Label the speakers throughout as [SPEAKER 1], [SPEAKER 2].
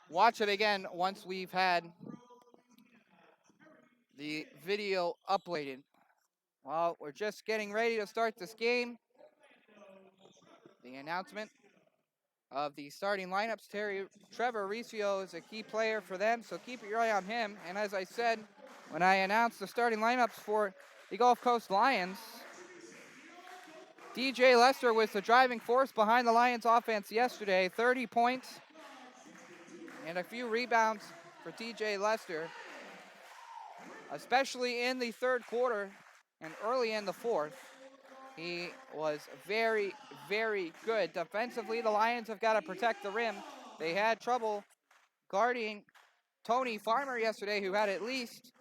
[SPEAKER 1] watch it again once we've had the video uploaded. Well, we're just getting ready to start this game. The announcement of the starting lineups. Trevor Riccio is a key player for them, so keep your eye on him. And as I said, when I announced the starting lineups for the Gulf Coast Lions, DJ Lester was the driving force behind the Lions offense yesterday. 30 points and a few rebounds for DJ Lester, especially in the third quarter and early in the fourth. He was very, very good. Defensively, the Lions have got to protect the rim. They had trouble guarding Tony Farmer yesterday, who had at least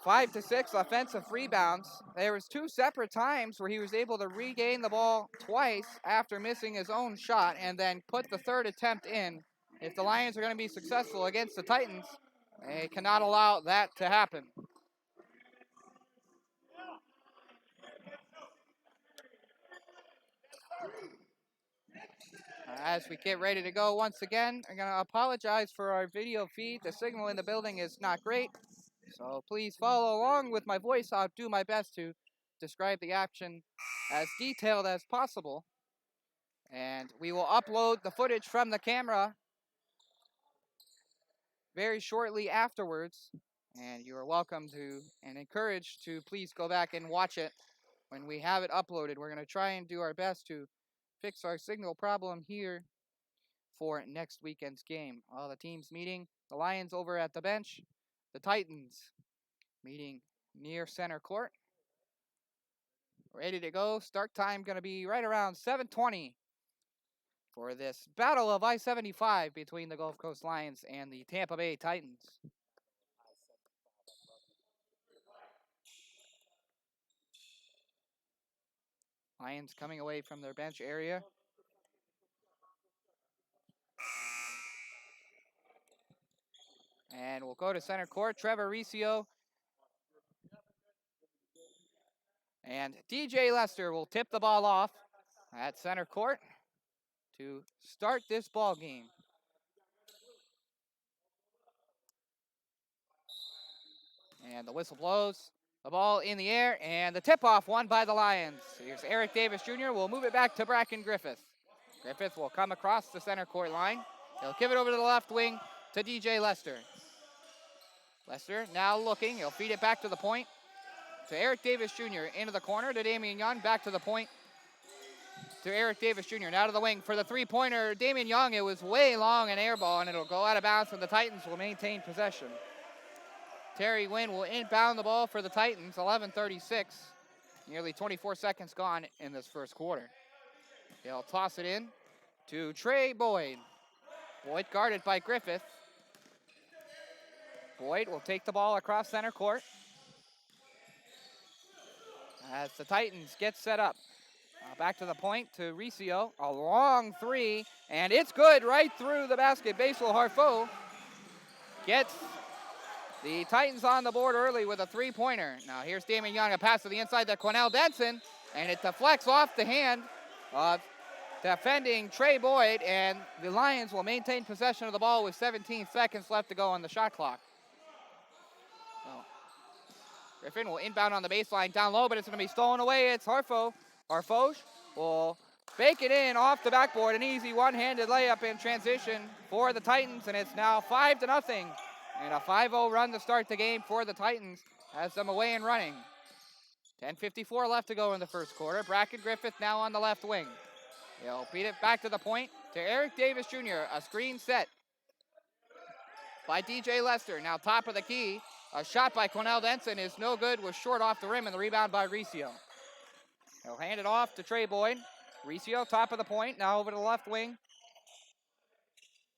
[SPEAKER 1] 5 to 6 offensive rebounds. There was 2 separate times where he was able to regain the ball twice after missing his own shot and then put the third attempt in. If the Lions are going to be successful against the Titans, they cannot allow that to happen. As we get ready to go once again, I'm going to apologize for our video feed. The signal in the building is not great, so please follow along with my voice. I'll do my best to describe the action as detailed as possible. And we will upload the footage from the camera very shortly afterwards. And you are welcome to and encouraged to please go back and watch it when we have it uploaded. We're going to try and do our best to fix our signal problem here for next weekend's game. All the teams meeting, the Lions over at the bench, the Titans meeting near center court. Ready to go. Start time going to be right around 7:20 for this battle of I-75 between the Gulf Coast Lions and the Tampa Bay Titans. Lions coming away from their bench area. And we'll go to center court. Trevor Riccio and DJ Lester will tip the ball off at center court to start this ball game. And the whistle blows. The ball in the air, and the tip-off won by the Lions. Here's Eric Davis Jr. We'll move it back to Bracken Griffith. Griffith will come across the center court line. He'll give it over to the left wing to DJ Lester. Lester now looking. He'll feed it back to the point to Eric Davis Jr. Into the corner to Damian Young. Back to the point to Eric Davis Jr. Now to the wing for the three-pointer. Damian Young, it was way long and air ball, and it'll go out of bounds, and the Titans will maintain possession. Terry Wynn will inbound the ball for the Titans. 11:36. Nearly 24 seconds gone in this first quarter. They'll toss it in to Trey Boyd. Boyd guarded by Griffith. Boyd will take the ball across center court as the Titans get set up. Back to the point to Riccio. A long three, and it's good right through the basket. Basil Harfo gets the Titans on the board early with a three-pointer. Now here's Damian Young, a pass to the inside to Quinell Denson, and it deflects off the hand of defending Trey Boyd, and the Lions will maintain possession of the ball with 17 seconds left to go on the shot clock. So, Griffin will inbound on the baseline down low, but it's going to be stolen away. It's Harfo. Harfo will bake it in off the backboard. An easy one-handed layup in transition for the Titans, and it's now 5-0. And a 5-0 run to start the game for the Titans has them away and running. 10:54 left to go in the first quarter. Bracken Griffith now on the left wing. He'll beat it back to the point to Eric Davis Jr. A screen set by DJ Lester. Now top of the key. A shot by Quinell Denson is no good. Was short off the rim, and the rebound by Riccio. He'll hand it off to Trey Boyd. Riccio top of the point. Now over to the left wing.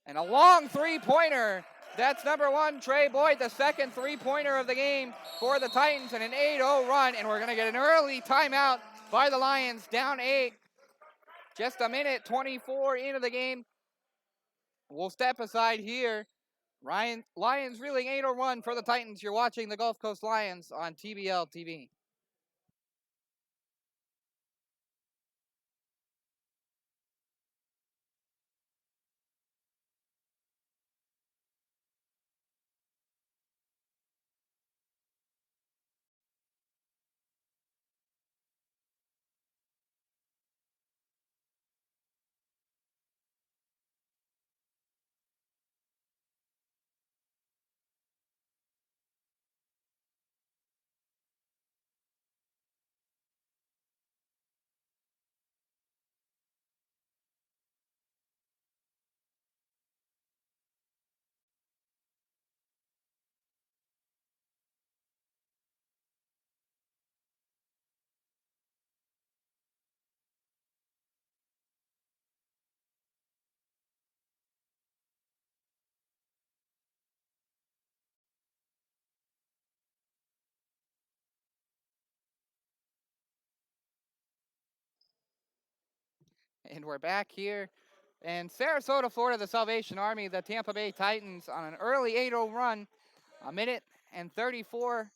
[SPEAKER 1] And a long three-pointer. That's number one, Trey Boyd, the second three-pointer of the game for the Titans, and an 8-0 run, and we're going to get an early timeout by the Lions, down 8. Just a minute 24 into the game. We'll step aside here. Lions reeling 8-0 run for the Titans. You're watching the Gulf Coast Lions on TBL TV. And we're back here in Sarasota, Florida, the Salvation Army, the Tampa Bay Titans on an early 8-0 run, a minute and 34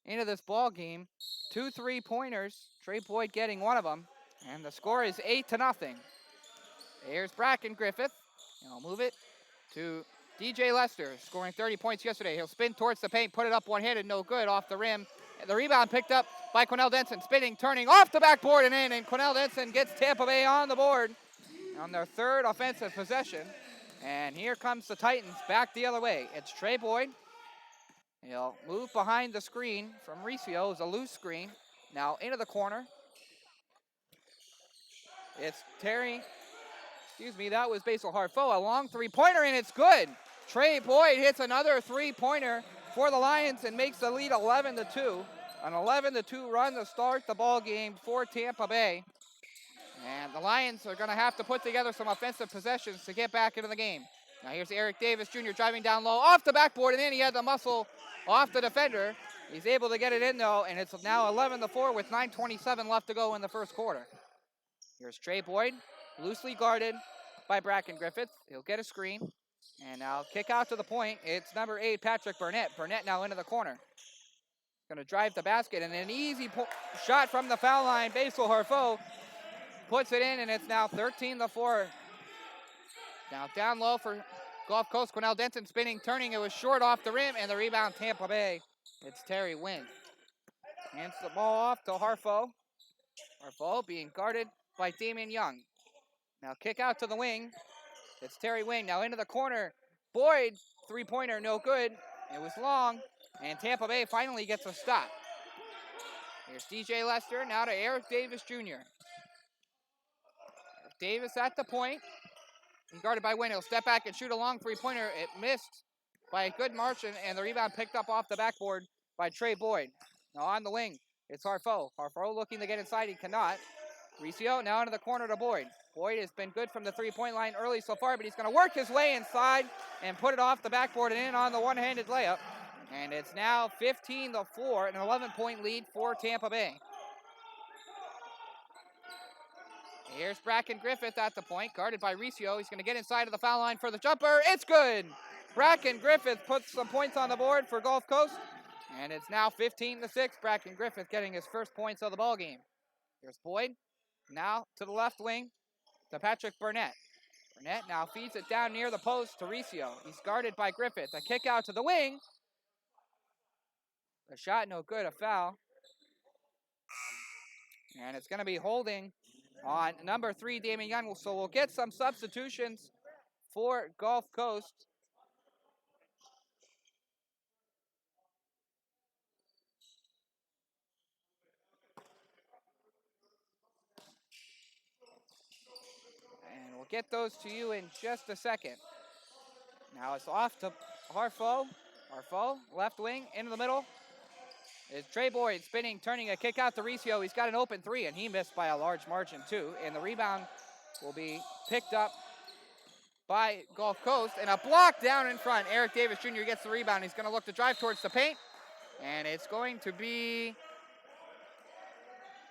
[SPEAKER 1] into this ball game. 2 3-pointers, Trey Boyd getting one of them, and the score is 8-0. Here's Bracken Griffith. He'll move it to DJ Lester, scoring 30 points yesterday. He'll spin towards the paint, put it up one-handed, no good, off the rim. The rebound picked up by Quinell Denson, spinning, turning, off the backboard and in, and Quinell Denson gets Tampa Bay on the board on their third offensive possession. And here comes the Titans back the other way. It's Trey Boyd. He'll move behind the screen from Riccio. It's a loose screen. Now into the corner. It's Terry. That was Basil Harfo. A long three-pointer, and it's good. Trey Boyd hits another three-pointer for the Lions and makes the lead 11-2. An 11-2 run to start the ball game for Tampa Bay. And the Lions are going to have to put together some offensive possessions to get back into the game. Now here's Eric Davis Jr. driving down low off the backboard, and then he had the muscle off the defender. He's able to get it in, though, and it's now 11-4 with 9:27 left to go in the first quarter. Here's Trey Boyd, loosely guarded by Bracken Griffith. He'll get a screen, and now kick out to the point. It's number 8, Patrick Burnett. Burnett now into the corner. Going to drive the basket, and an easy shot from the foul line. Basil Harfo puts it in, and it's now 13-4. Now down low for Gulf Coast. Quinell Denson spinning, turning. It was short off the rim, and the rebound Tampa Bay. It's Terry Wynn. Hands the ball off to Harfo. Harfo being guarded by Damian Young. Now kick out to the wing. It's Terry Wynn. Now into the corner. Boyd, three-pointer, no good. It was long, and Tampa Bay finally gets a stop. Here's DJ Lester. Now to Eric Davis Jr. Davis at the point. He's guarded by Wynn. He'll step back and shoot a long three-pointer. It missed by a good margin, and the rebound picked up off the backboard by Trey Boyd. Now on the wing, it's Harfo. Harfo looking to get inside. He cannot. Riccio now into the corner to Boyd. Boyd has been good from the three-point line early so far, but he's going to work his way inside and put it off the backboard and in on the one-handed layup. And it's now 15-4, an 11-point lead for Tampa Bay. Here's Bracken Griffith at the point, guarded by Riccio. He's going to get inside of the foul line for the jumper. It's good! Bracken Griffith puts some points on the board for Gulf Coast, and it's now 15-6. Bracken Griffith getting his first points of the ball game. Here's Boyd, now to the left wing to Patrick Burnett. Burnett now feeds it down near the post to Riccio. He's guarded by Griffith. A kick out to the wing. The shot no good, a foul. And it's going to be holding on number 3, Damian Young. So we'll get some substitutions for Gulf Coast. And we'll get those to you in just a second. Now it's off to Harfo. Harfo, left wing, into the middle. It's Trey Boyd spinning, turning, a kick out to Riccio. He's got an open three, and he missed by a large margin, too. And the rebound will be picked up by Gulf Coast. And a block down in front. Eric Davis Jr. gets the rebound. He's going to look to drive towards the paint. And it's going to be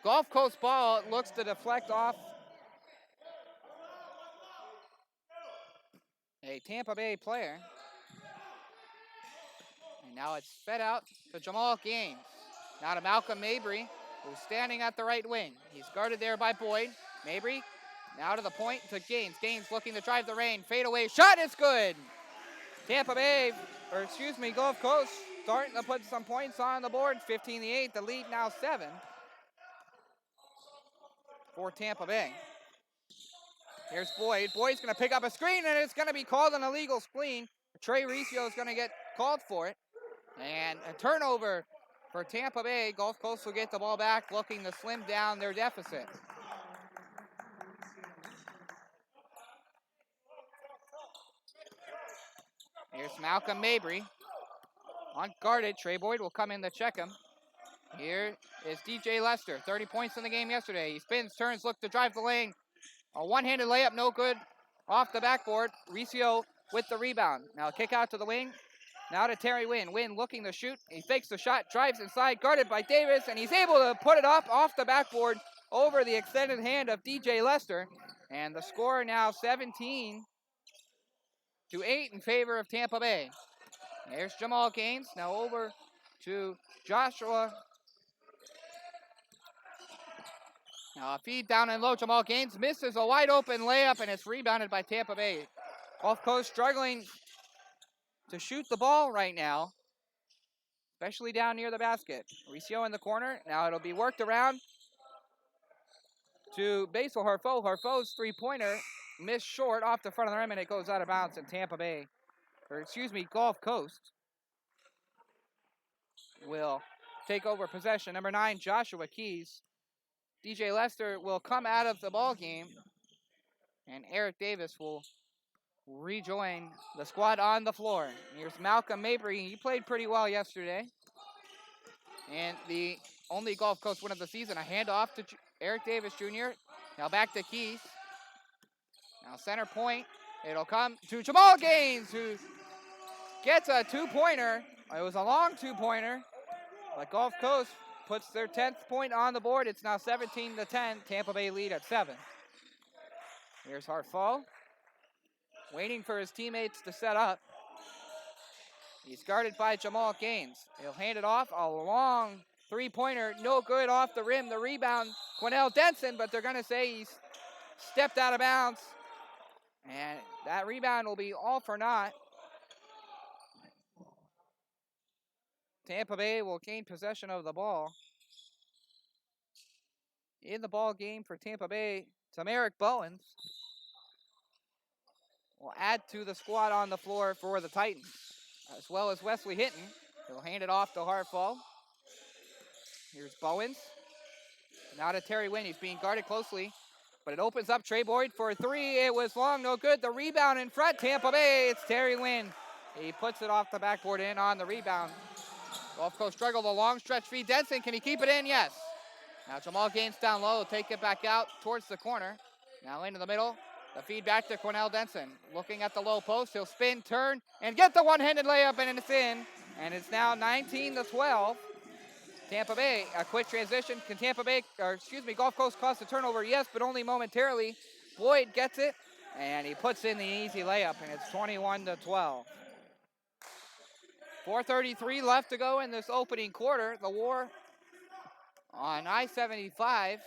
[SPEAKER 1] Gulf Coast ball. It looks to deflect off a Tampa Bay player. And now it's fed out to Jamal Gaines. Now to Malcolm Mabry, who's standing at the right wing. He's guarded there by Boyd. Mabry now to the point to Gaines. Gaines looking to drive the lane. Fadeaway shot is good. Gulf Coast starting to put some points on the board. 15-8. The lead now 7 for Tampa Bay. Here's Boyd. Boyd's going to pick up a screen, and it's going to be called an illegal screen. Trey Riccio is going to get called for it. And a turnover for Tampa Bay. Gulf Coast will get the ball back, looking to slim down their deficit. Here's Malcolm Mabry. Unguarded. Trey Boyd will come in to check him. Here is DJ Lester. 30 points in the game yesterday. He spins, turns, look to drive the lane. A one-handed layup, no good. Off the backboard. Riccio with the rebound. Now kick out to the wing. Now to Terry Wynn. Wynn looking to shoot. He fakes the shot, drives inside, guarded by Davis, and he's able to put it up off the backboard over the extended hand of DJ Lester. And the score now 17-8 in favor of Tampa Bay. There's Jamal Gaines. Now over to Joshua. Now a feed down and low. Jamal Gaines misses a wide open layup, and it's rebounded by Tampa Bay. Gulf Coast struggling to shoot the ball right now, especially down near the basket. Riccio in the corner. Now it'll be worked around to Basil Harfo. Harfo's three-pointer missed short off the front of the rim, and it goes out of bounds in Tampa Bay. Gulf Coast will take over possession. Number 9, Joshua Keys. DJ Lester will come out of the ball game, and Eric Davis will rejoin the squad on the floor. Here's Malcolm Mabry. He played pretty well yesterday, and the only Gulf Coast win of the season. A handoff to Eric Davis Jr. Now back to Keys. Now center point. It'll come to Jamal Gaines, who gets a two-pointer. It was a long two-pointer, but Gulf Coast puts their 10th point on the board. It's now 17-10. Tampa Bay lead at 7. Here's Harfo, waiting for his teammates to set up. He's guarded by Jamal Gaines. He'll hand it off. A long three-pointer, no good off the rim. The rebound, Quinell Denson, but they're going to say he's stepped out of bounds. And that rebound will be all for naught. Tampa Bay will gain possession of the ball. In the ball game for Tampa Bay, Tamarick Bowens will add to the squad on the floor for the Titans, as well as Wesley Hinton. He'll hand it off to Harfo. Here's Bowens. Now to Terry Wynn. He's being guarded closely, but it opens up Trey Boyd for a three. It was long, no good. The rebound in front, Tampa Bay. It's Terry Wynn. He puts it off the backboard in on the rebound. Gulf Coast struggled a long stretch feed. Denson, can he keep it in? Yes. Now Jamal Gaines down low, take it back out towards the corner. Now into the middle. The feed back to Quinell Denson. Looking at the low post, he'll spin, turn, and get the one-handed layup, and it's in. And it's now 19-12. Tampa Bay, a quick transition. Can Gulf Coast cause the turnover? Yes, but only momentarily. Boyd gets it, and he puts in the easy layup, and it's 21-12. 4:33 left to go in this opening quarter. The war on I-75.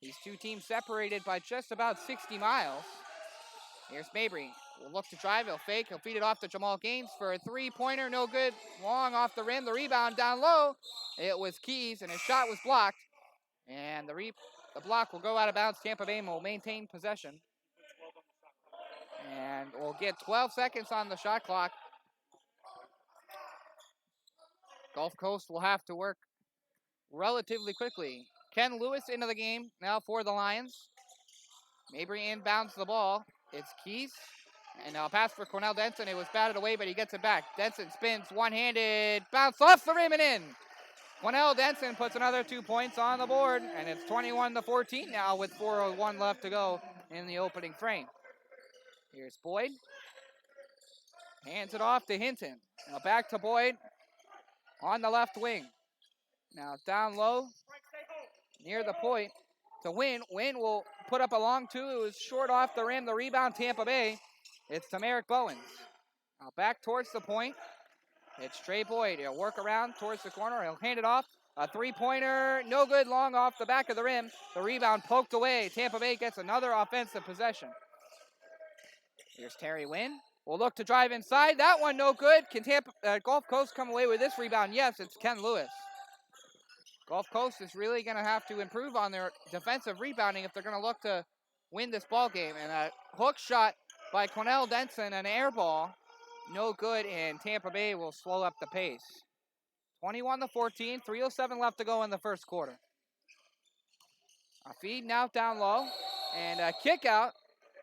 [SPEAKER 1] These two teams separated by just about 60 miles. Here's Mabry. Will look to drive. He'll fake. He'll feed it off to Jamal Gaines for a three-pointer. No good. Long off the rim. The rebound down low. It was Keys, and his shot was blocked. And the block will go out of bounds. Tampa Bay will maintain possession. And we'll get 12 seconds on the shot clock. Gulf Coast will have to work relatively quickly. Ken Lewis into the game now for the Lions. Mabry inbounds the ball. It's Keys. And now a pass for Quinell Denson. It was batted away, but he gets it back. Denson spins one-handed. Bounce off the rim and in. Quinell Denson puts another 2 points on the board. And it's 21-14 now with 4:01 left to go in the opening frame. Here's Boyd. Hands it off to Hinton. Now back to Boyd on the left wing. Now down low near the point to Wynn. Wynn will put up a long two. It was short off the rim. The rebound, Tampa Bay. It's Tamarick Bowens. Now back towards the point. It's Trey Boyd. He'll work around towards the corner. He'll hand it off. A three-pointer. No good. Long off the back of the rim. The rebound poked away. Tampa Bay gets another offensive possession. Here's Terry Wynn. We'll look to drive inside. That one no good. Can Gulf Coast come away with this rebound? Yes, it's Ken Lewis. Gulf Coast is really going to have to improve on their defensive rebounding if they're going to look to win this ball game. And a hook shot by Quinell Denson, an air ball, no good, and Tampa Bay will slow up the pace. 21-14, 3:07 left to go in the first quarter. A feed now down low, and a kick out,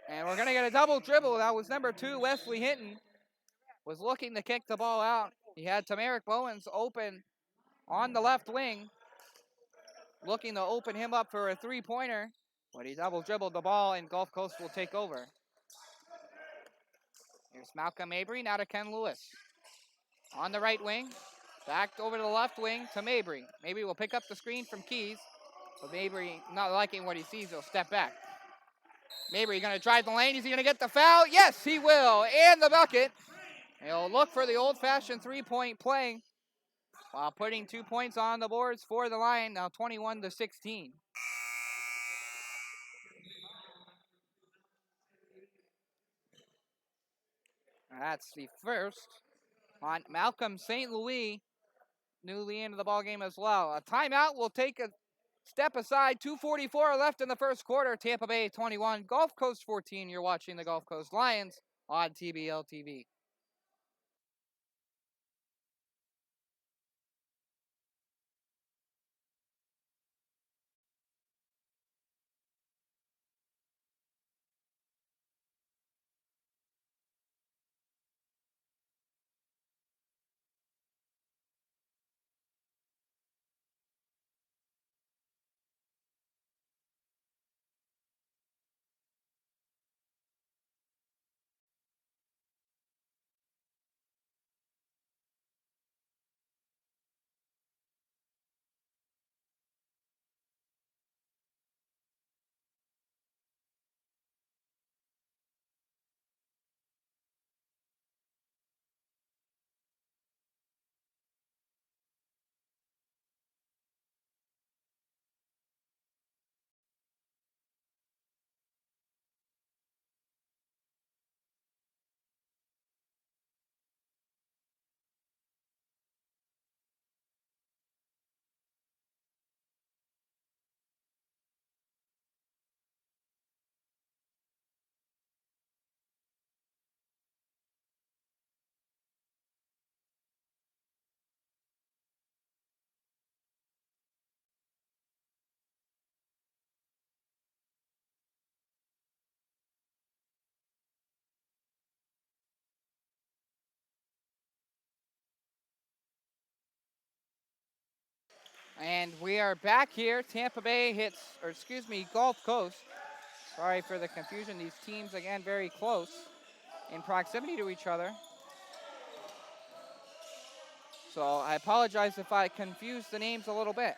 [SPEAKER 1] and we're going to get a double dribble. That was number 2, Wesley Hinton, was looking to kick the ball out. He had Tamarick Bowens open on the left wing, looking to open him up for a three-pointer, but he double dribbled the ball, and Gulf Coast will take over. Here's Malcolm Mabry, now to Ken Lewis. On the right wing, back over to the left wing to Mabry. Mabry will pick up the screen from Keys, but Mabry, not liking what he sees, he'll step back. Mabry going to drive the lane. Is he going to get the foul? Yes, he will. And the bucket. He'll look for the old-fashioned three-point play while putting 2 points on the boards for the Lion, now 21-16. That's the first on Malcolm St. Louis, newly into the ballgame as well. A timeout will take a step aside. 2:44 left in the first quarter. Tampa Bay 21, Gulf Coast 14. You're watching the Gulf Coast Lions on TBL TV. And we are back here. Tampa Bay hits, or excuse me, Gulf Coast. Sorry for the confusion. These teams, again, very close in proximity to each other. So I apologize if I confused the names a little bit.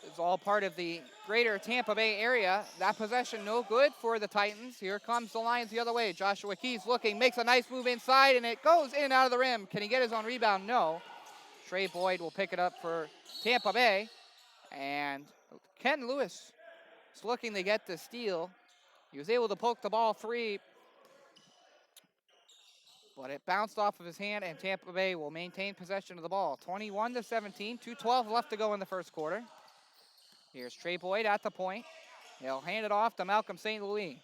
[SPEAKER 1] It's all part of the greater Tampa Bay area. That possession no good for the Titans. Here comes the Lions the other way. Joshua Keys looking, makes a nice move inside, and it goes in and out of the rim. Can he get his own rebound? No. Trey Boyd will pick it up for Tampa Bay. And Ken Lewis is looking to get the steal. He was able to poke the ball free, but it bounced off of his hand, and Tampa Bay will maintain possession of the ball. 21-17, 2:12 left to go in the first quarter. Here's Trey Boyd at the point. He'll hand it off to Malcolm St. Louis.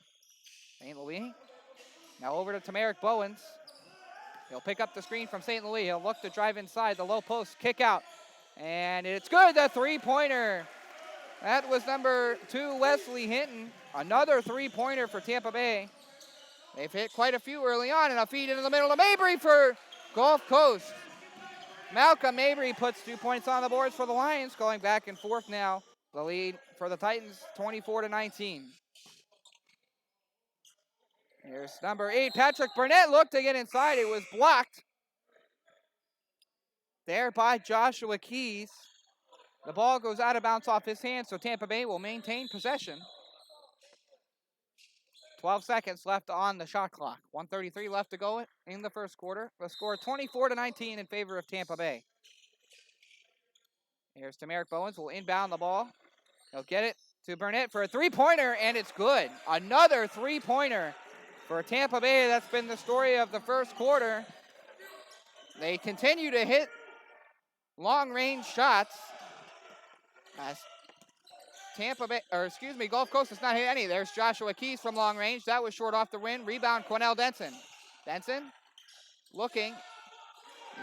[SPEAKER 1] St. Louis now over to Tamarick Bowens. He'll pick up the screen from St. Louis. He'll look to drive inside the low post, kick out, and it's good, the three-pointer. That was number 2, Wesley Hinton. Another three-pointer for Tampa Bay. They've hit quite a few early on, and a feed into the middle to Mabry for Gulf Coast. Malcolm Mabry puts 2 points on the boards for the Lions, going back and forth now. The lead for the Titans, 24-19. Here's number 8, Patrick Burnett looked to get inside. It was blocked there by Joshua Keys. The ball goes out of bounds off his hands, so Tampa Bay will maintain possession. 12 seconds left on the shot clock. 1:33 left to go in the first quarter. The score 24-19 in favor of Tampa Bay. Here's Tamarick Bowens. Will inbound the ball. He'll get it to Burnett for a three-pointer, and it's good. Another three-pointer for Tampa Bay. That's been the story of the first quarter. They continue to hit long-range shots. Gulf Coast has not hit any. There's Joshua Keys from long range. That was short off the rim. Rebound, Quennell Denson. Denson looking.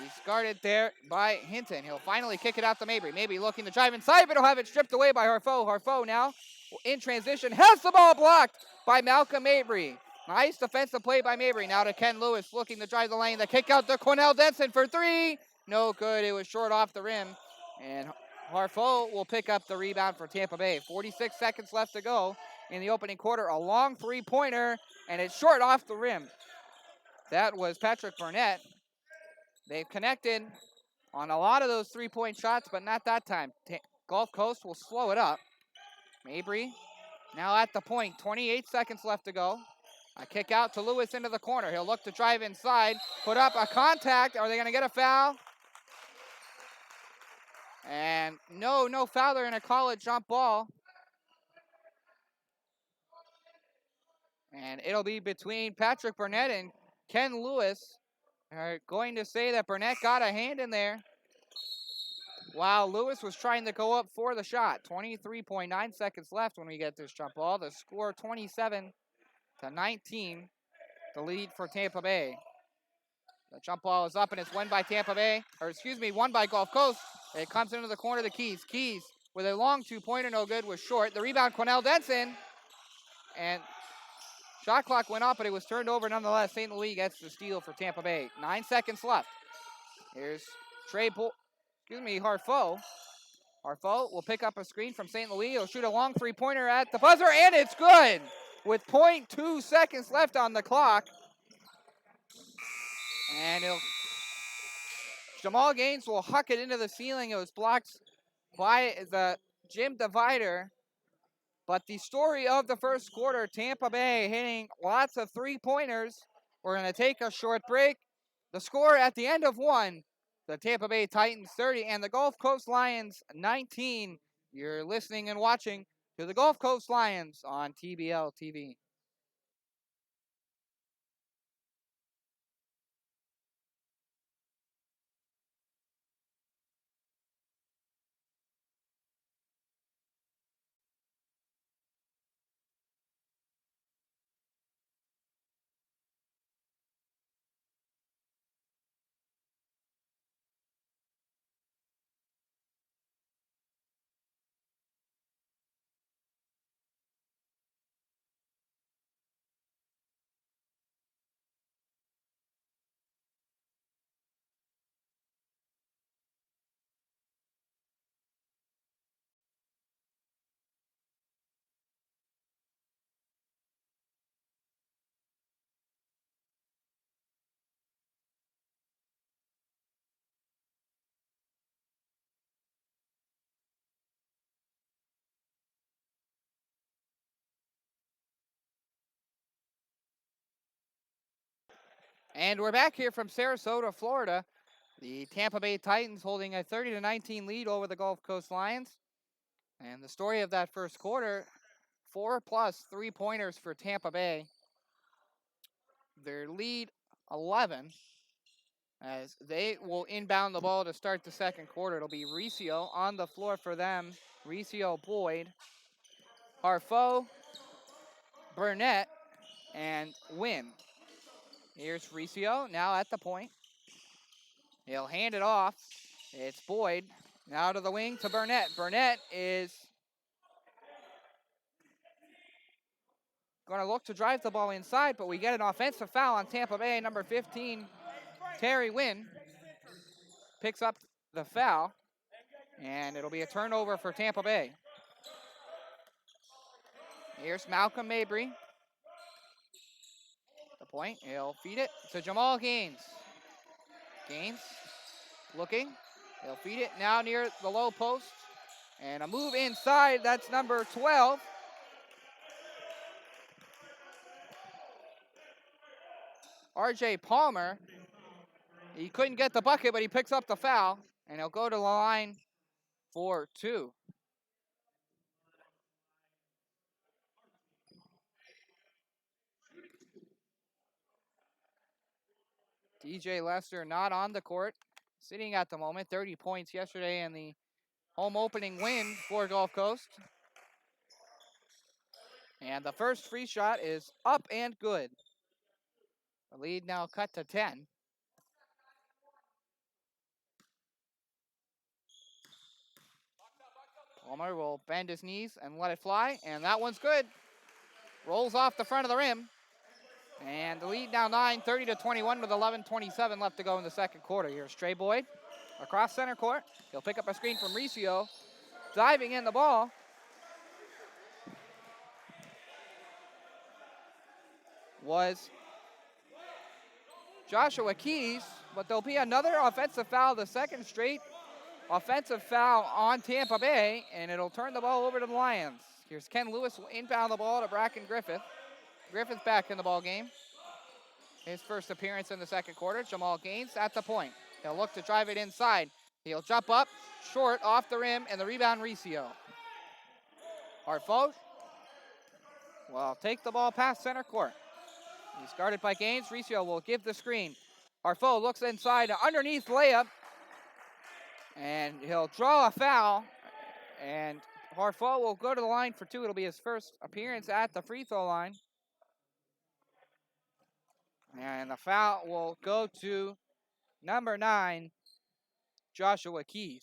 [SPEAKER 1] He's guarded there by Hinton. He'll finally kick it out to Mabry. Mabry looking to drive inside, but he'll have it stripped away by Harfo. Harfo now in transition has the ball blocked by Malcolm Mabry. Nice defensive play by Mabry. Now to Ken Lewis looking to drive the lane. The kick out to Quennell Denson for three. No good. It was short off the rim. And Harfo will pick up the rebound for Tampa Bay. 46 seconds left to go in the opening quarter. A long three-pointer, and it's short off the rim. That was Patrick Burnett. They've connected on a lot of those three-point shots, but not that time. Gulf Coast will slow it up. Mabry Now at the point, 28 seconds left to go. A kick out to Lewis into the corner. He'll look to drive inside, put up a contact. Are they going to get a foul? And no foul there in a college jump ball. And it'll be between Patrick Burnett and Ken Lewis. They're going to say that Burnett got a hand in there while Lewis was trying to go up for the shot. 23.9 seconds left when we get this jump ball. The score 27-19. The lead for Tampa Bay. The jump ball is up and it's won by Tampa Bay, won by Gulf Coast. It comes into the corner to Keys. Keys with a long two-pointer, no good, was short. The rebound, Cornell Denson. And shot clock went up, but it was turned over nonetheless. St. Louis gets the steal for Tampa Bay. 9 seconds left. Here's Harfo. Harfo will pick up a screen from St. Louis. He'll shoot a long three-pointer at the buzzer, and it's good with 0.2 seconds left on the clock. And Jamal Gaines will huck it into the ceiling. It was blocked by the gym divider. But the story of the first quarter, Tampa Bay hitting lots of three-pointers. We're going to take a short break. The score at the end of one, the Tampa Bay Titans 30 and the Gulf Coast Lions 19. You're listening and watching to the Gulf Coast Lions on TBL TV. And we're back here from Sarasota, Florida. The Tampa Bay Titans holding a 30-19 lead over the Gulf Coast Lions. And the story of that first quarter, 4+ three-pointers for Tampa Bay. Their lead 11 as they will inbound the ball to start the second quarter. It'll be Riccio on the floor for them. Riccio, Boyd, Harfo, Burnett, and Wynn. Here's Riccio now at the point. He'll hand it off. It's Boyd. Now to the wing to Burnett. Burnett is going to look to drive the ball inside, but we get an offensive foul on Tampa Bay. Number 15, Terry Wynn, picks up the foul, and it'll be a turnover for Tampa Bay. Here's Malcolm Mabry. The point, he'll feed it to Jamal Gaines. Gaines looking, he'll feed it now near the low post. And a move inside, that's number 12. RJ Palmer, he couldn't get the bucket, but he picks up the foul, and he'll go to the line for 2. DJ Lester not on the court, sitting at the moment, 30 points yesterday in the home opening win for Gulf Coast. And the first free shot is up and good. The lead now cut to 10. Palmer will bend his knees and let it fly, and that one's good. Rolls off the front of the rim. And the lead now 9, 30-21 with 11:27 left to go in the second quarter. Here's Trey Boyd across center court. He'll pick up a screen from Riccio. Diving in the ball was Joshua Keys, but there'll be another offensive foul, the second straight offensive foul on Tampa Bay, and it'll turn the ball over to the Lions. Here's Ken Lewis will inbound the ball to Bracken Griffith. Griffith back in the ball game. His first appearance in the second quarter. Jamal Gaines at the point. He'll look to drive it inside. He'll jump up, short, off the rim, and the rebound, Riccio. Hartford will take the ball past center court. He's guarded by Gaines. Riccio will give the screen. Hartford looks inside, underneath layup, and he'll draw a foul. And Hartford will go to the line for two. It'll be his first appearance at the free throw line. And the foul will go to number 9, Joshua Keys.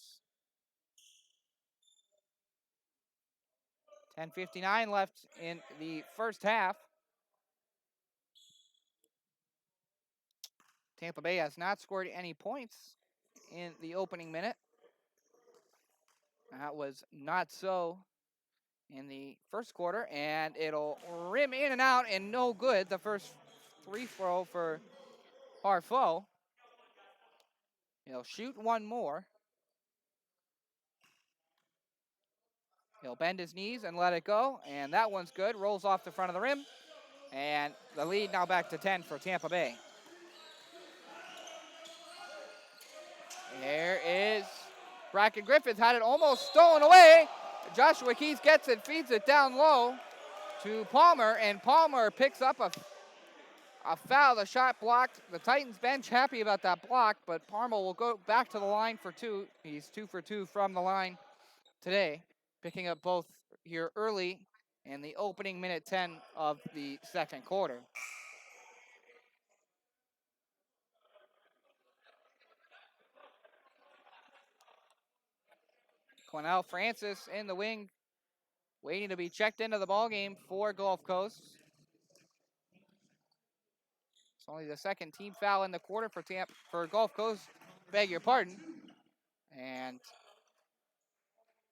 [SPEAKER 1] 10:59 left in the first half. Tampa Bay has not scored any points in the opening minute. That was not so in the first quarter, and it'll rim in and out and no good. The first free throw for Hartford. He'll shoot one more. He'll bend his knees and let it go, and that one's good. Rolls off the front of the rim, and the lead now back to 10 for Tampa Bay. There is Bracken Griffith, had it almost stolen away. Joshua Keys gets it, feeds it down low to Palmer, and Palmer picks up a foul. The shot blocked. The Titans bench happy about that block, but Palmer will go back to the line for two. He's 2 for 2 from the line today, picking up both here early in the opening minute 10 of the second quarter. Quennell Francis in the wing, waiting to be checked into the ballgame for Gulf Coast. It's only the second team foul in the quarter for Gulf Coast, beg your pardon. And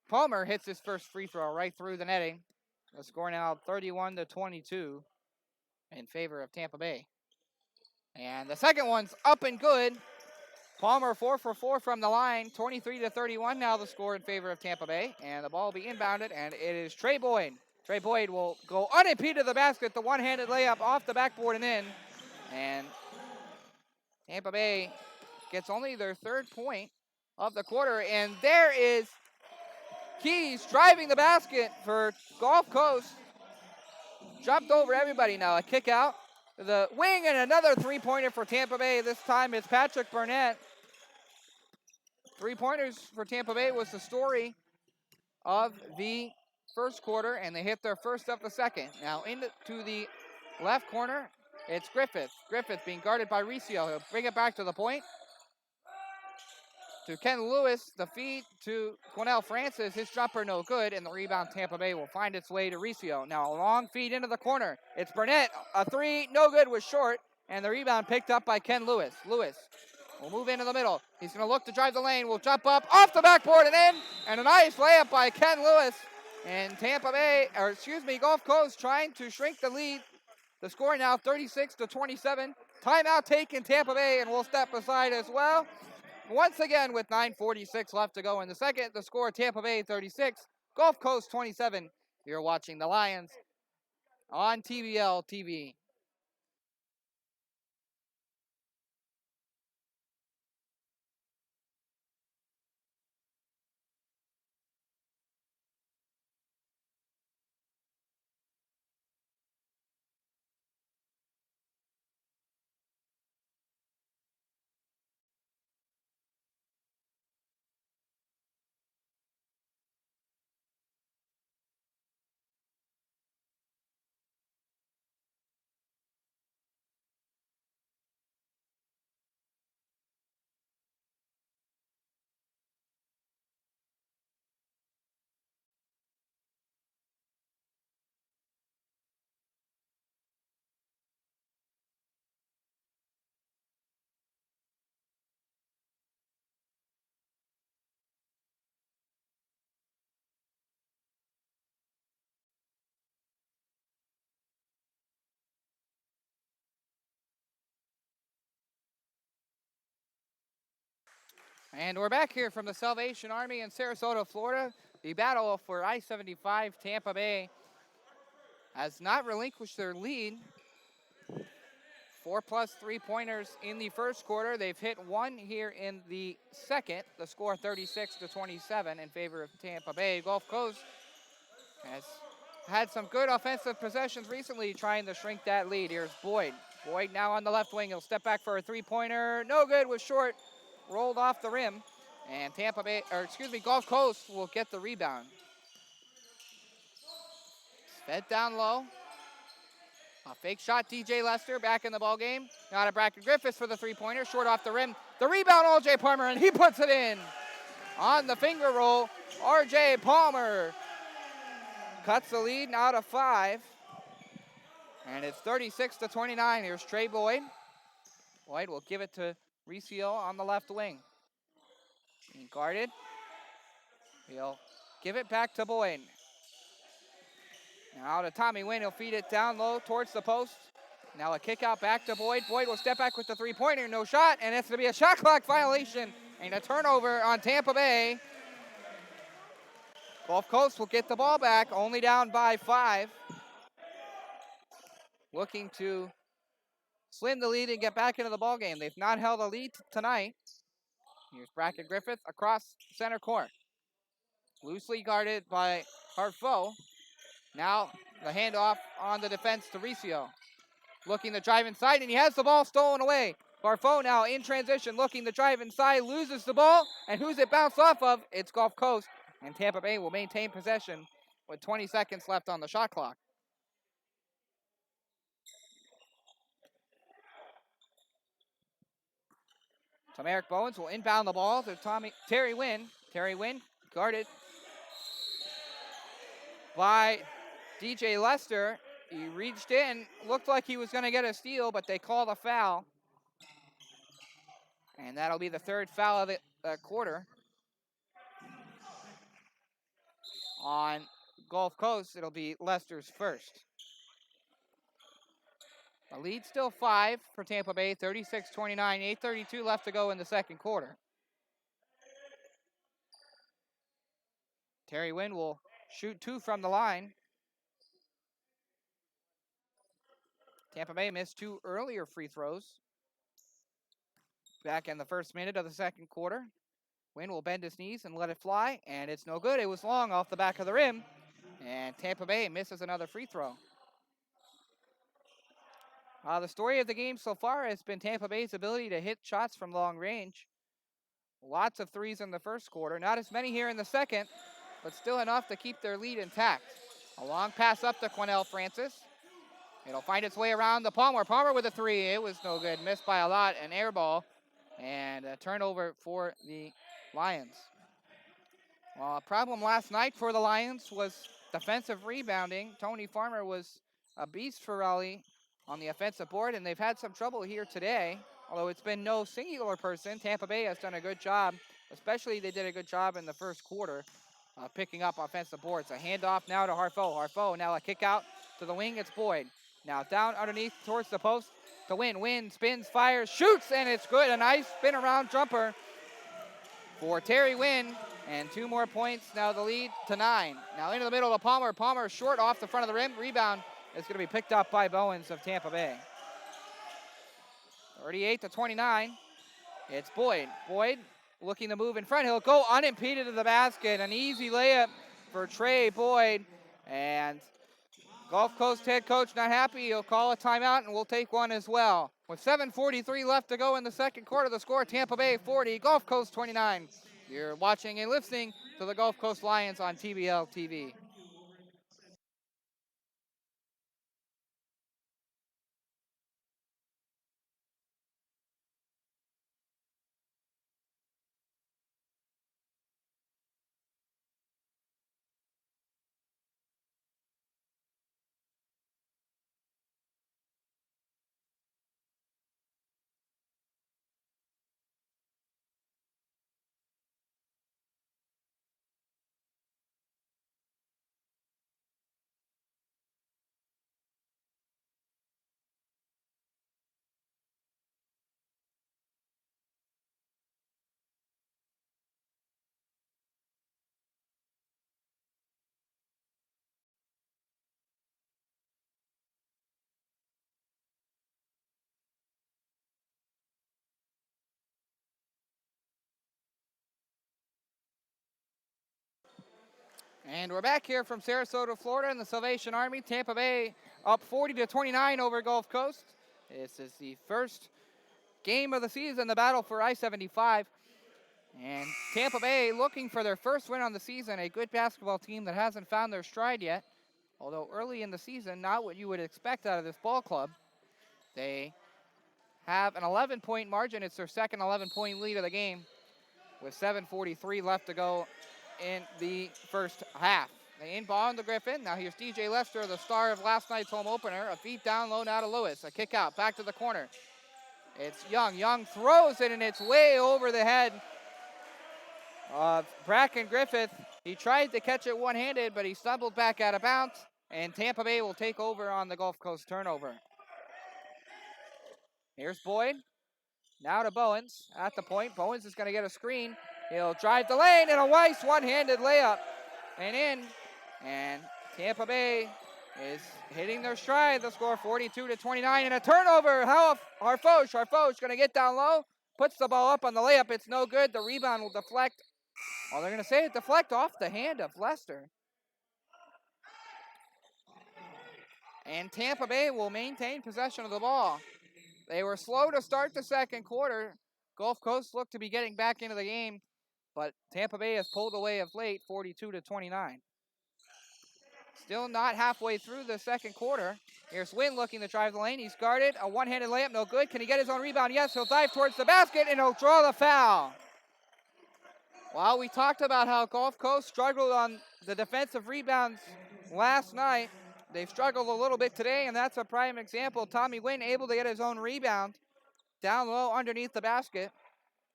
[SPEAKER 1] Palmer hits his first free throw right through the netting. The score now 31-22 in favor of Tampa Bay. And the second one's up and good. Palmer 4 for 4 from the line, 23-31 now the score in favor of Tampa Bay. And the ball will be inbounded, and it is Trey Boyd. Trey Boyd will go unimpeded to the basket, the one-handed layup off the backboard and in. And Tampa Bay gets only their third point of the quarter. And there is Keys driving the basket for Gulf Coast. Jumped over everybody now. A kick out. The wing and another three-pointer for Tampa Bay. This time it's Patrick Burnett. Three-pointers for Tampa Bay was the story of the first quarter, and they hit their first of the second. Now into the left corner, it's Griffith. Griffith being guarded by Riccio. He'll bring it back to the point. To Ken Lewis, the feed to Quennell Francis. His jumper no good, and the rebound Tampa Bay will find its way to Riccio. Now a long feed into the corner. It's Burnett. A three, no good, was short, and the rebound picked up by Ken Lewis. Lewis will move into the middle. He's going to look to drive the lane. Will jump up off the backboard and in, and a nice layup by Ken Lewis. And Gulf Coast trying to shrink the lead. The score now 36-27. Timeout taken Tampa Bay, and we'll step aside as well. Once again, with 9:46 left to go in the second, the score Tampa Bay 36, Gulf Coast 27. You're watching the Lions on TBL TV. And we're back here from the Salvation Army in Sarasota, Florida. The battle for I-75 Tampa Bay has not relinquished their lead. 4+ three-pointers in the first quarter. They've hit one here in the second. The score 36-27 in favor of Tampa Bay. Gulf Coast has had some good offensive possessions recently trying to shrink that lead. Here's Boyd. Boyd now on the left wing. He'll step back for a three-pointer. No good, was short. Rolled off the rim. And Gulf Coast will get the rebound. Fed down low. A fake shot, DJ Lester back in the ball game. Now to Bracken Griffiths for the three-pointer, short off the rim. The rebound, R.J. Palmer, and he puts it in. On the finger roll, R.J. Palmer cuts the lead now to 5. And it's 36-29. Here's Trey Boyd. Boyd will give it to Recio on the left wing. Being guarded. He'll give it back to Boyd. Now to Tommy Wynn. He'll feed it down low towards the post. Now a kick out back to Boyd. Boyd will step back with the three-pointer. No shot, and it's going to be a shot clock violation and a turnover on Tampa Bay. Gulf Coast will get the ball back, only down by 5. Looking to slim the lead and get back into the ball game. They've not held a lead tonight. Here's Bracken Griffith across center court. Loosely guarded by Hartfo. Now the handoff on the defense to Recio. Looking to drive inside, and he has the ball stolen away. Hartfo now in transition, looking to drive inside, loses the ball, and who's it bounced off of? It's Gulf Coast, and Tampa Bay will maintain possession with 20 seconds left on the shot clock. Tamarick Bowens will inbound the ball to Terry Wynn. Terry Wynn guarded by DJ Lester. He reached in, looked like he was going to get a steal, but they called a foul. And that'll be the third foul of the quarter. On Gulf Coast, it'll be Lester's first. The lead still 5 for Tampa Bay, 36-29, 8:32 left to go in the second quarter. Terry Wynn will shoot 2 from the line. Tampa Bay missed 2 earlier free throws. Back in the first minute of the second quarter. Wynn will bend his knees and let it fly, and it's no good. It was long off the back of the rim, and Tampa Bay misses another free throw. The story of the game so far has been Tampa Bay's ability to hit shots from long range. Lots of threes in the first quarter, not as many here in the second, but still enough to keep their lead intact. A long pass up to Quinell Francis. It'll find its way around to Palmer. Palmer with a 3. It was no good. Missed by a lot. An air ball. And a turnover for the Lions. Well, a problem last night for the Lions was defensive rebounding. Tony Farmer was a beast for Raleigh on the offensive board, and they've had some trouble here today. Although it's been no singular person, Tampa Bay has done a good job. Especially they did a good job in the first quarter picking up offensive boards. A handoff now to Hartfo. Hartfo now a kick out to the wing. It's Boyd. Now down underneath towards the post to Wynn. Wynn spins, fires, shoots, and it's good. A nice spin around jumper for Terry Wynn. And 2 more points. Now the lead to 9. Now into the middle to Palmer. Palmer short off the front of the rim. Rebound is going to be picked up by Bowens of Tampa Bay. 38-29. It's Boyd. Boyd looking to move in front. He'll go unimpeded to the basket. An easy layup for Trey Boyd. And Gulf Coast head coach not happy. He'll call a timeout, and we'll take one as well. With 7:43 left to go in the second quarter, the score Tampa Bay 40, Gulf Coast 29. You're watching and listening to the Gulf Coast Lions on TBL TV. And we're back here from Sarasota, Florida in the Salvation Army. Tampa Bay up 40-29 over Gulf Coast. This is the first game of the season, the battle for I-75. And Tampa Bay looking for their first win on the season, a good basketball team that hasn't found their stride yet. Although early in the season, not what you would expect out of this ball club. They have an 11-point margin. It's their second 11-point lead of the game with 7:43 left to go in the first half. They inball to Griffin. Now here's DJ Lester, the star of last night's home opener. A feed down low now to Lewis. A kick out, back to the corner. It's Young. Young throws it, and it's way over the head of Bracken Griffith. He tried to catch it one-handed, but he stumbled back out of bounds, and Tampa Bay will take over on the Gulf Coast turnover. Here's Boyd. Now to Bowens at the point. Bowens is going to get a screen. He'll drive the lane, and a nice one-handed layup and in. And Tampa Bay is hitting their stride. The score 42-29, and a turnover. Harfoch. Harfoch going to get down low. Puts the ball up on the layup. It's no good. The rebound will deflect. Oh, they're going to say it deflect off the hand of Lester. And Tampa Bay will maintain possession of the ball. They were slow to start the second quarter. Gulf Coast looked to be getting back into the game, but Tampa Bay has pulled away of late, 42-29. Still not halfway through the second quarter. Here's Wynn looking to drive the lane. He's guarded. A one-handed layup, no good. Can he get his own rebound? Yes, he'll dive towards the basket, and he'll draw the foul. Well, we talked about how Gulf Coast struggled on the defensive rebounds last night. They've struggled a little bit today, and that's a prime example. Tommy Wynn able to get his own rebound down low underneath the basket.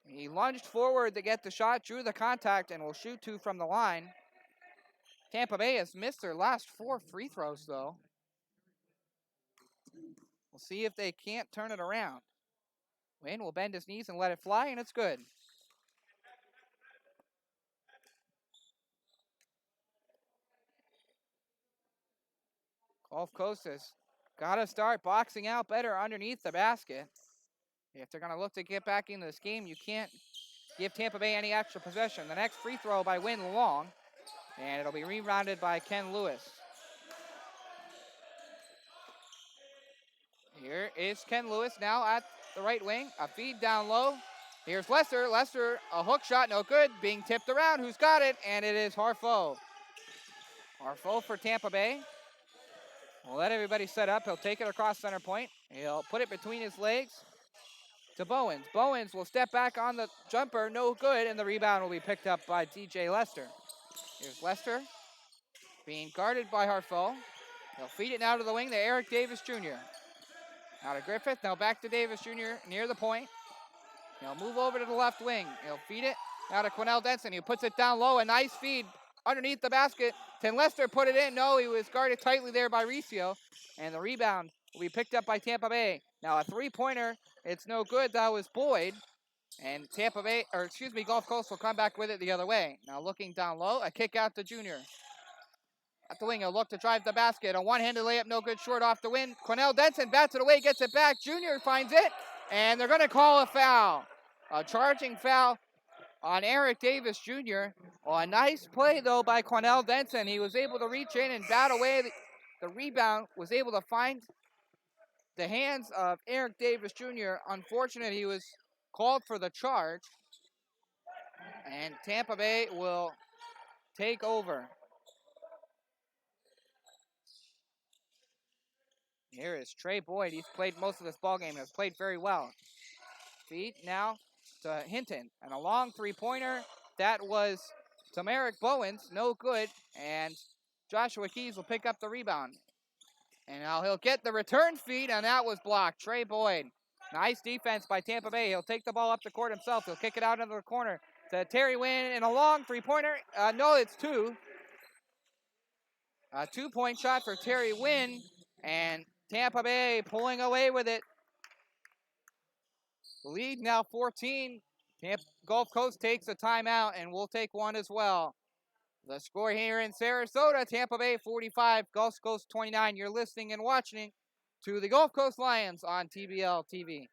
[SPEAKER 1] He lunged forward to get the shot, drew the contact, and will shoot two from the line. Tampa Bay has missed their last 4 free throws, though. We'll see if they can't turn it around. Wynn will bend his knees and let it fly, and it's good. Gulf Coast has got to start boxing out better underneath the basket. If they're going to look to get back into this game, you can't give Tampa Bay any extra possession. The next free throw by Wynn long, and it'll be rebounded by Ken Lewis. Here is Ken Lewis now at the right wing. A feed down low. Here's Lester. Lester, a hook shot, no good. Being tipped around. Who's got it? And it is Harfoch. Harfoch for Tampa Bay. We'll let everybody set up. He'll take it across center point. He'll put it between his legs to Bowens. Bowens will step back on the jumper. No good. And the rebound will be picked up by DJ Lester. Here's Lester being guarded by Harfoch. He'll feed it now to the wing to Eric Davis Jr. Now to Griffith, now back to Davis Jr. near the point. He'll move over to the left wing. He'll feed it now to Quinnell Denson. He puts it down low, a nice feed underneath the basket. Can Lester put it in? No, he was guarded tightly there by Riccio. And the rebound will be picked up by Tampa Bay. Now a three-pointer, it's no good. That was Boyd. And Gulf Coast will come back with it the other way. Now looking down low, a kick out to Junior. At the wing, he'll look to drive the basket. A one-handed layup, no good, short off the win. Quinnell Denson bats it away, gets it back. Junior finds it, and they're going to call a foul. A charging foul on Eric Davis Jr. Oh, a nice play, though, by Quinnell Denson. He was able to reach in and bat away the rebound, was able to find the hands of Eric Davis Jr. Unfortunate, he was called for the charge, and Tampa Bay will take over. Here is Trey Boyd. He's played most of this ballgame and has played very well. Feed now to Hinton. And a long three-pointer. That was to Merrick Bowens. No good. And Joshua Keys will pick up the rebound. And now he'll get the return feed, and that was blocked. Trey Boyd. Nice defense by Tampa Bay. He'll take the ball up the court himself. He'll kick it out into the corner to Terry Wynn. And a long three-pointer. No, it's two. A two-point shot for Terry Wynn. And Tampa Bay pulling away with it. The lead now 14. Gulf Coast takes a timeout, and we'll take one as well. The score here in Sarasota, Tampa Bay 45, Gulf Coast 29. You're listening and watching to the Gulf Coast Lions on TBL TV.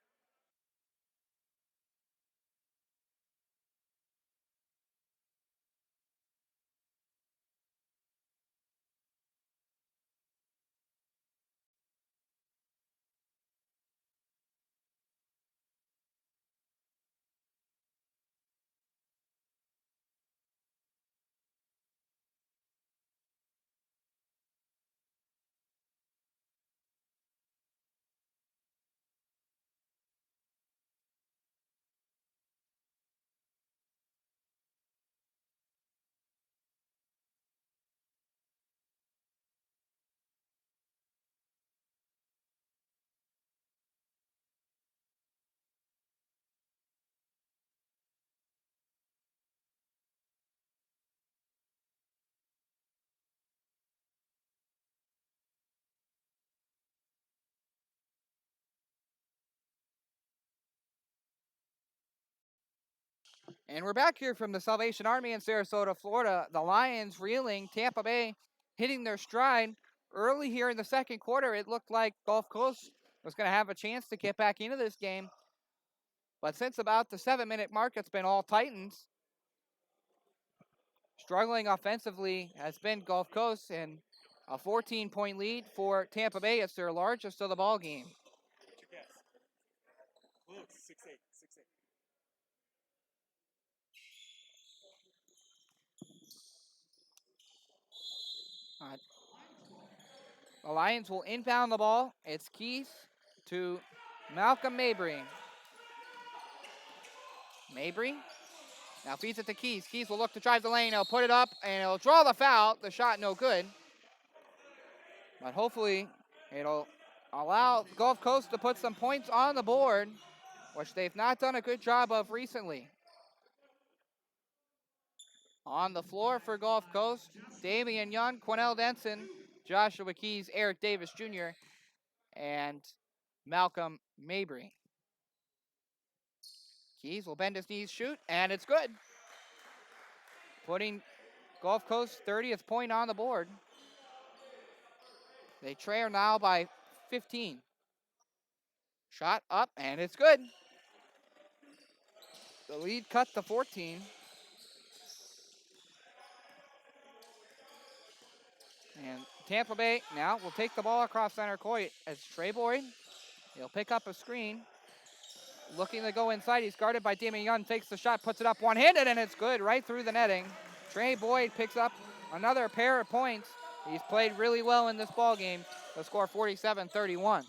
[SPEAKER 1] And we're back here from the Salvation Army in Sarasota, Florida. The Lions reeling, Tampa Bay hitting their stride. Early here in the second quarter, it looked like Gulf Coast was going to have a chance to get back into this game. But since about the 7-minute mark, it's been all Titans. Struggling offensively has been Gulf Coast, and a 14-point lead for Tampa Bay. It's their largest of the ball game.
[SPEAKER 2] Look, 6'8", 6'8".
[SPEAKER 1] The Lions will inbound the ball. It's Keith to Malcolm Mabry. Mabry now feeds it to Keys. Keys will look to drive the lane. He'll put it up, and he'll draw the foul. The shot no good. But hopefully it'll allow Gulf Coast to put some points on the board, which they've not done a good job of recently. On the floor for Gulf Coast, Damian Young, Quennell Denson, Joshua Keys, Eric Davis Jr., and Malcolm Mabry. Keys will bend his knees, shoot, and it's good. Putting Gulf Coast's 30th point on the board. They trail now by 15. Shot up, and it's good. The lead cut to 14. And Tampa Bay now will take the ball across center court. It's Trey Boyd. He'll pick up a screen. Looking to go inside. He's guarded by Damian Young. Takes the shot, puts it up one-handed, and it's good right through the netting. Trey Boyd picks up another pair of points. He's played really well in this ball game. The score 47-31.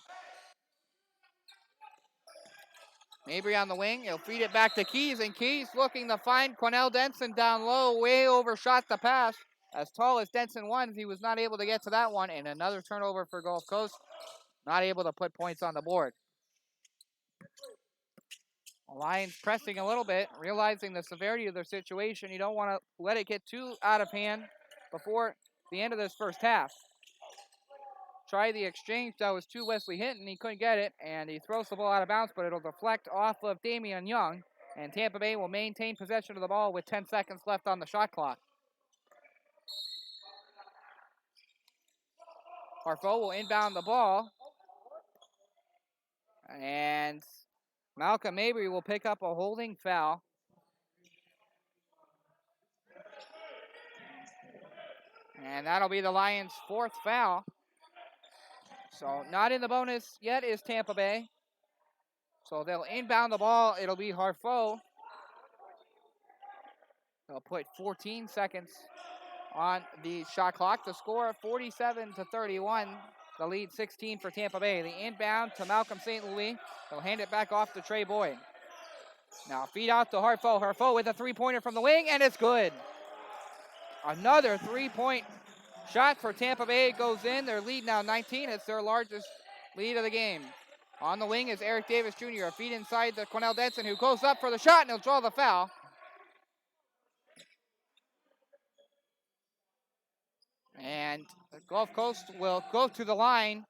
[SPEAKER 1] Mabry on the wing. He'll feed it back to Keys, and Keys looking to find Quennell Denson down low. Way overshot the pass. As tall as Denson was, he was not able to get to that one. And another turnover for Gulf Coast. Not able to put points on the board. Lions pressing a little bit, realizing the severity of their situation. You don't want to let it get too out of hand before the end of this first half. Try the exchange. That was to Wesley Hinton. He couldn't get it, and he throws the ball out of bounds, but it'll deflect off of Damian Young. And Tampa Bay will maintain possession of the ball with 10 seconds left on the shot clock. Harfo will inbound the ball. And Malcolm Mabry will pick up a holding foul. And that'll be the Lions' fourth foul. So not in the bonus yet is Tampa Bay. So they'll inbound the ball. It'll be Harfo. They'll put 14 seconds on the shot clock. The score 47-31. The lead 16 for Tampa Bay. The inbound to Malcolm St. Louis. They'll hand it back off to Trey Boyd. Now feed out to Harfo. Harfo with a three-pointer from the wing, and it's good. Another three-point shot for Tampa Bay goes in. Their lead now 19. It's their largest lead of the game. On the wing is Eric Davis Jr. A feed inside to Quennell Denson, who goes up for the shot, and he'll draw the foul. And the Gulf Coast will go to the line,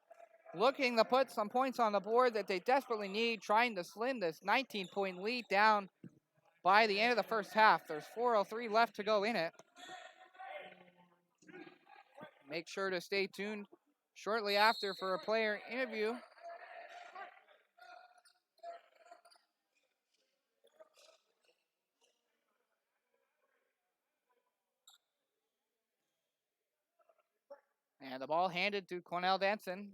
[SPEAKER 1] looking to put some points on the board that they desperately need, trying to slim this 19-point lead down by the end of the first half. There's 4:03 left to go in it. Make sure to stay tuned shortly after for a player interview. And the ball handed to Quennell Denson.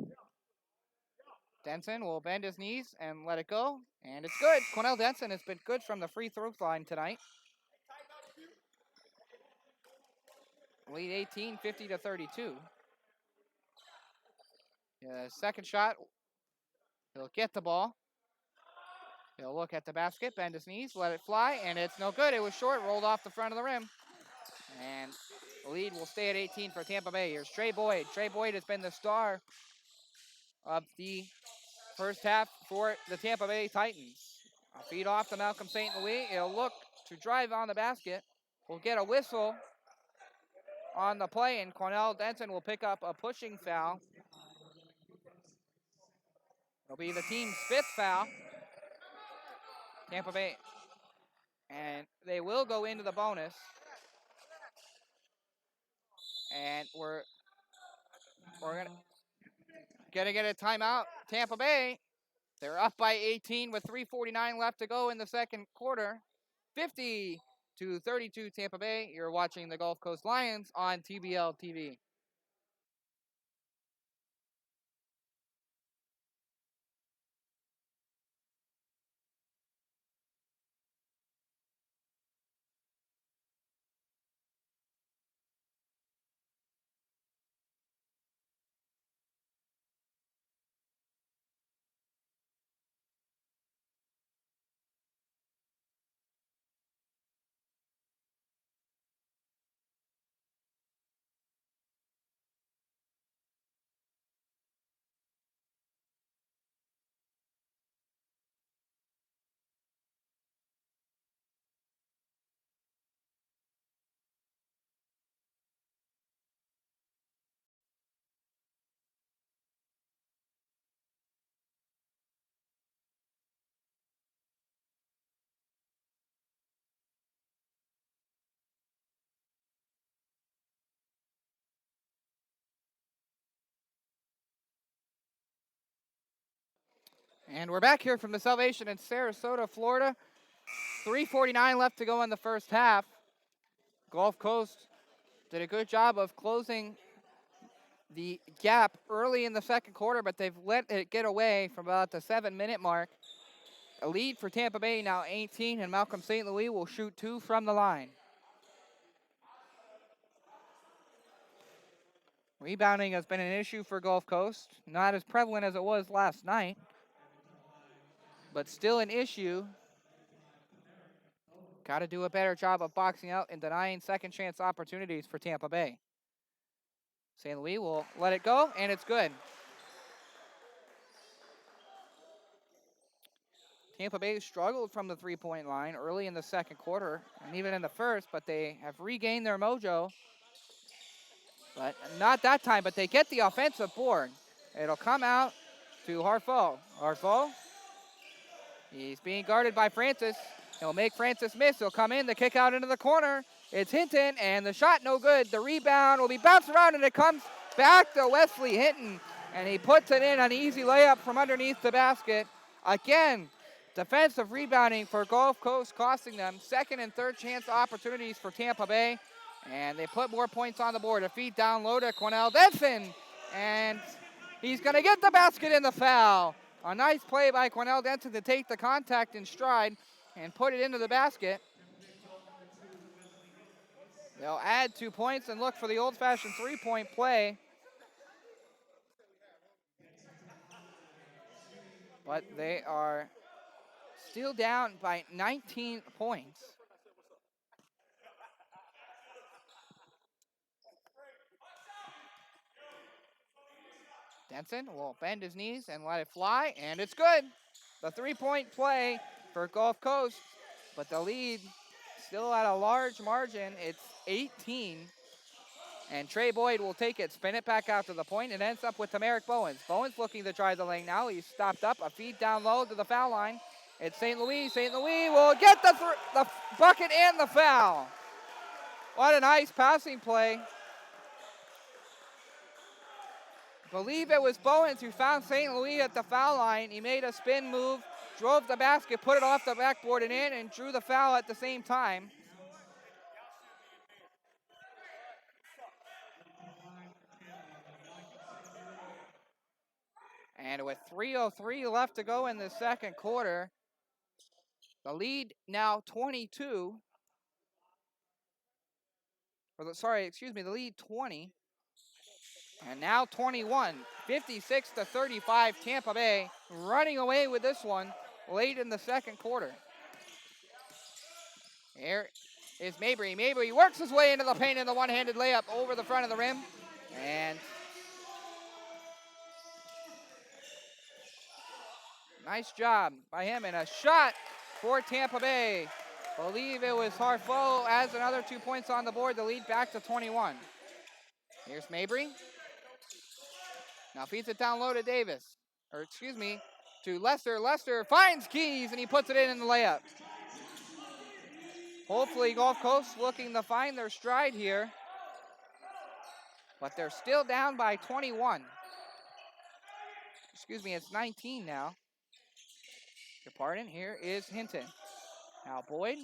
[SPEAKER 1] Denson will bend his knees and let it go. And it's good. Quennell Denson has been good from the free throw line tonight. Lead 18, 50-32. Second shot. He'll get the ball. He'll look at the basket, bend his knees, let it fly, and it's no good. It was short, rolled off the front of the rim. And the lead will stay at 18 for Tampa Bay. Here's Trey Boyd. Trey Boyd has been the star of the first half for the Tampa Bay Titans. A feed off to Malcolm St. Louis. He'll look to drive on the basket. We'll get a whistle on the play, and Quennell Denson will pick up a pushing foul. It'll be the team's fifth foul. Tampa Bay And they will go into the bonus. And we're gonna get a timeout. Tampa Bay, they're up by 18 with 3:49 left to go in the second quarter. 50-32 Tampa Bay. You're watching the Gulf Coast Lions on TBL TV. And we're back here from the Salvation in Sarasota, Florida. 3:49 left to go in the first half. Gulf Coast did a good job of closing the gap early in the second quarter, but they've let it get away from about the 7-minute mark. A lead for Tampa Bay now 18, and Malcolm St. Louis will shoot 2 from the line. Rebounding has been an issue for Gulf Coast. Not as prevalent as it was last night, but still an issue. Got to do a better job of boxing out and denying second chance opportunities for Tampa Bay. St. Louis will let it go, and it's good. Tampa Bay struggled from the three-point line early in the second quarter and even in the first, but they have regained their mojo. But not that time, but they get the offensive board. It'll come out to Harfo. Harfo, he's being guarded by Francis. He'll make Francis miss. He'll come in, the kick out into the corner. It's Hinton, and the shot no good. The rebound will be bounced around, and it comes back to Wesley Hinton, and he puts it in an easy layup from underneath the basket. Again, defensive rebounding for Gulf Coast costing them second and third chance opportunities for Tampa Bay, and they put more points on the board. A feed down low to Quennell Denson, and he's going to get the basket in the foul. A nice play by Quennell Denson to take the contact in stride and put it into the basket. They'll add 2 points and look for the old-fashioned three-point play. But they are still down by 19 points. Denson will bend his knees and let it fly, and it's good. The three-point play for Gulf Coast, but the lead still at a large margin. It's 18. And Trey Boyd will take it, spin it back out to the point, and ends up with Tamarick Bowens. Bowens looking to drive the lane now. He's stopped up, a feed down low to the foul line. It's St. Louis. St. Louis will get the bucket and the foul. What a nice passing play. I believe it was Bowens who found St. Louis at the foul line. He made a spin move, drove the basket, put it off the backboard and in, and drew the foul at the same time. And with 3:03 left to go in the second quarter, the lead now 22. The lead 20. And now 21. 56-35 Tampa Bay running away with this one late in the second quarter. Here is Mabry. Mabry works his way into the paint in the one-handed layup over the front of the rim. And nice job by him, and a shot for Tampa Bay. Believe it was Harfo, adds another 2 points on the board, the lead back to 21. Here's Mabry. Now feeds it down low to to Lester. Lester finds Keys, and he puts it in the layup. Hopefully Gulf Coast looking to find their stride here. But they're still down by 21. Excuse me, it's 19 now. Your pardon, here is Hinton. Now Boyd.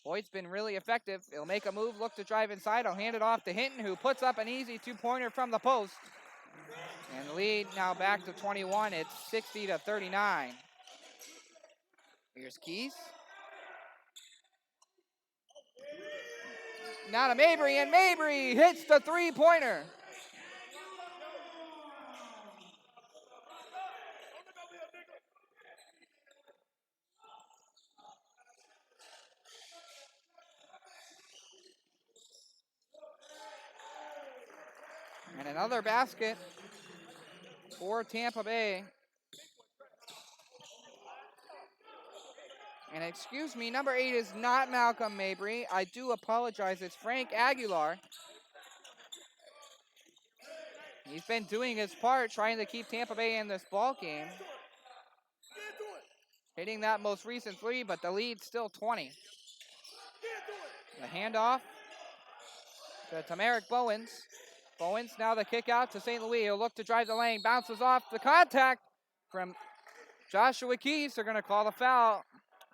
[SPEAKER 1] Boyd's been really effective. He'll make a move, look to drive inside. I'll hand it off to Hinton, who puts up an easy two-pointer from the post. And the lead now back to 21. It's 60-39. Here's Keys. Now to Mabry, and Mabry hits the three-pointer. And another basket for Tampa Bay. And excuse me, number 8 is not Malcolm Mabry. I do apologize. It's Frank Aguilar. He's been doing his part trying to keep Tampa Bay in this ball game. Hitting that most recent three, but the lead's still 20. The handoff to Tamarick Bowens. Bowens now the kick out to St. Louis. He'll look to drive the lane. Bounces off the contact from Joshua Keys. They're going to call the foul.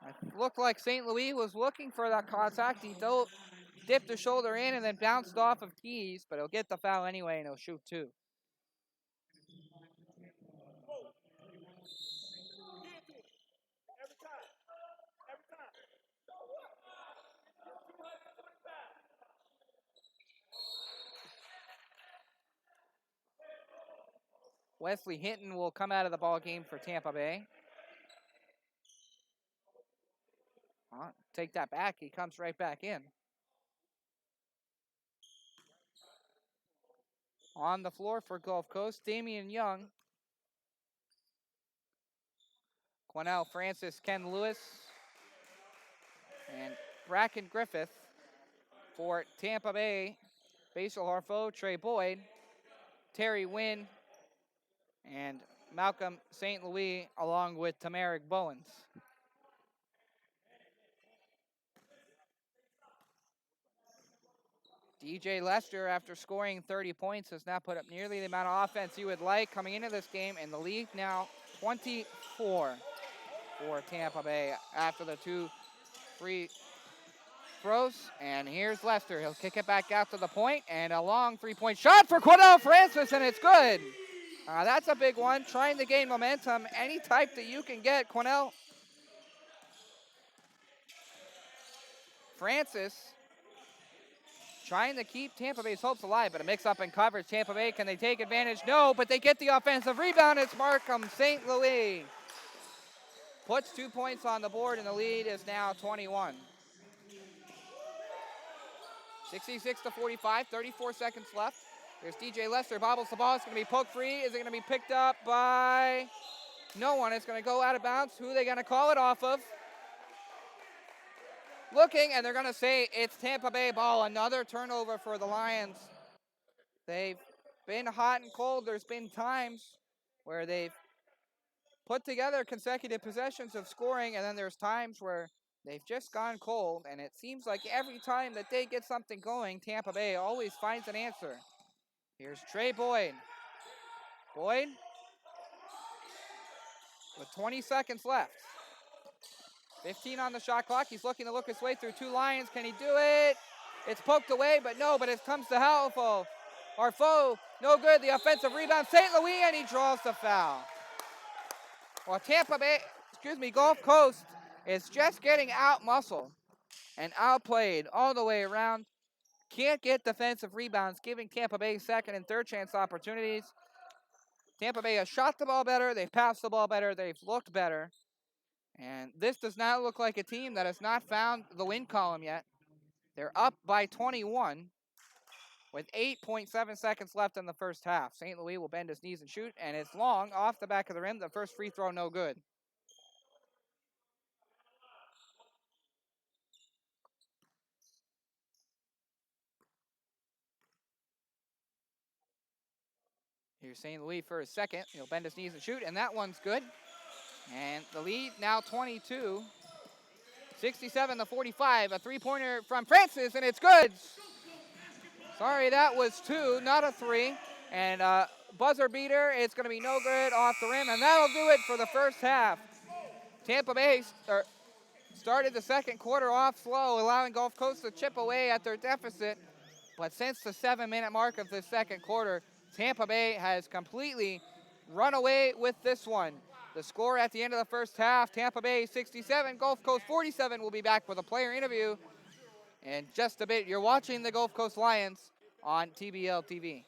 [SPEAKER 1] It looked like St. Louis was looking for that contact. He dipped the shoulder in and then bounced off of Keys, but he'll get the foul anyway and he'll shoot two. Wesley Hinton will come out of the ball game for Tampa Bay. Take that back. He comes right back in. On the floor for Gulf Coast, Damian Young. Quennell Francis, Ken Lewis, and Bracken Griffith for Tampa Bay. Basil Harfo, Trey Boyd, Terry Wynn, and Malcolm St. Louis, along with Tamarick Bowens. DJ Lester, after scoring 30 points, has now put up nearly the amount of offense you would like coming into this game, and the lead now 24 for Tampa Bay after the two free throws. And here's Lester. He'll kick it back out to the point, and a long three-point shot for Quennell Francis, and it's good. That's a big one, trying to gain momentum any type that you can get. Quennell Francis trying to keep Tampa Bay's hopes alive, but a mix-up in coverage. Tampa Bay, can they take advantage? No, but they get the offensive rebound. It's Markham St. Louis. Puts 2 points on the board, and the lead is now 21. 66-45, 34 seconds left. There's DJ Lester, bobbles the ball. It's going to be poked free. Is it going to be picked up by no one? It's going to go out of bounds. Who are they going to call it off of? Looking, and they're going to say it's Tampa Bay ball. Another turnover for the Lions. They've been hot and cold. There's been times where they've put together consecutive possessions of scoring, and then there's times where they've just gone cold, and it seems like every time that they get something going, Tampa Bay always finds an answer. Here's Trey Boyd. Boyd with 20 seconds left. 15 on the shot clock. He's looking to look his way through two Lions. Can he do it? It's poked away, but no, but it comes to Harfo. Harfo, no good. The offensive rebound. St. Louis, and he draws the foul. Well, Tampa Bay, Gulf Coast is just getting out-muscled and outplayed all the way around. Can't get defensive rebounds, giving Tampa Bay second and third chance opportunities. Tampa Bay has shot the ball better. They've passed the ball better. They've looked better. And this does not look like a team that has not found the win column yet. They're up by 21 with 8.7 seconds left in the first half. St. Louis will bend his knees and shoot, and it's long off the back of the rim. The first free throw, no good. Here's St. Louis for his second. He'll bend his knees and shoot, and that one's good. And the lead now 22. 67-45. A three-pointer from Francis, and it's good. Sorry, that was 2, not a 3. And buzzer beater, it's going to be no good off the rim, and that'll do it for the first half. Tampa Bay started the second quarter off slow, allowing Gulf Coast to chip away at their deficit. But since the 7-minute mark of the second quarter, Tampa Bay has completely run away with this one. The score at the end of the first half, Tampa Bay 67, Gulf Coast 47. We'll be back with a player interview in just a bit. You're watching the Gulf Coast Lions on TBL TV.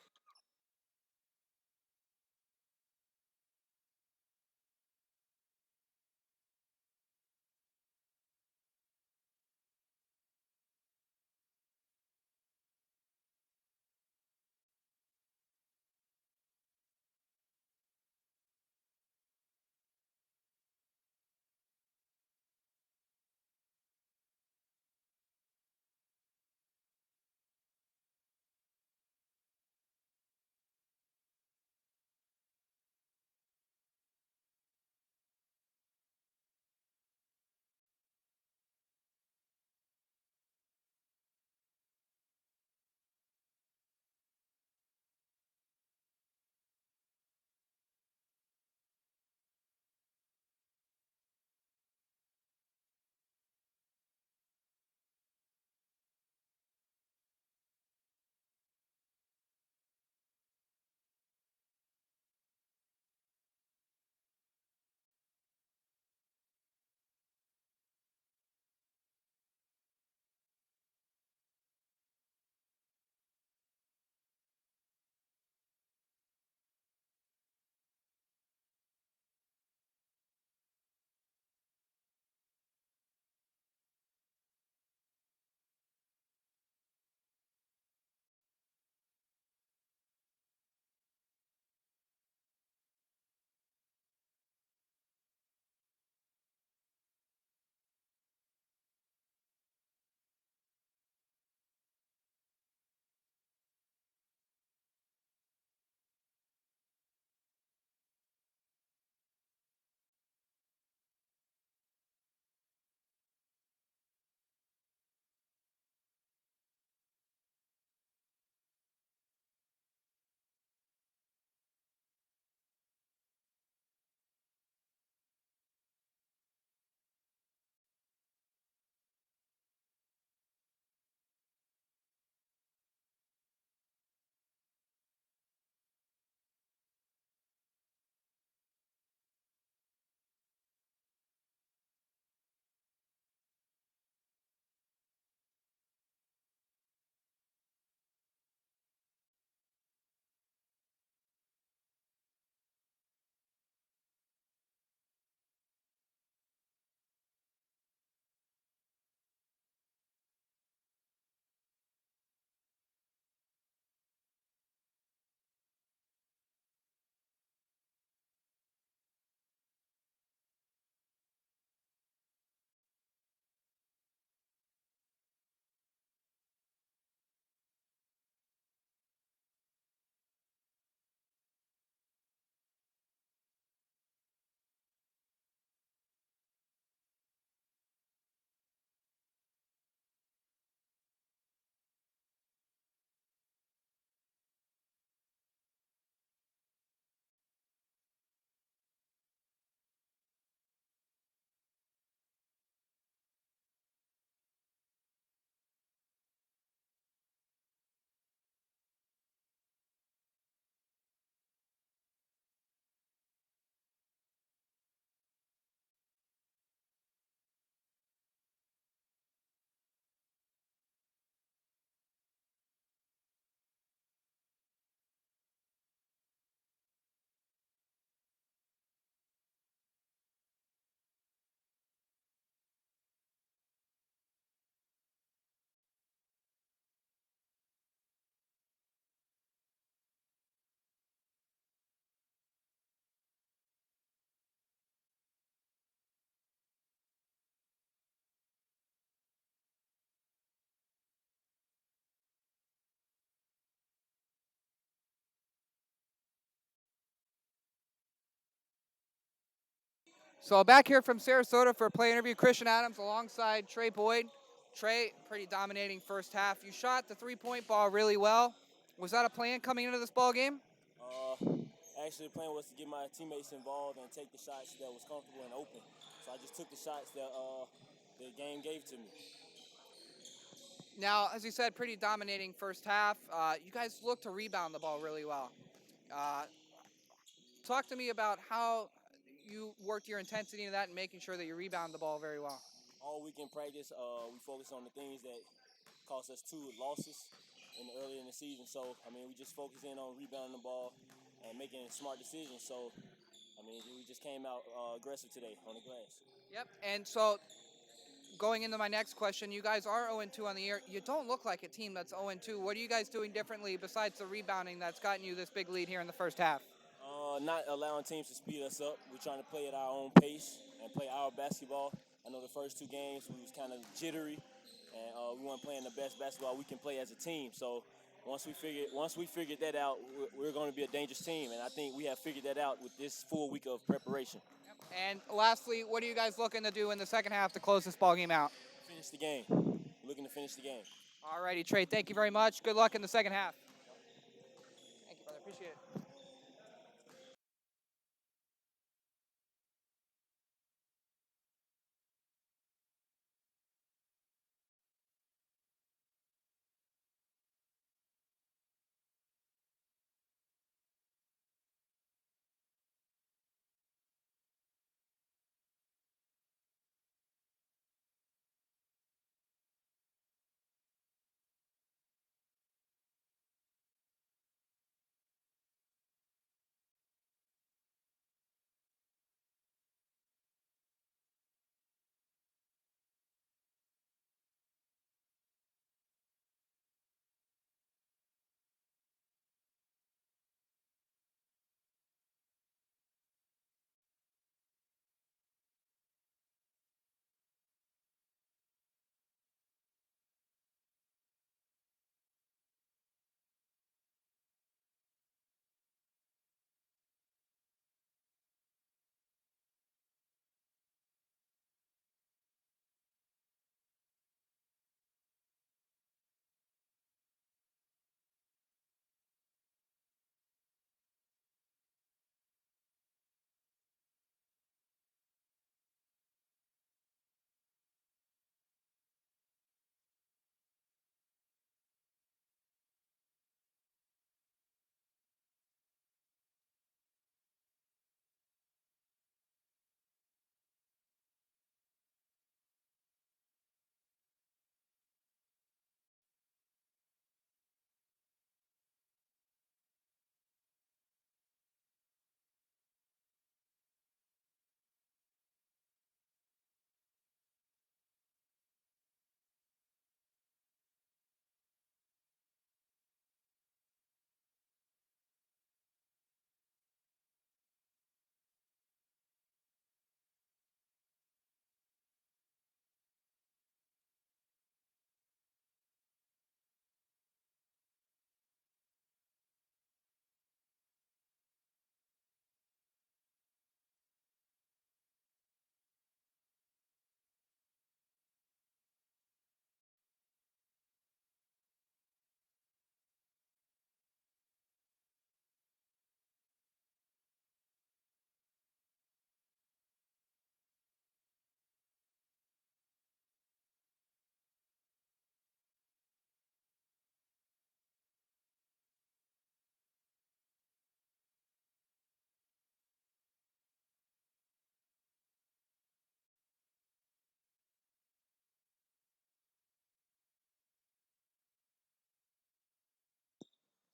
[SPEAKER 1] So back here from Sarasota for a play interview, Christian Adams alongside Trey Boyd. Trey, pretty dominating first half. You shot the three-point ball really well. Was that a plan coming into this ball game?
[SPEAKER 3] Actually, the plan was to get my teammates involved and take the shots that was comfortable and open. So I just took the shots that the game gave to me.
[SPEAKER 1] Now, as you said, pretty dominating first half. You guys look to rebound the ball really well. Talk to me about how you worked your intensity into that and making sure that you rebound the ball very well.
[SPEAKER 3] All week in practice, we focused on the things that cost us 2 losses early in the season. So, we just focused in on rebounding the ball and making smart decisions. So, we just came out aggressive today on the glass.
[SPEAKER 1] Yep. And so going into my next question, you guys are 0-2 on the year. You don't look like a team that's 0-2. What are you guys doing differently besides the rebounding that's gotten you this big lead here in the first half?
[SPEAKER 3] Not allowing teams to speed us up. We're trying to play at our own pace and play our basketball. I know the first 2 games we was kind of jittery, and we weren't playing the best basketball we can play as a team. So once we figured that out, we're going to be a dangerous team, and I think we have figured that out with this full week of preparation.
[SPEAKER 1] And lastly, what are you guys looking to do in the second half to close this ball game out?
[SPEAKER 3] Finish the game. Looking to finish the game.
[SPEAKER 1] All righty, Trey, thank you very much. Good luck in the second half. Thank you, brother. Appreciate it.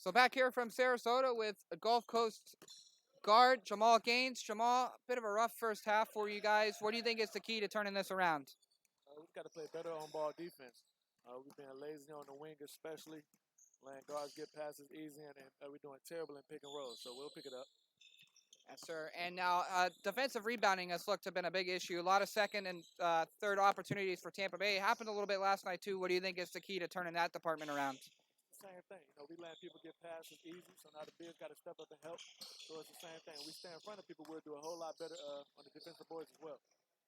[SPEAKER 1] So back here from Sarasota with a Gulf Coast guard, Jamal Gaines. Jamal, a bit of a rough first half for you guys. What do you think is the key to turning this around?
[SPEAKER 2] We've got to play better on ball defense. We've been lazy on the wing, especially letting guards get passes easy, and we're doing terrible in pick and roll. So we'll pick it up.
[SPEAKER 1] Yes, sir. And now defensive rebounding has looked to have been a big issue. A lot of second and third opportunities for Tampa Bay. It happened a little bit last night, too. What do you think is the key to turning that department around?
[SPEAKER 2] same thing. You know, we letting people get passes easy, so now the bigs got to step up and help. So it's the same thing. We stay in front of people, we'll do a whole lot better on the defensive boards as well.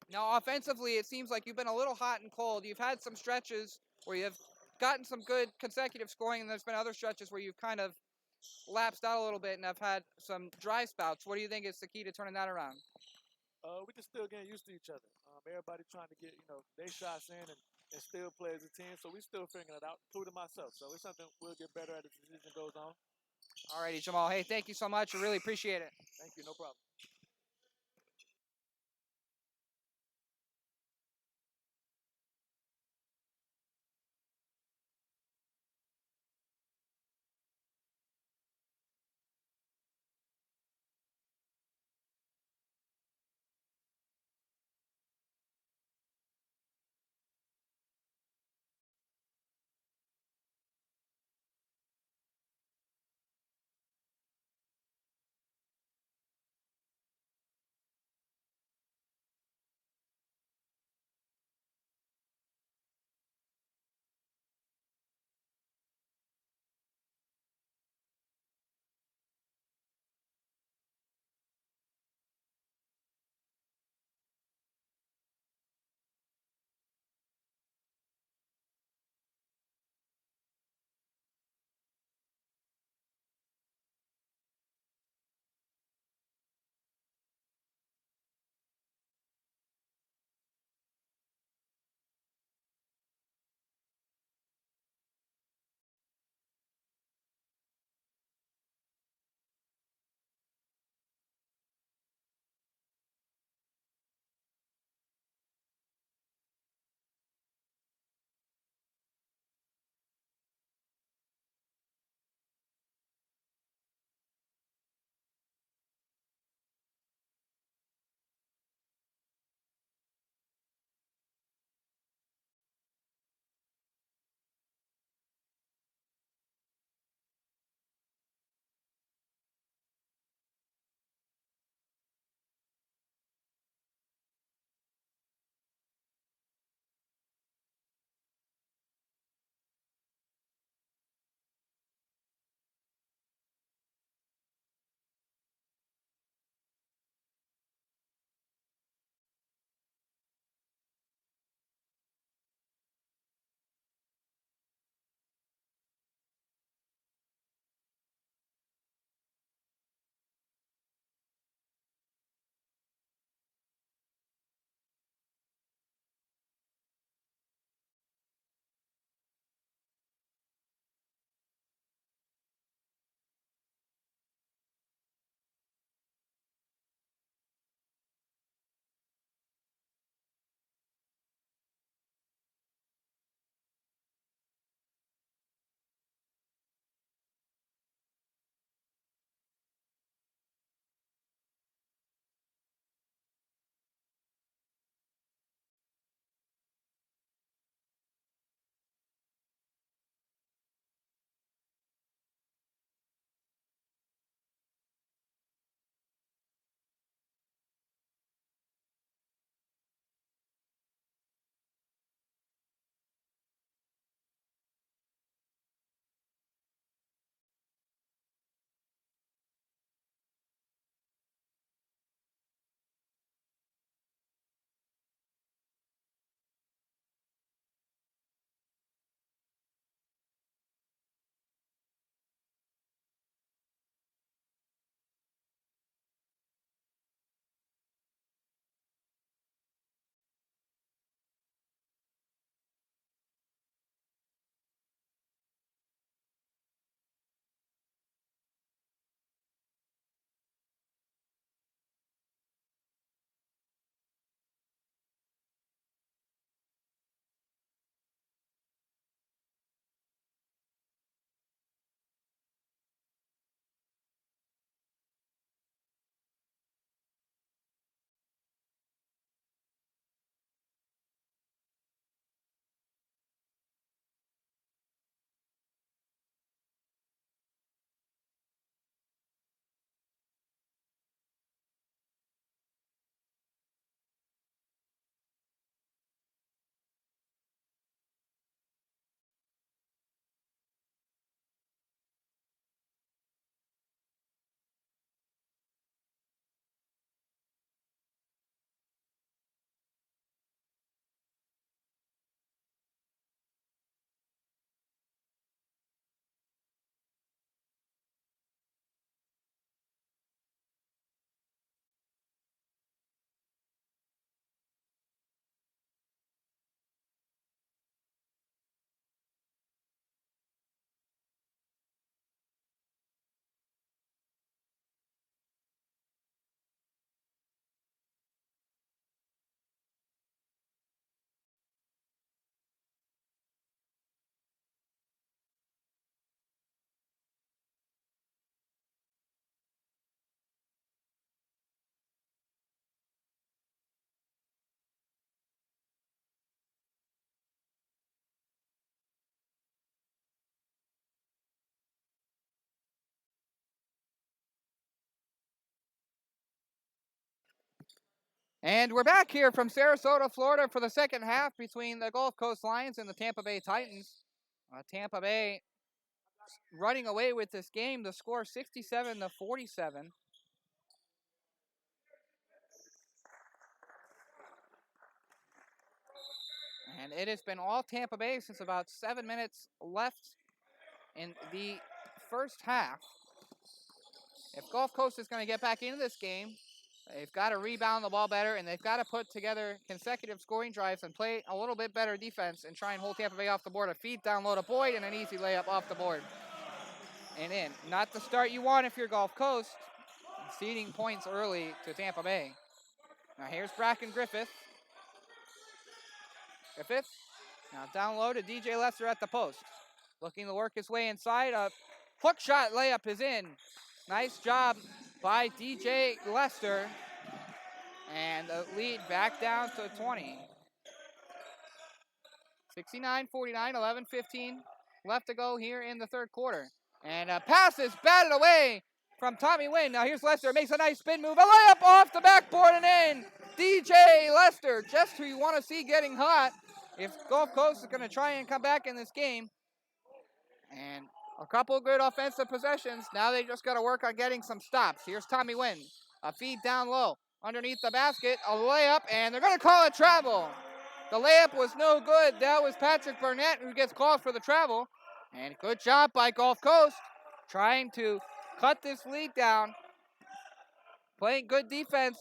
[SPEAKER 1] Now, offensively, it seems like you've been a little hot and cold. You've had some stretches where you've gotten some good consecutive scoring, and there's been other stretches where you've kind of lapsed out a little bit and have had some dry spouts. What do you think is the key to turning that around?
[SPEAKER 2] We just still getting used to each other. Everybody trying to get, their shots in and still play as a team. So we still figuring it out, including myself. So it's something we'll get better at as the season goes on.
[SPEAKER 1] All righty, Jamal. Hey, thank you so much. I really appreciate it.
[SPEAKER 2] Thank you. No problem.
[SPEAKER 1] And we're back here from Sarasota, Florida for the second half between the Gulf Coast Lions and the Tampa Bay Titans. Tampa Bay running away with this game. The score 67-47. And it has been all Tampa Bay since about 7 minutes left in the first half. If Gulf Coast is going to get back into this game, they've got to rebound the ball better, and they've got to put together consecutive scoring drives and play a little bit better defense and try and hold Tampa Bay off the board. A feed down low to Boyd and an easy layup off the board and in. Not the start you want if you're Gulf Coast. Ceding points early to Tampa Bay. Now here's Bracken Griffith. Now down low to DJ Lester at the post. Looking to work his way inside. A hook shot layup is in. Nice job by DJ Lester. And the lead back down to 20. 69-49, 11-15 left to go here in the third quarter. And a pass is batted away from Tommy Wynn. Now here's Lester, makes a nice spin move. A layup off the backboard and in. DJ Lester, just who you want to see getting hot if Gulf Coast is going to try and come back in this game. And a couple of good offensive possessions. Now they just got to work on getting some stops. Here's Tommy Wynn. A feed down low underneath the basket. A layup, and they're going to call it travel. The layup was no good. That was Patrick Burnett who gets called for the travel. And good job by Gulf Coast trying to cut this lead down. Playing good defense.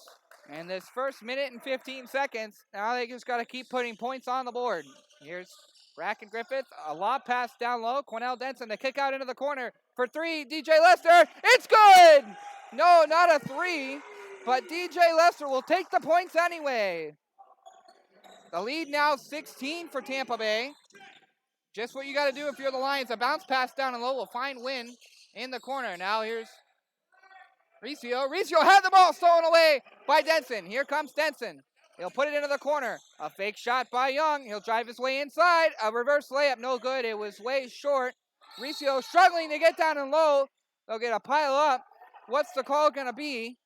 [SPEAKER 1] And this first minute and 15 seconds, now they just got to keep putting points on the board. Here's Bracken Griffith, a lob pass down low. Quennell Denson, the kick out into the corner for three. DJ Lester, it's good! No, not a three, but DJ Lester will take the points anyway. The lead now 16 for Tampa Bay. Just what you got to do if you're the Lions. A bounce pass down and low will find Wynn in the corner. Now here's Riccio. Riccio had the ball stolen away by Denson. Here comes Denson. He'll put it into the corner. A fake shot by Young. He'll drive his way inside. A reverse layup, no good. It was way short. Riccio struggling to get down and low. They'll get a pile up. What's the call going to be?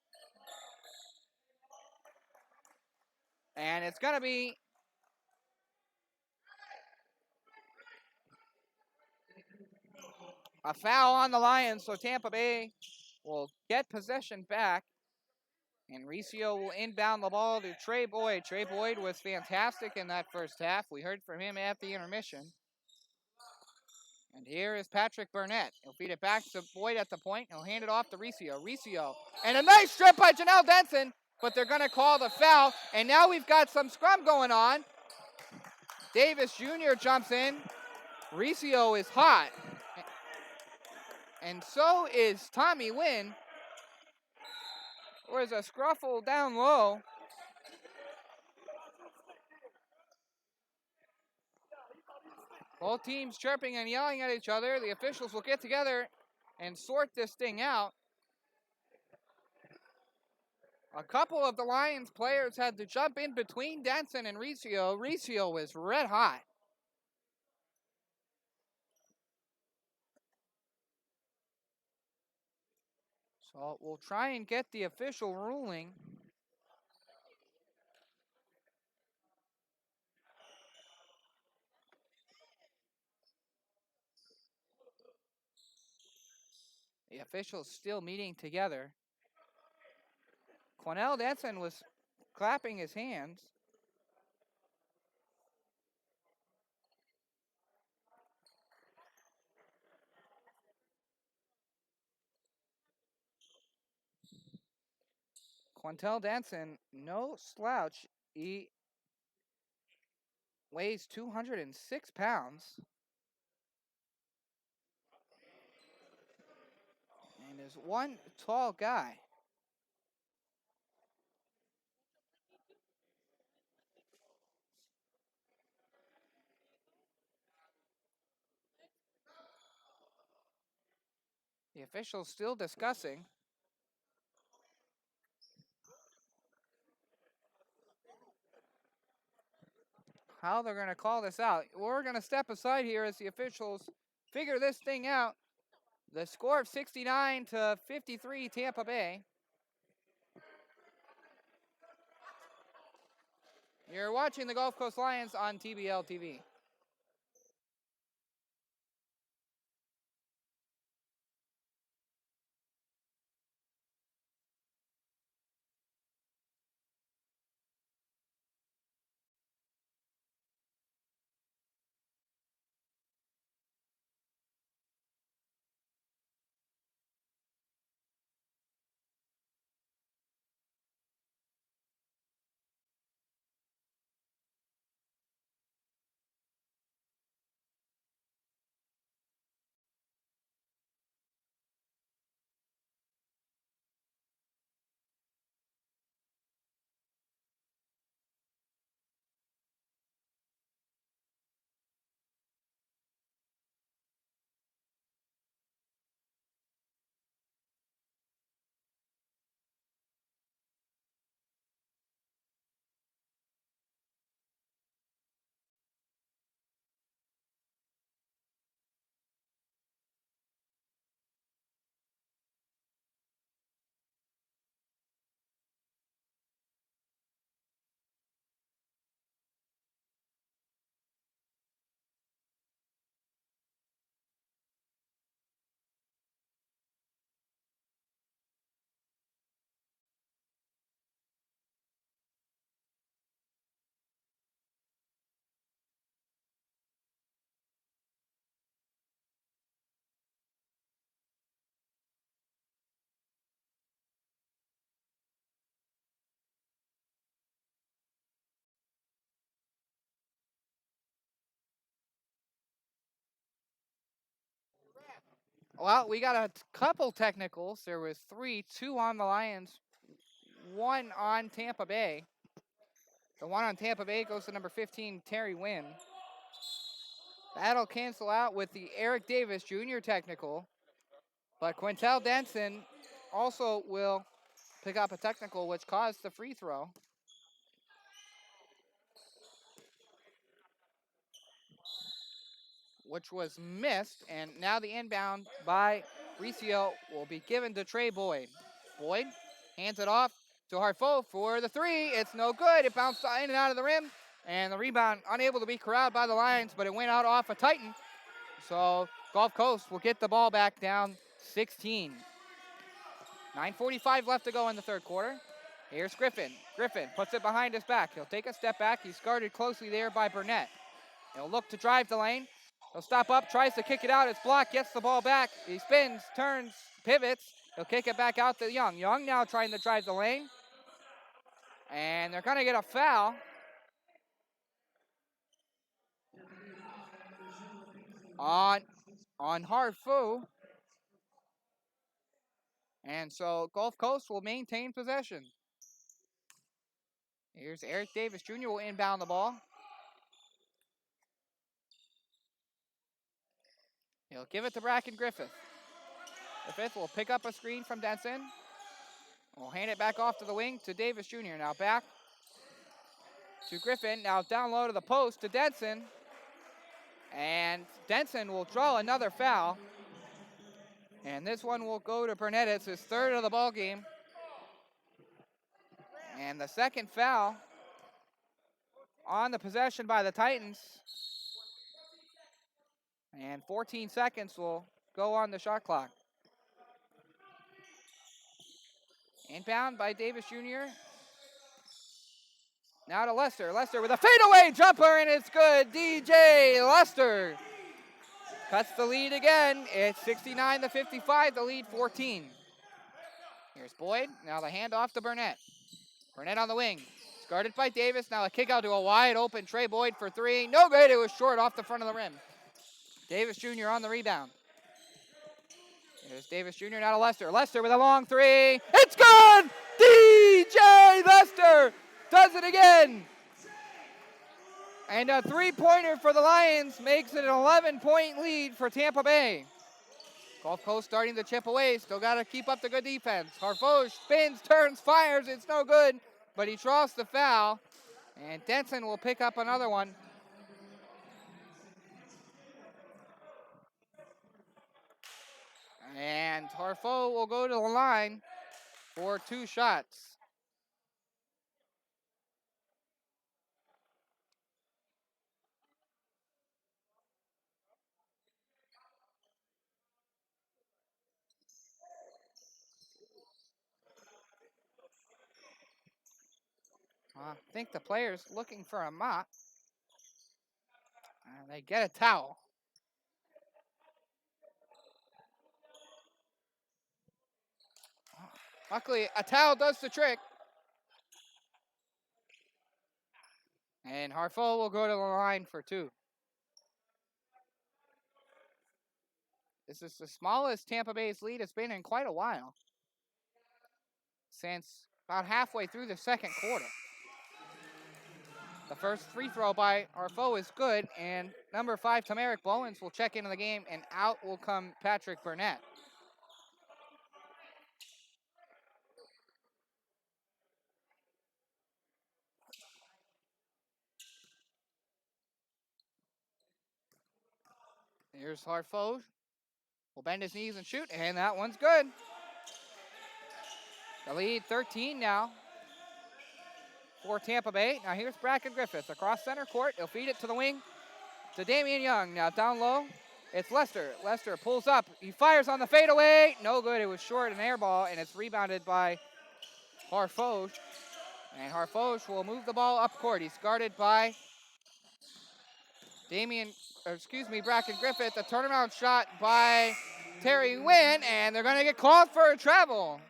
[SPEAKER 1] And it's going to be a foul on the Lions, so Tampa Bay will get possession back. And Riccio will inbound the ball to Trey Boyd. Trey Boyd was fantastic in that first half. We heard from him at the intermission. And here is Patrick Burnett. He'll feed it back to Boyd at the point. He'll hand it off to Riccio. Riccio. And a nice strip by Janelle Denson. But they're going to call the foul. And now we've got some scrum going on. Davis Jr. jumps in. Riccio is hot. And so is Tommy Wynn. There's a scruffle down low. Both teams chirping and yelling at each other. The officials will get together and sort this thing out. A couple of the Lions players had to jump in between Denson and Riccio. Riccio was red hot. So we'll try and get the official ruling. The officials still meeting together. Quennell Denson was clapping his hands. Quennell Denson, no slouch. He weighs 206 pounds. And is one tall guy. The officials still discussing. How they're going to call this out. We're going to step aside here as the officials figure this thing out. The score of 69-53 Tampa Bay. You're watching the Gulf Coast Lions on TBL TV. Well, we got a couple technicals. There was 3, 2 on the Lions, 1 on Tampa Bay. The one on Tampa Bay goes to number 15, Terry Wynn. That'll cancel out with the Eric Davis Jr. technical. But Quintel Denson also will pick up a technical, which caused the free throw. Which was missed, and now the inbound by Riccio will be given to Trey Boyd. Boyd hands it off to Harfo for the 3. It's no good. It bounced in and out of the rim, and the rebound unable to be corralled by the Lions, but it went out off a Titan. So Gulf Coast will get the ball back down 16. 9:45 left to go in the third quarter. Here's Griffin. Griffin puts it behind his back. He'll take a step back. He's guarded closely there by Burnett. He'll look to drive the lane. He'll stop up, tries to kick it out. It's blocked, gets the ball back. He spins, turns, pivots. He'll kick it back out to Young. Young now trying to drive the lane. And they're going to get a foul on Harfu. And so Gulf Coast will maintain possession. Here's Eric Davis Jr. will inbound the ball. He'll give it to Bracken Griffith. Griffith will pick up a screen from Denson. We'll hand it back off to the wing to Davis Jr. Now back to Griffin. Now down low to the post to Denson. And Denson will draw another foul. And this one will go to Burnett. It's his 3rd of the ball game. And the second foul on the possession by the Titans. And 14 seconds will go on the shot clock. Inbound by Davis Jr. Now to Lester. Lester with a fadeaway jumper, and it's good. DJ Lester cuts the lead again. It's 69-55, the lead 14. Here's Boyd. Now the handoff to Burnett. Burnett on the wing. It's guarded by Davis. Now a kick out to a wide open Trey Boyd for 3. No good. It was short off the front of the rim. Davis Jr. on the rebound. Here's Davis Jr. now to Lester. Lester with a long 3. It's good! DJ Lester does it again. And a 3-pointer for the Lions makes it an 11-point lead for Tampa Bay. Gulf Coast starting to chip away. Still got to keep up the good defense. Harfouche spins, turns, fires. It's no good, but he draws the foul. And Denson will pick up another one. And Harfo will go to the line for 2 shots. I think the player's looking for a mop. And they get a towel. Luckily, a towel does the trick. And Harfo will go to the line for 2. This is the smallest Tampa Bay's lead has been in quite a while. Since about halfway through the second quarter. The first free throw by Harfo is good, and number 5, Tamarick Bowens, will check into the game, and out will come Patrick Burnett. Here's Harfo. Will bend his knees and shoot, and that one's good. The lead 13 now for Tampa Bay. Now here's Bracken Griffith across center court. He'll feed it to the wing to Damian Young. Now down low, it's Lester. Lester pulls up. He fires on the fadeaway. No good. It was short, an air ball, and it's rebounded by Harfo. And Harfo will move the ball up court. He's guarded by Bracken Griffith. A turnaround shot by Terry Wynn, and they're going to get called for a travel.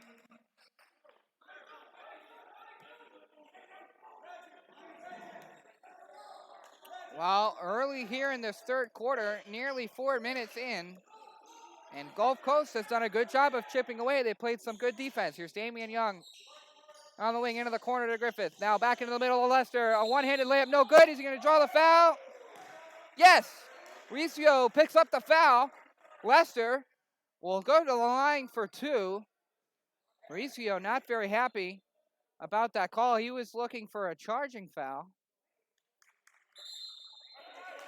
[SPEAKER 1] Well, early here in this third quarter, nearly 4 minutes in, and Gulf Coast has done a good job of chipping away. They played some good defense. Here's Damian Young on the wing into the corner to Griffith. Now back into the middle of Lester. A one-handed layup, no good. Is he going to draw the foul? Yes. Riccio picks up the foul. Lester will go to the line for 2. Riccio not very happy about that call. He was looking for a charging foul.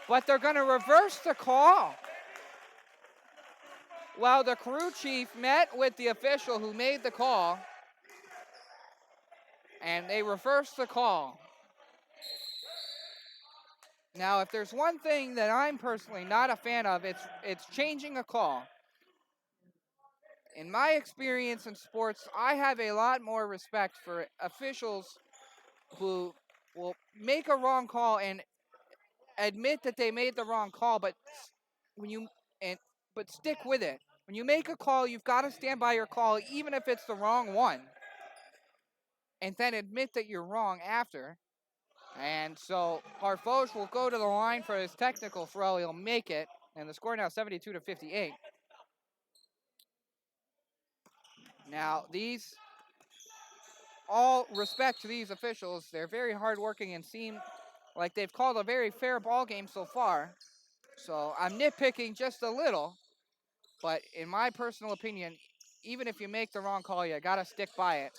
[SPEAKER 1] But they're going to reverse the call. Well, the crew chief met with the official who made the call, and they reversed the call. Now, if there's one thing that I'm personally not a fan of, it's changing a call. In my experience in sports, I have a lot more respect for officials who will make a wrong call and admit that they made the wrong call, but stick with it. When you make a call, you've got to stand by your call, even if it's the wrong one, and then admit that you're wrong after. And so Harfo will go to the line for his technical throw. He'll make it, and the score now 72-58. Now, all respect to these officials. They're very hardworking and seem like they've called a very fair ball game so far. So I'm nitpicking just a little, but in my personal opinion, even if you make the wrong call, you got to stick by it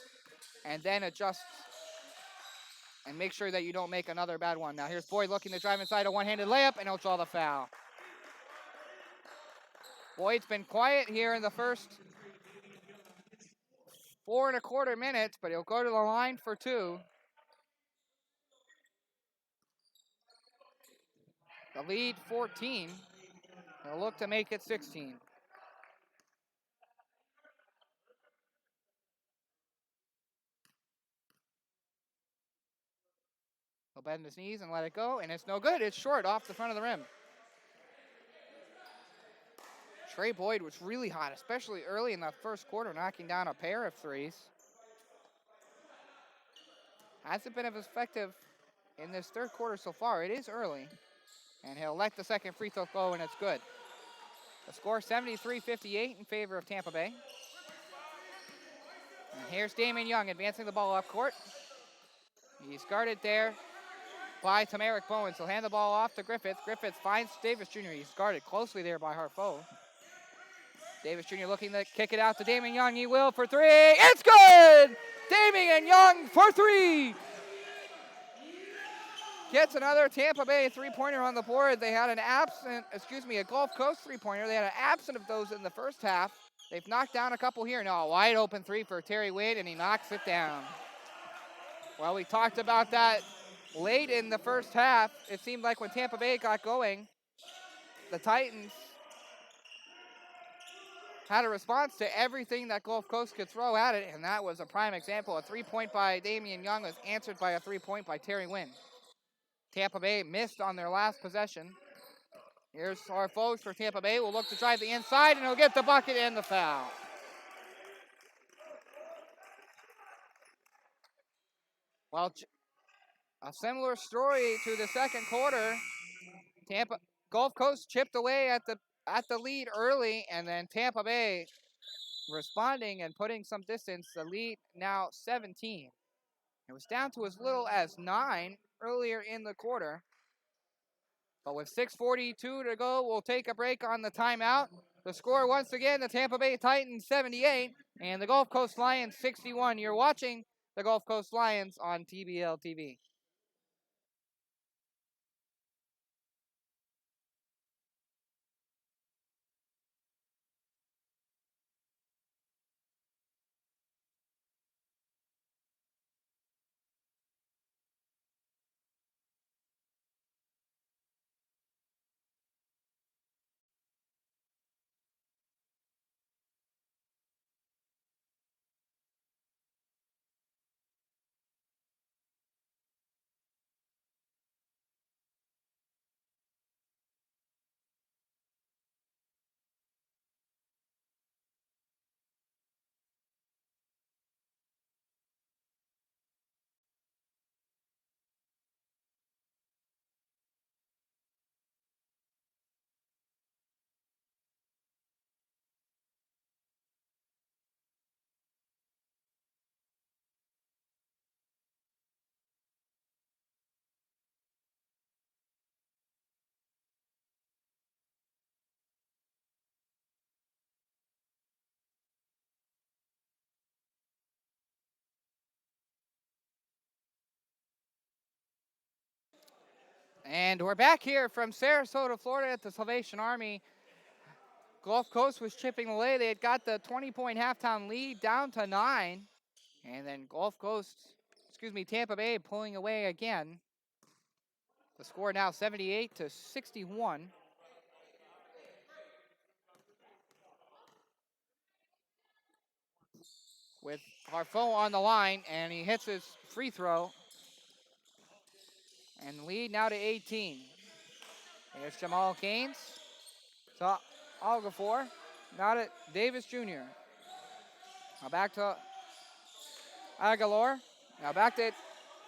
[SPEAKER 1] and then adjust and make sure that you don't make another bad one. Now here's Boyd looking to drive inside a one-handed layup, and he'll draw the foul. Boyd's been quiet here in the first 4.25 minutes, but he'll go to the line for 2. The lead 14. He'll look to make it 16. He'll bend his knees and let it go, and it's no good. It's short off the front of the rim. Trey Boyd was really hot, especially early in the first quarter, knocking down a pair of threes. Hasn't been as effective in this third quarter so far. It is early, and he'll let the second free throw go, and it's good. The score 73-58 in favor of Tampa Bay. And here's Damian Young advancing the ball up court. He's guarded there by Tamarick Bowens. He'll hand the ball off to Griffith. Griffith finds Davis Jr. He's guarded closely there by Harfo. Davis Jr. looking to kick it out to Damian Young. He will for 3. It's good! Damian Young for 3. Gets another Tampa Bay three-pointer on the board. They had a Gulf Coast three-pointer. They had an absent of those in the first half. They've knocked down a couple here. Now a wide open 3 for Terry Wade, and he knocks it down. Well, we talked about that late in the first half. It seemed like when Tampa Bay got going, the Titans had a response to everything that Gulf Coast could throw at it, and that was a prime example. A 3-point by Damian Young was answered by a 3-point by Terry Wynn. Tampa Bay missed on their last possession. Here's our foes for Tampa Bay. Will look to drive the inside, and he'll get the bucket and the foul. Well, a similar story to the second quarter. Gulf Coast chipped away at the lead early, and then Tampa Bay responding and putting some distance. The lead now 17. It was down to as little as 9 earlier in the quarter. But with 6:42 to go, we'll take a break on the timeout. The score once again, the Tampa Bay Titans 78 and the Gulf Coast Lions 61. You're watching the Gulf Coast Lions on TBL TV. And we're back here from Sarasota, Florida at the Salvation Army. Gulf Coast was chipping away. They had got the 20-point halftime lead down to 9. And then Tampa Bay pulling away again. The score now 78-61. With Harfo on the line, and he hits his free throw. And the lead now to 18. Here's Jamal Keynes. To Algafor. Now to Davis Jr. Now back to Aguilar. Now back to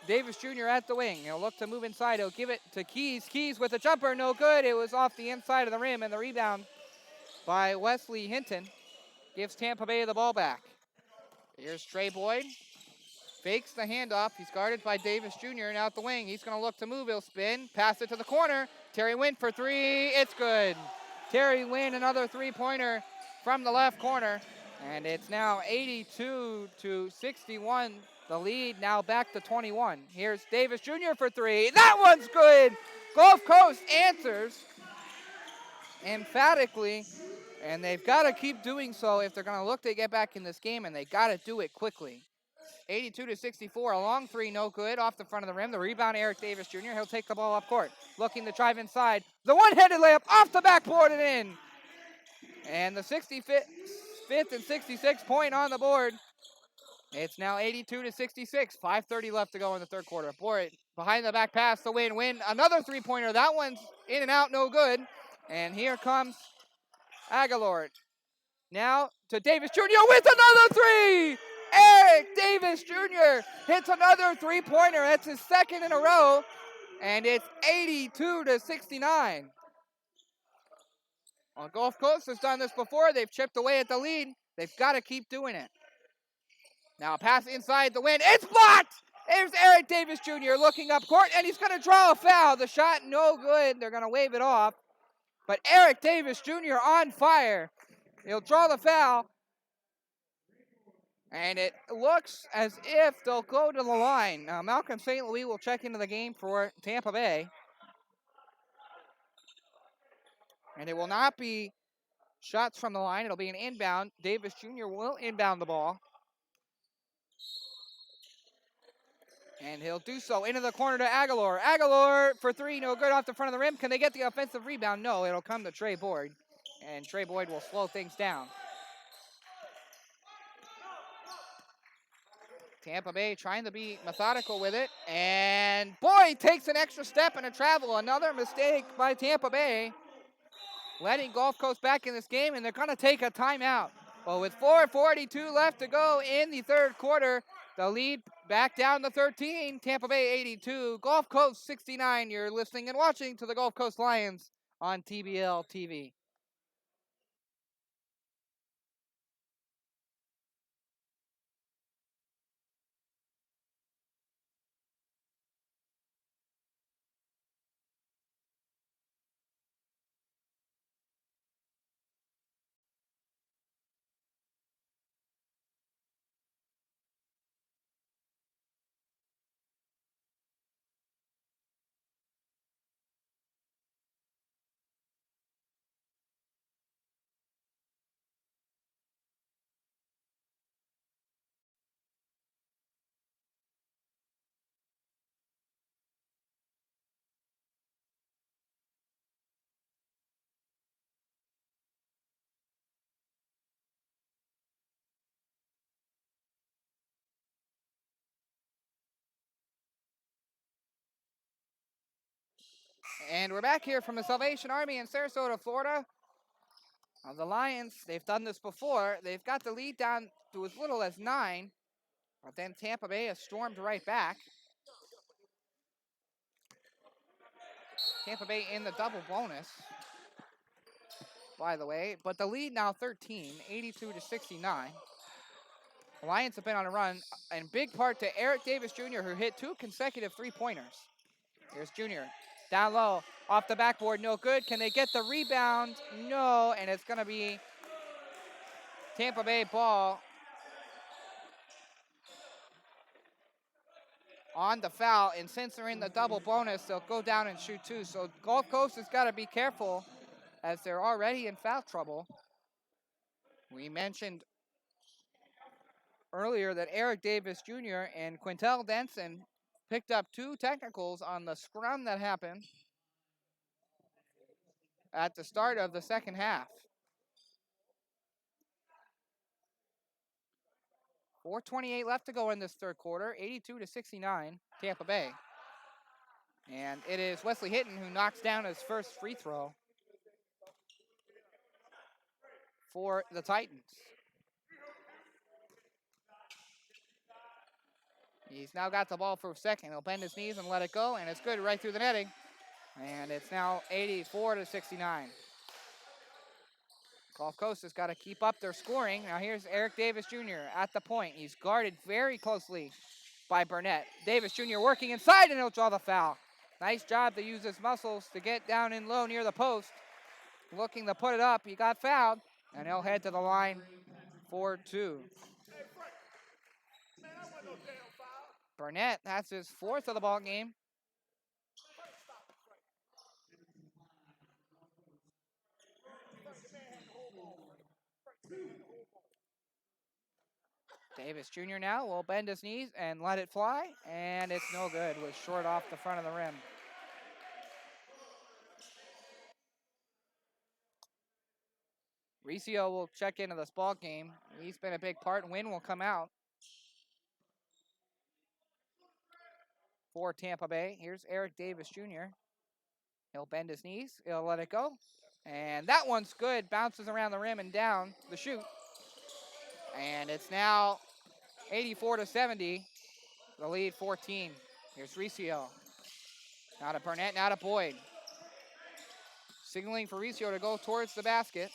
[SPEAKER 1] Davis Jr. at the wing. He'll look to move inside. He'll give it to Keys. Keys with a jumper. No good. It was off the inside of the rim, and the rebound by Wesley Hinton gives Tampa Bay the ball back. Here's Trey Boyd. Fakes the handoff. He's guarded by Davis Jr. and out the wing. He's going to look to move. He'll spin. Pass it to the corner. Terry Wynn for 3. It's good. Terry Wynn, another 3-pointer from the left corner. And it's now 82-61. The lead now back to 21. Here's Davis Jr. for 3. That one's good. Gulf Coast answers emphatically. And they've got to keep doing so if they're going to look to get back in this game, and they got to do it quickly. 82-64, a long 3, no good, off the front of the rim. The rebound, Eric Davis Jr. He'll take the ball up court, looking to drive inside. The one-handed layup off the backboard and in. And the 65th and 66th point on the board. It's now 82-66, 5:30 left to go in the third quarter. Boyd, behind the back pass, the win. Another 3-pointer. That one's in and out, no good. And here comes Aguilar. Now to Davis Jr. with another 3. Eric Davis Jr. hits another 3-pointer. That's his second in a row. And it's 82-69. Well, Gulf Coast has done this before. They've chipped away at the lead. They've got to keep doing it. Now pass inside the win. It's blocked! There's Eric Davis Jr. looking up court, and he's going to draw a foul. The shot no good. They're going to wave it off. But Eric Davis Jr. on fire. He'll draw the foul. And it looks as if they'll go to the line. Now, Malcolm St. Louis will check into the game for Tampa Bay. And it will not be shots from the line. It'll be an inbound. Davis Jr. will inbound the ball. And he'll do so into the corner to Aguilar. Aguilar for 3, no good, off the front of the rim. Can they get the offensive rebound? No, it'll come to Trey Boyd. And Trey Boyd will slow things down. Tampa Bay trying to be methodical with it. And Boyd takes an extra step and a travel. Another mistake by Tampa Bay, letting Gulf Coast back in this game, and they're going to take a timeout. Well, with 4:42 left to go in the third quarter, the lead back down to 13. Tampa Bay 82, Gulf Coast 69. You're listening and watching to the Gulf Coast Lions on TBL TV. And we're back here from the Salvation Army in Sarasota, Florida. The Lions, they've done this before. They've got the lead down to as little as 9. But then Tampa Bay has stormed right back. Tampa Bay in the double bonus, by the way. But the lead now 13, 82-69. The Lions have been on a run, in big part to Eric Davis Jr., who hit 2 consecutive three-pointers. Here's Jr. Down low, off the backboard, no good. Can they get the rebound? No, and it's going to be Tampa Bay ball on the foul, and since they're in the double bonus, they'll go down and shoot 2. So Gulf Coast has got to be careful as they're already in foul trouble. We mentioned earlier that Eric Davis Jr. and Quintel Denson picked up 2 technicals on the scrum that happened at the start of the second half. 4:28 left to go in this third quarter, 82-69, Tampa Bay. And it is Wesley Hinton who knocks down his first free throw for the Titans. He's now got the ball for a second. He'll bend his knees and let it go, and it's good right through the netting. And it's now 84-69. Gulf Coast has got to keep up their scoring. Now here's Eric Davis Jr. at the point. He's guarded very closely by Burnett. Davis Jr. working inside, and he'll draw the foul. Nice job to use his muscles to get down in low near the post. Looking to put it up. He got fouled, and he'll head to the line for 2. Burnett, that's his 4th of the ball game. Davis Jr. now will bend his knees and let it fly, and it's no good. It was short off the front of the rim. Riccio will check into this ball game. He's been a big part. Win will come out for Tampa Bay. Here's Eric Davis Jr. He'll bend his knees. He'll let it go. And that one's good. Bounces around the rim and down the shoot. And it's now 84-70. The lead 14. Here's Riccio. Now to Burnett, now to Boyd. Signaling for Riccio to go towards the basket.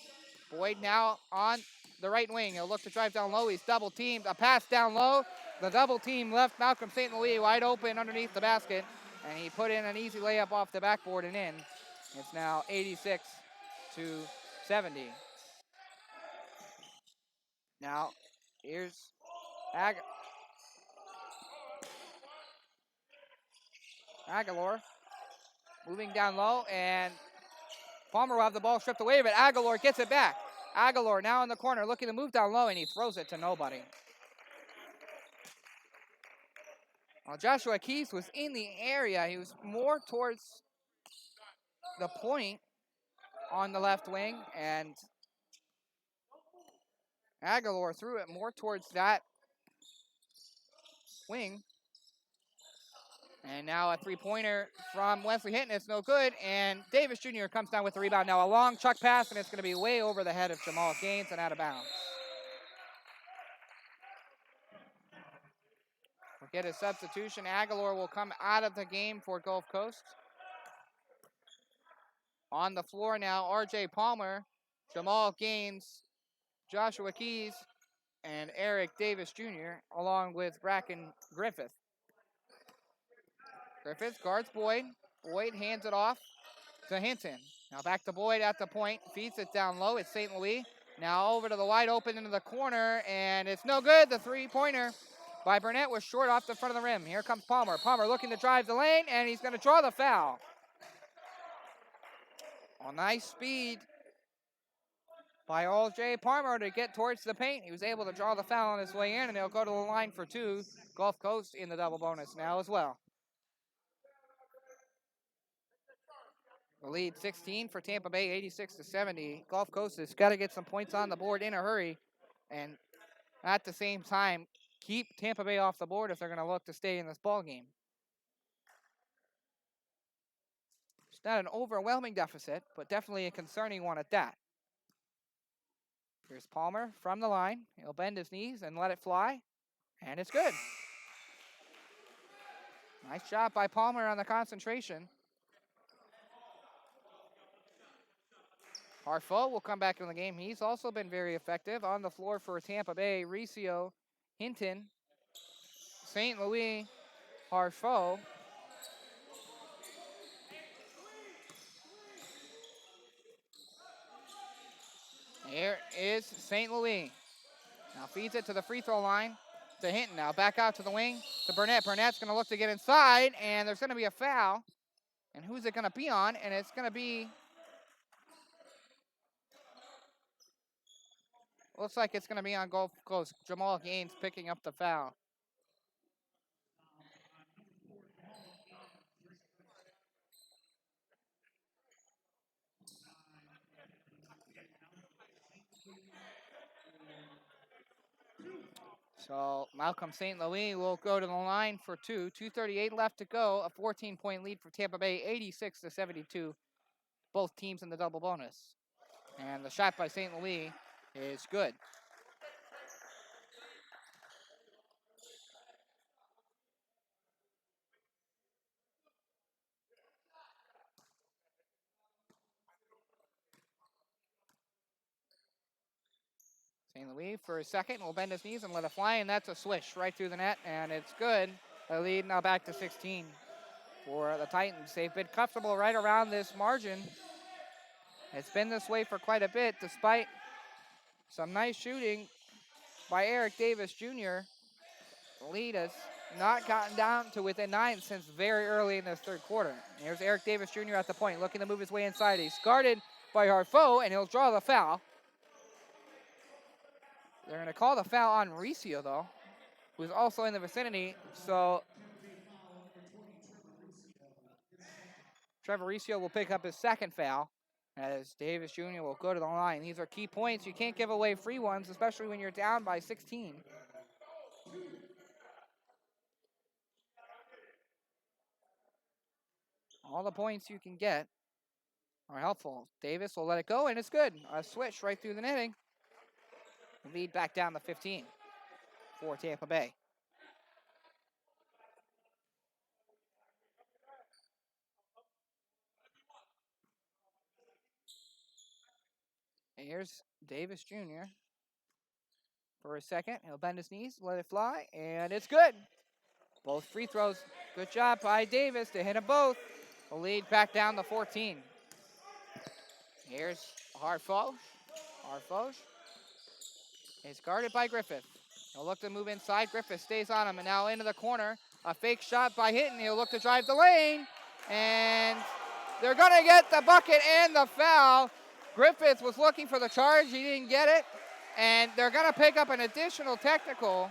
[SPEAKER 1] Boyd now on the right wing. He'll look to drive down low. He's double teamed. A pass down low. The double team left Malcolm St. Louis wide open underneath the basket. And he put in an easy layup off the backboard and in. It's now 86-70. Now, here's Aguilar moving down low, and Palmer will have the ball stripped away, but Aguilar gets it back. Aguilar now in the corner looking to move down low, and he throws it to nobody. Well, Joshua Keys was in the area. He was more towards the point on the left wing, and Aguilar threw it more towards that wing. And now a three-pointer from Wesley Hinton. It's no good. And Davis Jr. comes down with the rebound. Now a long chuck pass, and it's going to be way over the head of Jamal Gaines and out of bounds. We'll get a substitution. Aguilar will come out of the game for Gulf Coast. On the floor now, R.J. Palmer, Jamal Gaines, Joshua Keys, and Eric Davis Jr., along with Bracken Griffith. Griffith guards Boyd. Boyd hands it off to Hinton. Now back to Boyd at the point. Feeds it down low. It's St. Louis. Now over to the wide open into the corner, and it's no good. The three-pointer by Burnett was short off the front of the rim. Here comes Palmer. Palmer looking to drive the lane, and he's going to draw the foul. On nice speed by R.J. Palmer to get towards the paint. He was able to draw the foul on his way in, and he'll go to the line for two. Gulf Coast in the double bonus now as well. The lead 16 for Tampa Bay, 86-70. Gulf Coast has got to get some points on the board in a hurry, and at the same time, keep Tampa Bay off the board if they're going to look to stay in this ball game. It's not an overwhelming deficit, but definitely a concerning one at that. Here's Palmer from the line. He'll bend his knees and let it fly, and it's good. Nice job by Palmer on the concentration. Harfo will come back in the game. He's also been very effective on the floor for Tampa Bay. Riccio, Hinton, St. Louis, Harfo. Here is St. Louis. Now feeds it to the free throw line to Hinton. Now back out to the wing to Burnett. Burnett's going to look to get inside, and there's going to be a foul. And who's it going to be on? And it's going to be... Looks like it's going to be on Gulf Coast. Jamal Gaines picking up the foul. So Malcolm St. Louis will go to the line for two. 2:38 left to go. A 14-point lead for Tampa Bay, 86-72. Both teams in the double bonus. And the shot by St. Louis is good. St. Louis for a second will bend his knees and let it fly, and that's a swish right through the net, and it's good. The lead now back to 16 for the Titans. They've been comfortable right around this margin. It's been this way for quite a bit, despite some nice shooting by Eric Davis Jr. The lead has not gotten down to within 9 since very early in this third quarter. Here's Eric Davis Jr. at the point, looking to move his way inside. He's guarded by Harfo, and he'll draw the foul. They're going to call the foul on Riccio, though, who's also in the vicinity. So Trevor Riccio will pick up his second foul as Davis Jr. will go to the line. These are key points. You can't give away free ones, especially when you're down by 16. All the points you can get are helpful. Davis will let it go, and it's good. A switch right through the netting. Lead back down to 15 for Tampa Bay. And here's Davis Jr. for a second. He'll bend his knees, let it fly, and it's good. Both free throws. Good job by Davis to hit them both. The lead back down to 14. Here's Harfo. Harfo is guarded by Griffith. He'll look to move inside. Griffith stays on him, and now into the corner. A fake shot by Hinton. He'll look to drive the lane, and they're going to get the bucket and the foul. Griffith was looking for the charge. He didn't get it, and they're going to pick up an additional technical.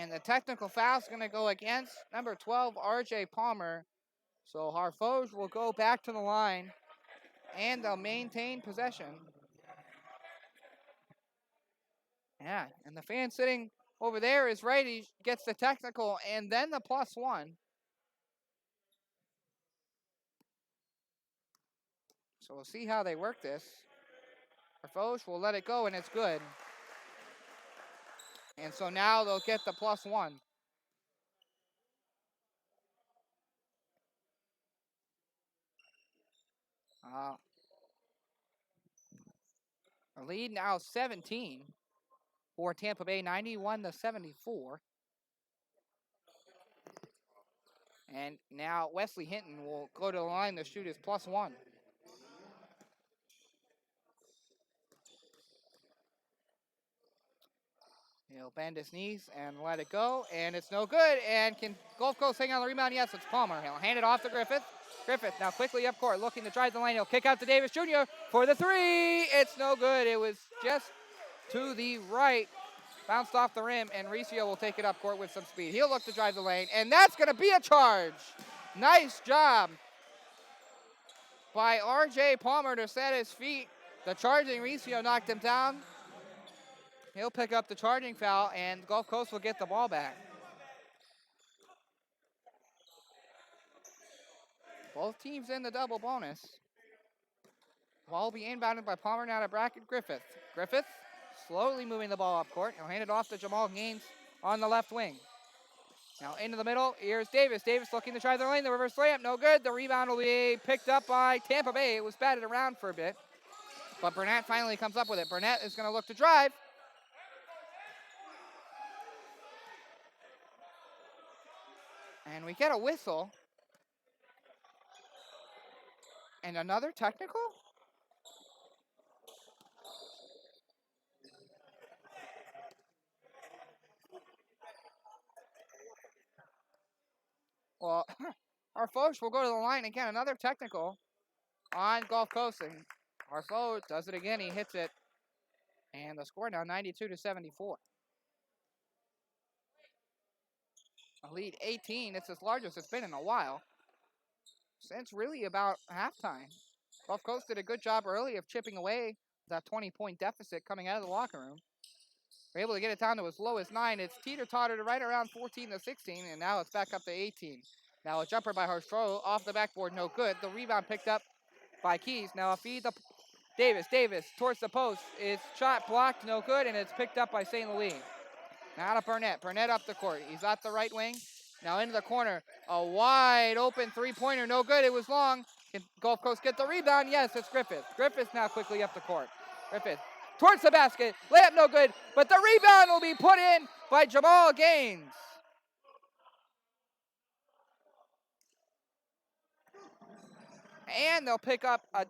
[SPEAKER 1] And the technical foul is going to go against number 12, R.J. Palmer. So Harfouche will go back to the line, and they'll maintain possession. Yeah, and the fan sitting over there is right. He gets the technical and then the +1. So we'll see how they work this. Harfouche will let it go, and it's good. And so now they'll get the +1. A lead now 17 for Tampa Bay, 91-74. And now Wesley Hinton will go to the line to shoot his +1. He'll bend his knees and let it go, and it's no good. And can Gulf Coast hang on the rebound? Yes, it's Palmer. He'll hand it off to Griffith. Griffith now quickly up court, looking to drive the lane. He'll kick out to Davis Jr. for the three. It's no good. It was just to the right. Bounced off the rim, and Riccio will take it up court with some speed. He'll look to drive the lane, and that's going to be a charge. Nice job by R.J. Palmer to set his feet. The charging Riccio knocked him down. He'll pick up the charging foul, and Gulf Coast will get the ball back. Both teams in the double bonus. Ball will be inbounded by Palmer now to Brackett Griffith. Griffith slowly moving the ball up court. He'll hand it off to Jamal Gaines on the left wing. Now into the middle, here's Davis. Davis looking to try the lane, the reverse layup, no good. The rebound will be picked up by Tampa Bay. It was batted around for a bit, but Burnett finally comes up with it. Burnett is going to look to drive. And we get a whistle. And another technical? Well, our folks will go to the line again. Another technical on Gulf Coast. And Harfouche does it again. He hits it. And the score now 92-74. A lead 18. It's as large as it's been in a while. Since really about halftime. Gulf Coast did a good job early of chipping away that 20-point deficit coming out of the locker room. We're able to get it down to as low as 9. It's teeter-tottered right around 14-16, and now it's back up to 18. Now a jumper by Harfouche off the backboard, no good. The rebound picked up by Keys. Now a feed to Davis. Davis towards the post. It's shot blocked, no good, and it's picked up by St. Louis. Now to Burnett. Burnett up the court. He's at the right wing. Now into the corner. A wide open three-pointer, no good. It was long. Can Gulf Coast get the rebound? Yes, it's Griffith. Griffith now quickly up the court. Griffith towards the basket. Layup no good, but the rebound will be put in by Jamal Gaines. And they'll pick up a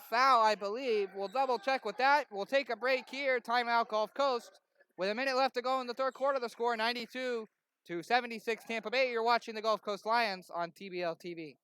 [SPEAKER 1] foul, I believe. We'll double check with that. We'll take a break here. Timeout Gulf Coast. With a minute left to go in the third quarter, the score 92-76 Tampa Bay. You're watching the Gulf Coast Lions on TBL TV.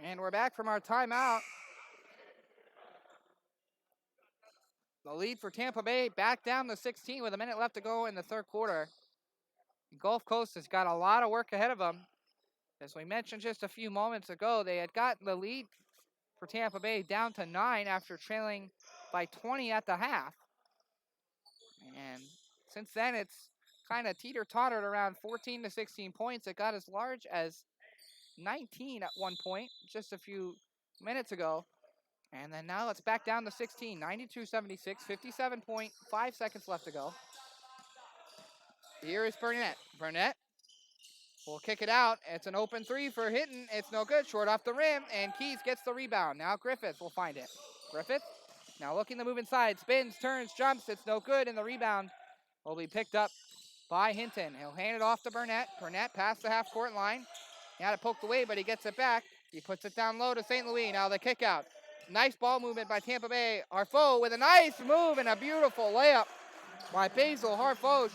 [SPEAKER 1] And we're back from our timeout. The lead for Tampa Bay back down to 16 with a minute left to go in the third quarter. Gulf Coast has got a lot of work ahead of them. As we mentioned just a few moments ago, they had gotten the lead for Tampa Bay down to 9 after trailing by 20 at the half. And since then, it's kind of teeter-tottered around 14 to 16 points. It got as large as 19 at one point just a few minutes ago. And then now it's back down to 16, 92-76, 57.5 seconds left to go. Here is Burnett. Burnett will kick it out. It's an open three for Hinton. It's no good. Short off the rim, and Keys gets the rebound. Now Griffith will find it. Griffith now looking to move inside. Spins, turns, jumps. It's no good, and the rebound will be picked up by Hinton. He'll hand it off to Burnett. Burnett past the half-court line. He had it poked away, but he gets it back. He puts it down low to St. Louis. Now the kick out. Nice ball movement by Tampa Bay. Harfo with a nice move and a beautiful layup by Basil Harfo.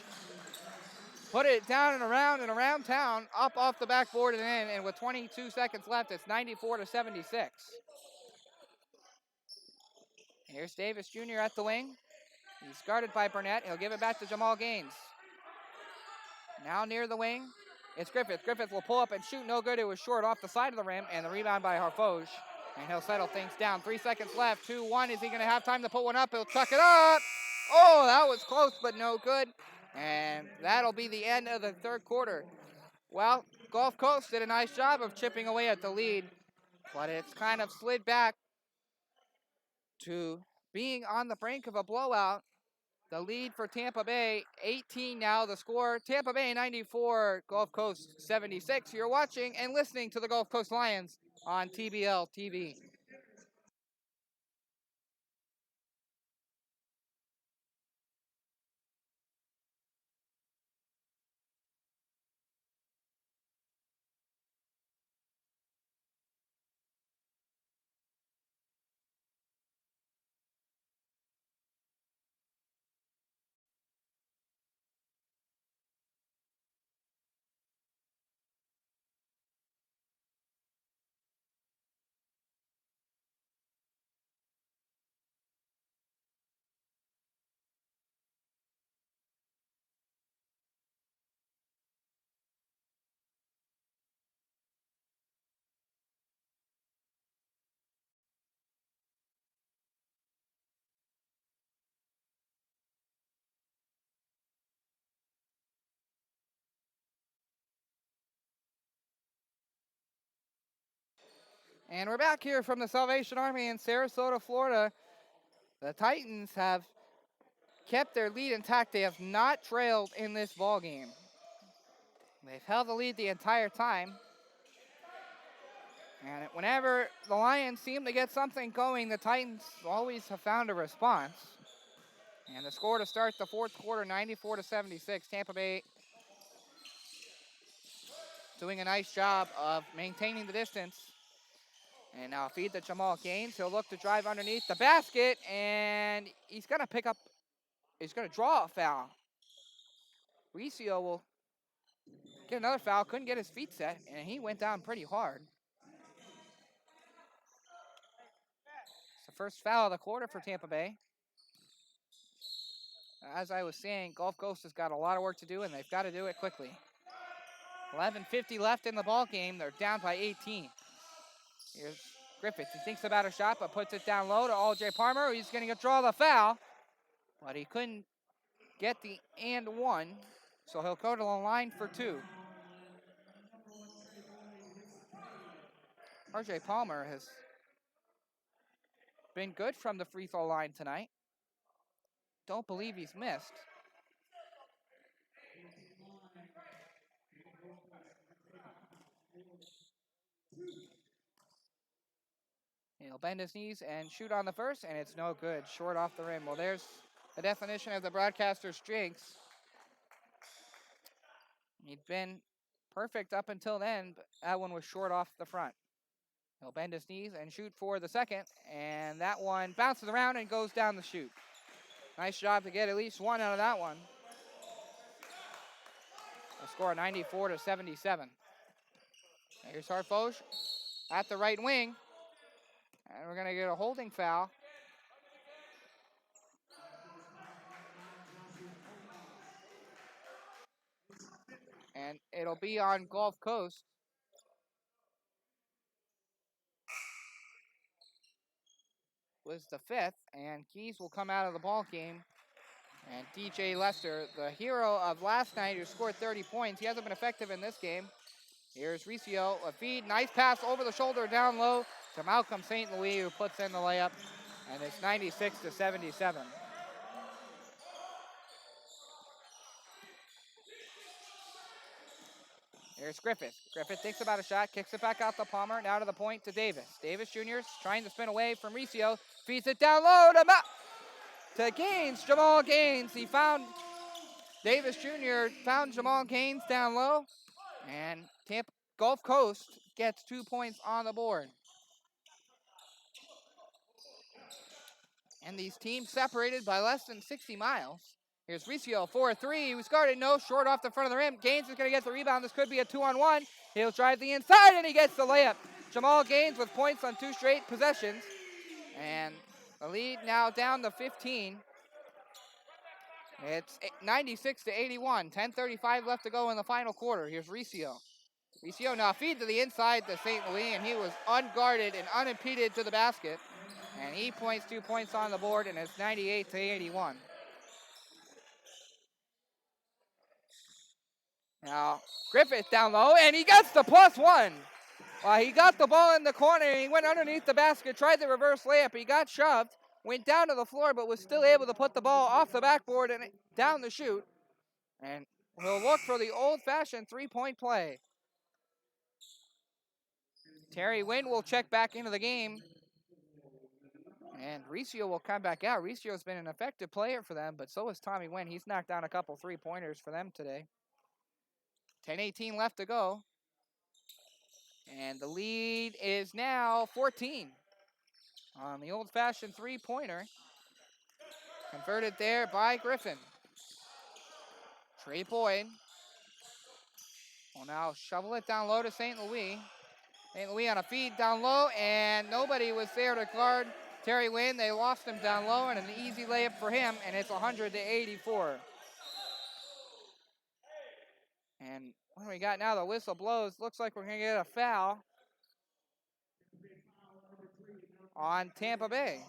[SPEAKER 1] Put it down and around town, up off the backboard and in. And with 22 seconds left, it's 94-76. Here's Davis Jr. at the wing. He's guarded by Burnett. He'll give it back to Jamal Gaines. Now near the wing, it's Griffith. Griffith will pull up and shoot. No good. It was short off the side of the rim, and the rebound by Harfoj. And he'll settle things down. 3 seconds left. 2-1. Is he going to have time to put one up? He'll chuck it up. Oh, that was close, but no good. And that'll be the end of the third quarter. Well, Gulf Coast did a nice job of chipping away at the lead, but it's kind of slid back to being on the brink of a blowout. The lead for Tampa Bay, 18 now the score. Tampa Bay 94, Gulf Coast 76. You're watching and listening to the Gulf Coast Lions on TBL TV. And we're back here from the Salvation Army in Sarasota, Florida. The Titans have kept their lead intact. They have not trailed in this ball game. They've held the lead the entire time. And whenever the Lions seem to get something going, the Titans always have found a response. And the score to start the fourth quarter, 94-76. Tampa Bay doing a nice job of maintaining the distance. And now feed to Jamal Gaines. He'll look to drive underneath the basket, and he's going to draw a foul. Riccio will get another foul. Couldn't get his feet set, and he went down pretty hard. It's the first foul of the quarter for Tampa Bay. As I was saying, Gulf Coast has got a lot of work to do, and they've got to do it quickly. 11:50 left in the ball game. They're down by 18. Here's Griffith. He thinks about a shot, but puts it down low to All-J Palmer. He's going to draw the foul, but he couldn't get the and one, so he'll go to the line for two. R.J. Palmer has been good from the free throw line tonight. Don't believe he's missed. He'll bend his knees and shoot on the first, and it's no good. Short off the rim. Well, there's the definition of the broadcaster's jinx. He'd been perfect up until then, but that one was short off the front. He'll bend his knees and shoot for the second, and that one bounces around and goes down the chute. Nice job to get at least one out of that one. The score 94-77. Here's Harfoj at the right wing, and we're going to get a holding foul. And it'll be on Gulf Coast. Was the fifth, and Keys will come out of the ball game. And DJ Lester, the hero of last night, who scored 30 points, he hasn't been effective in this game. Here's Riccio, a feed, nice pass over the shoulder, down low to Malcolm St. Louis, who puts in the layup, and it's 96-77. Here's Griffith. Griffith thinks about a shot, kicks it back out to Palmer, now to the point to Davis. Davis Jr. trying to spin away from Riccio, feeds it down low to Gaines, Jamal Gaines. He found Davis Jr. found Jamal Gaines down low, and Tampa Gulf Coast gets 2 points on the board. And these teams separated by less than 60 miles. Here's Riccio, 4-3. He was guarded, no, short off the front of the rim. Gaines is going to get the rebound. This could be a 2-on-1. He'll drive the inside, and he gets the layup. Jamal Gaines with points on 2 straight possessions. And the lead now down to 15. It's 96-81. 10:35 left to go in the final quarter. Here's Riccio. Riccio now feed to the inside to St. Louis, and he was unguarded and unimpeded to the basket. And he points 2 points on the board, and it's 98-81. Now, Griffith down low, and he gets the +1. He got the ball in the corner, and he went underneath the basket, tried the reverse layup. He got shoved, went down to the floor, but was still able to put the ball off the backboard and down the chute. And we'll look for the old-fashioned three-point play. Terry Wynn will check back into the game. And Riccio will come back out. Riccio's been an effective player for them, but so has Tommy Wynn. He's knocked down a couple three-pointers for them today. 10:18 left to go. And the lead is now 14 on the old-fashioned three-pointer. Converted there by Griffin. Trey Boyd will now shovel it down low to St. Louis. St. Louis on a feed down low, and nobody was there to guard Terry Wynn. They lost him down low, and an easy layup for him, and it's 100-84. And what do we got now? The whistle blows. Looks like we're going to get a foul on Tampa Bay.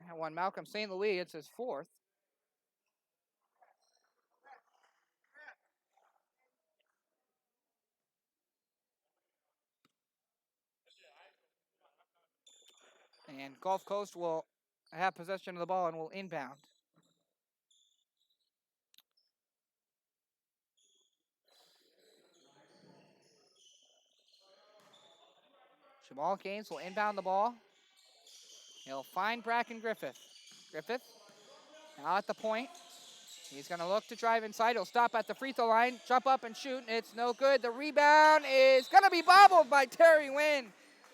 [SPEAKER 1] That one, Malcolm St. Louis, it's his 4th. And Gulf Coast will have possession of the ball and will inbound. Jamal Gaines will inbound the ball. He'll find Bracken Griffith. Griffith now at the point. He's going to look to drive inside. He'll stop at the free throw line, jump up and shoot. It's no good. The rebound is going to be bobbled by Terry Wynn,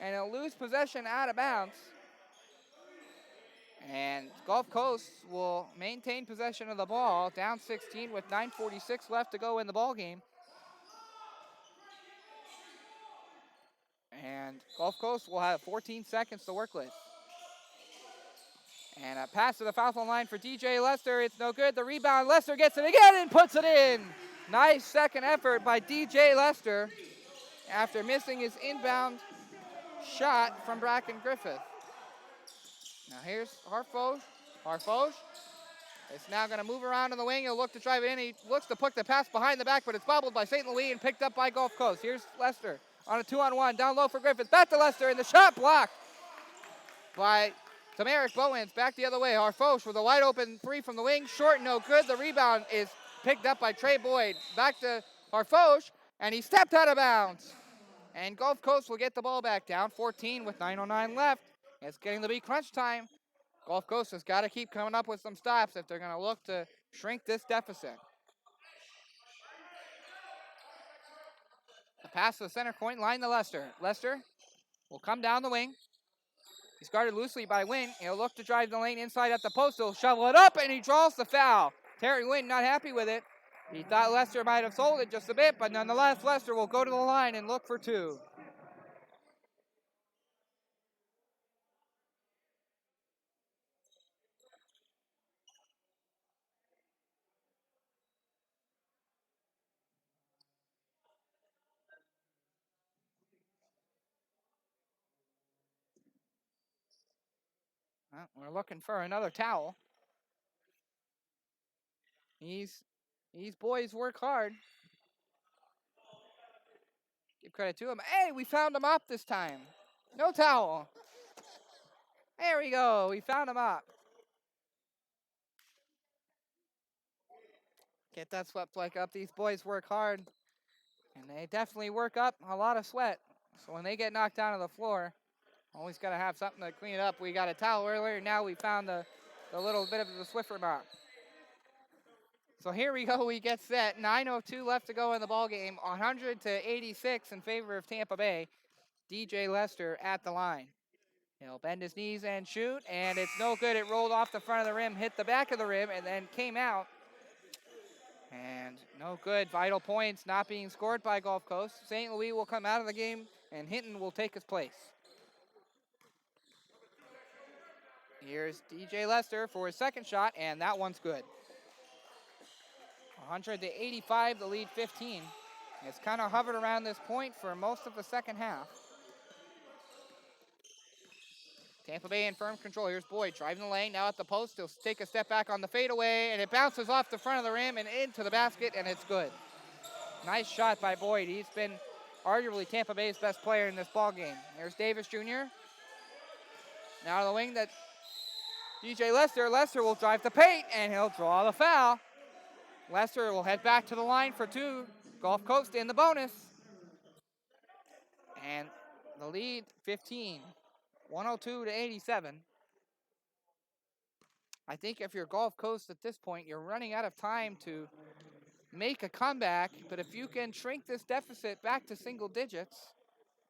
[SPEAKER 1] and he'll lose possession out of bounds. And Gulf Coast will maintain possession of the ball, down 16 with 9:46 left to go in the ball game. And Gulf Coast will have 14 seconds to work with. And a pass to the foul line for DJ Lester. It's no good. The rebound, Lester gets it again and puts it in. Nice second effort by DJ Lester after missing his inbound shot from Bracken Griffith. Now here's Harfouche. Harfouche is now going to move around in the wing. He'll look to drive it in. He looks to put the pass behind the back, but it's bobbled by St. Louis and picked up by Gulf Coast. Here's Lester on a 2-on-1. Down low for Griffith. Back to Lester, and the shot blocked by Tamarick Bowens. Back the other way. Harfouche with a wide open three from the wing. Short, no good. The rebound is picked up by Trey Boyd. Back to Harfouche, and he stepped out of bounds. And Gulf Coast will get the ball back, down 14 with 9:09 left. It's getting to be crunch time. Gulf Coast has got to keep coming up with some stops if they're going to look to shrink this deficit. The pass to the center point line to Lester. Lester will come down the wing. He's guarded loosely by Wynn. He'll look to drive the lane inside at the post. He'll shovel it up, and he draws the foul. Terry Wynn not happy with it. He thought Lester might have sold it just a bit, but nonetheless, Lester will go to the line and look for 2. Well, we're looking for another towel. These boys work hard. Give credit to him. Hey, we found him up this time. No towel. There we go. We found him up. Get that sweat fleck up. These boys work hard. And they definitely work up a lot of sweat. So when they get knocked down to the floor, always got to have something to clean it up. We got a towel earlier. Now we found the little bit of the Swiffer mark. So here we go. We get set. 9:02 left to go in the ball game. 100-86 in favor of Tampa Bay. DJ Lester at the line. He'll bend his knees and shoot, and it's no good. It rolled off the front of the rim, hit the back of the rim, and then came out. And no good. Vital points not being scored by Gulf Coast. St. Louis will come out of the game, and Hinton will take his place. Here's DJ Lester for his second shot, and that one's good. 100-85, the lead 15. It's kind of hovered around this point for most of the second half. Tampa Bay in firm control. Here's Boyd driving the lane, now at the post. He'll take a step back on the fadeaway, and it bounces off the front of the rim and into the basket, and it's good. Nice shot by Boyd. He's been arguably Tampa Bay's best player in this ball game. There's Davis Jr. Now to the wing, that DJ Lester. Lester will drive the paint, and he'll draw the foul. Lester will head back to the line for two. Gulf Coast in the bonus. And the lead, 15. 102-87. I think if you're Gulf Coast at this point, you're running out of time to make a comeback. But if you can shrink this deficit back to single digits,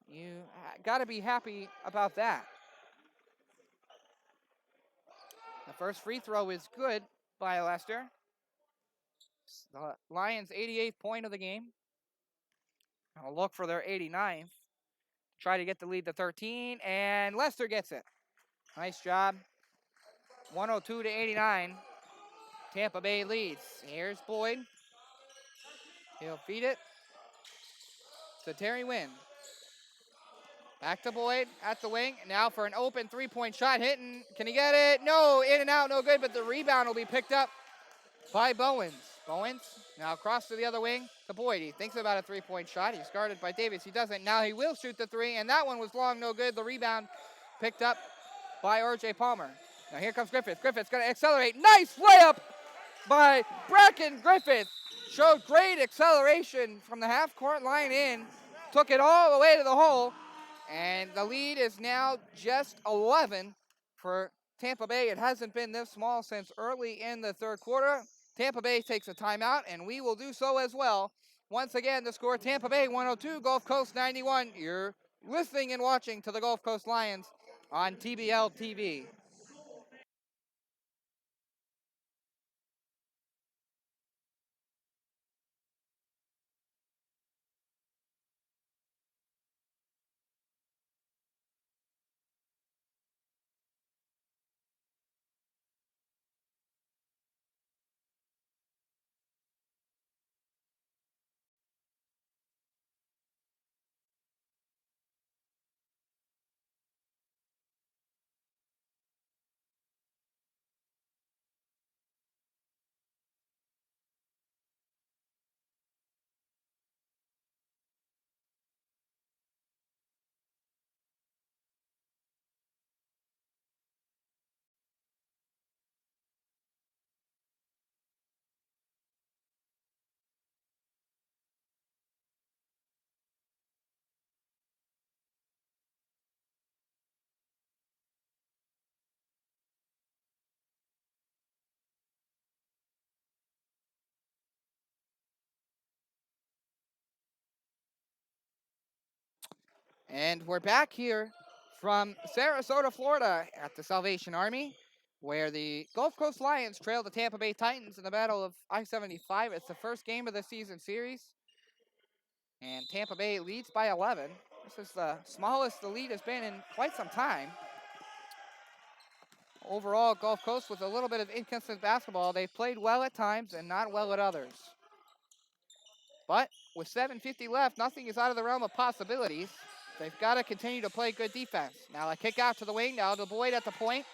[SPEAKER 1] you got to be happy about that. The first free throw is good by Lester. The Lions' 88th point of the game. I'll look for their 89th. Try to get the lead to 13, and Lester gets it. Nice job. 102-89. Tampa Bay leads. Here's Boyd. He'll feed it to Terry Wynn. Back to Boyd at the wing. Now for an open three-point shot. Hinton, can he get it? No, in and out, no good, but the rebound will be picked up by Bowens. Bowens now across to the other wing to Boyd. He thinks about a three-point shot. He's guarded by Davis. He doesn't. Now he will shoot the three, and that one was long, no good. The rebound picked up by R.J. Palmer. Now here comes Griffith. Griffith's going to accelerate. Nice layup by Bracken Griffith. Showed great acceleration from the half-court line in. Took it all the way to the hole. And the lead is now just 11 for Tampa Bay. It hasn't been this small since early in the third quarter. Tampa Bay takes a timeout, and we will do so as well. Once again, the score, Tampa Bay 102, Gulf Coast 91. You're listening and watching to the Gulf Coast Lions on TBL TV. And we're back here from Sarasota, Florida at the Salvation Army, where the Gulf Coast Lions trail the Tampa Bay Titans in the Battle of I-75. It's the first game of the season series. And Tampa Bay leads by 11. This is the smallest the lead has been in quite some time. Overall, Gulf Coast with a little bit of inconsistent basketball. They've played well at times and not well at others. But with 7:50 left, nothing is out of the realm of possibilities. They've got to continue to play good defense. Now a kick out to the wing. Now to Boyd at the point.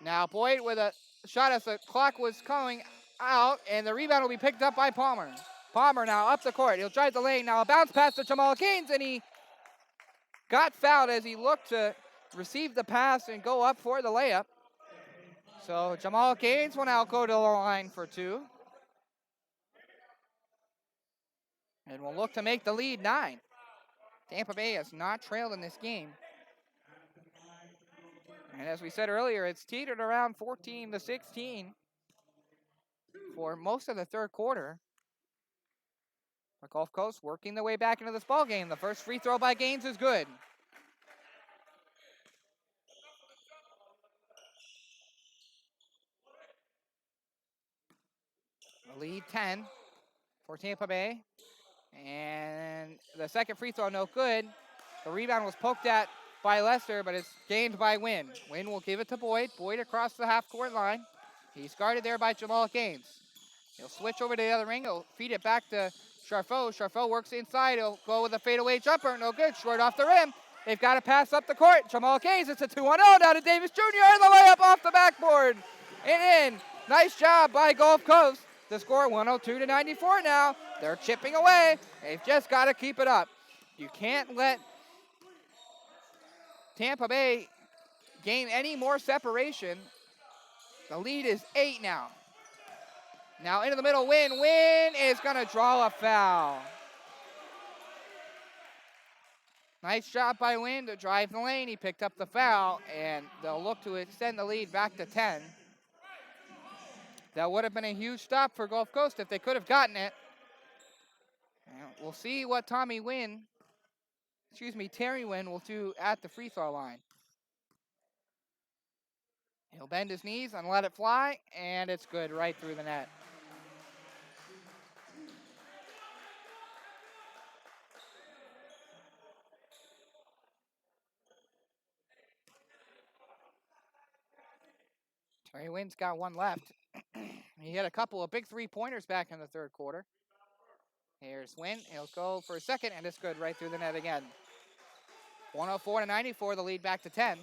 [SPEAKER 1] Now Boyd with a shot as the clock was coming out, and the rebound will be picked up by Palmer. Palmer now up the court. He'll drive the lane. Now a bounce pass to Jamal Gaines, and he got fouled as he looked to receive the pass and go up for the layup. So Jamal Gaines will now go to the line for 2. And will look to make the lead 9. Tampa Bay has not trailed in this game. And as we said earlier, it's teetered around 14-16 for most of the third quarter. But Gulf Coast working their way back into this ball game. The first free throw by Gaines is good. The lead 10 for Tampa Bay. And the second free throw, no good. The rebound was poked at by Lester, but it's gained by Wynn. Wynn will give it to Boyd. Boyd across the half-court line. He's guarded there by Jamal Gaines. He'll switch over to the other ring. He'll feed it back to Charfot. Charfot works inside. He'll go with a fadeaway jumper. No good. Short off the rim. They've got to pass up the court. Jamal Gaines, it's a 2-on-0 down to Davis Jr. and the layup off the backboard. And in. Nice job by Gulf Coast. The score 102-94 now. They're chipping away. They've just got to keep it up. You can't let Tampa Bay gain any more separation. The lead is 8 now. Now into the middle, Wynn. Wynn is going to draw a foul. Nice job by Wynn to drive the lane. He picked up the foul, and they'll look to extend the lead back to 10. That would have been a huge stop for Gulf Coast if they could have gotten it. And we'll see what Terry Wynn will do at the free throw line. He'll bend his knees and let it fly, and it's good right through the net. Terry Wynn's got one left. He hit a couple of big three-pointers back in the third quarter. Here's Wynn. He'll go for a second, and it's good right through the net again. 104-94, the lead back to 10.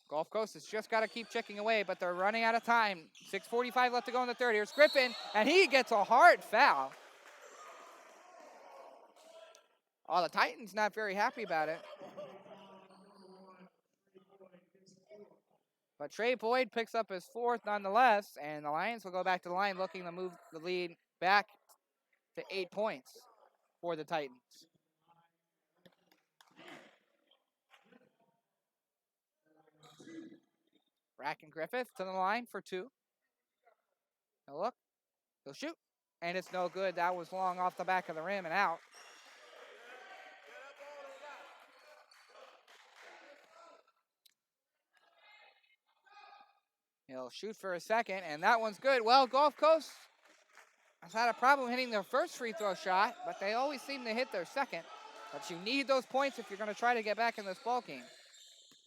[SPEAKER 1] Gulf Coast has just got to keep checking away, but they're running out of time. 6:45 left to go in the third. Here's Griffin, and he gets a hard foul. Oh, the Titans not very happy about it. But Trey Boyd picks up his 4th nonetheless, and the Lions will go back to the line looking to move the lead back to 8 points for the Titans. Bracken Griffith to the line for 2. He'll look. He'll shoot. And it's no good. That was long off the back of the rim and out. He'll shoot for a second, and that one's good. Well, Gulf Coast has had a problem hitting their first free throw shot, but they always seem to hit their second. But you need those points if you're going to try to get back in this ball game.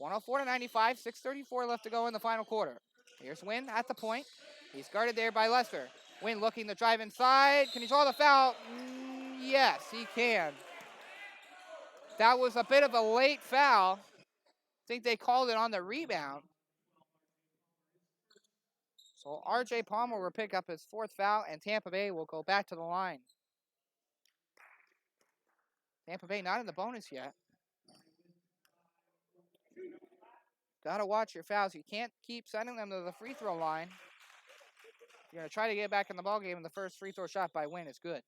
[SPEAKER 1] 104-95, 6:34 left to go in the final quarter. Here's Wynn at the point. He's guarded there by Lester. Wynn looking to drive inside. Can he draw the foul? Yes, he can. That was a bit of a late foul. I think they called it on the rebound. So R.J. Palmer will pick up his 4th foul, and Tampa Bay will go back to the line. Tampa Bay not in the bonus yet. Got to watch your fouls. You can't keep sending them to the free throw line. If you're going to try to get back in the ballgame, and the first free throw shot by Wynn is good.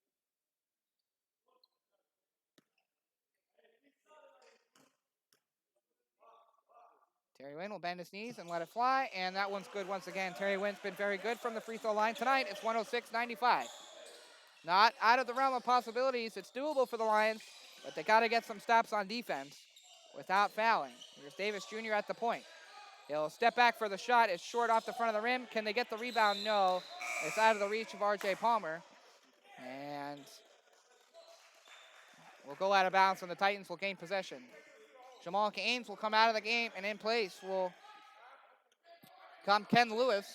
[SPEAKER 1] Terry Wynn will bend his knees and let it fly, and that one's good once again. Terry Wynn's been very good from the free throw line tonight. It's 106-95. Not out of the realm of possibilities. It's doable for the Lions, but they got to get some stops on defense without fouling. Here's Davis Jr. at the point. He'll step back for the shot. It's short off the front of the rim. Can they get the rebound? No. It's out of the reach of R.J. Palmer. And we'll go out of bounds, and the Titans will gain possession. Jamal Gaines will come out of the game, and in place will come Ken Lewis.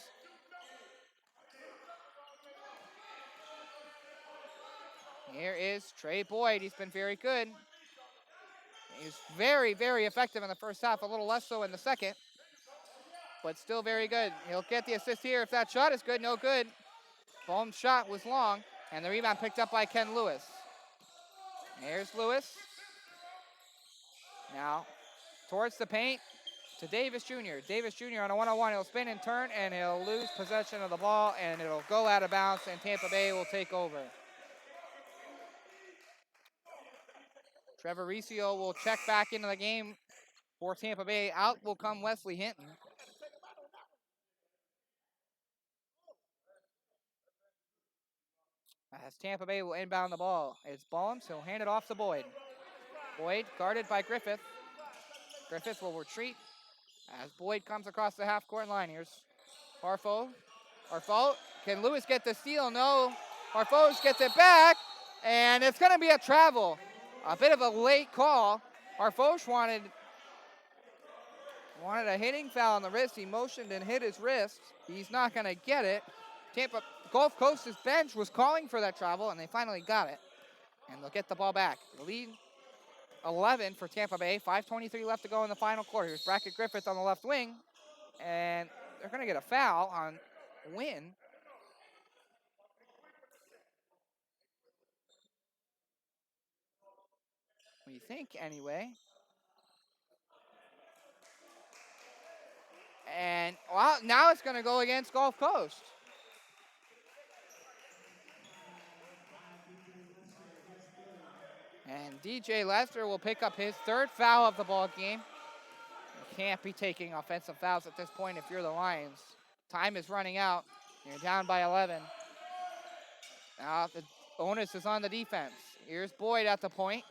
[SPEAKER 1] Here is Trey Boyd. He's been very good. He's very, very effective in the first half, a little less so in the second, but still very good. He'll get the assist here if that shot is good. No good. Bohm's shot was long. And the rebound picked up by Ken Lewis. Here's Lewis. Now towards the paint to Davis Jr. Davis Jr. on a one-on-one. He'll spin and turn, and he'll lose possession of the ball, and it'll go out of bounds, and Tampa Bay will take over. Trevor Riccio will check back into the game for Tampa Bay. Out will come Wesley Hinton. As Tampa Bay will inbound the ball. It's Ballums. He'll hand it off to Boyd. Boyd guarded by Griffith. Griffith will retreat as Boyd comes across the half-court line. Here's Harfo. Harfo. Can Lewis get the steal? No. Harfo gets it back, and it's going to be a travel. A bit of a late call. Harfo wanted a hitting foul on the wrist. He motioned and hit his wrist. He's not going to get it. Tampa Gulf Coast's bench was calling for that travel, and they finally got it. And they'll get the ball back. The lead 11 for Tampa Bay. 5:23 left to go in the final quarter. Here's Brackett Griffith on the left wing. And they're going to get a foul on Wynn. We think, anyway. And, well, now it's going to go against Gulf Coast. And DJ Lester will pick up his third foul of the ball game. You can't be taking offensive fouls at this point if you're the Lions. Time is running out. You're down by 11. Now the onus is on the defense. Here's Boyd at the point.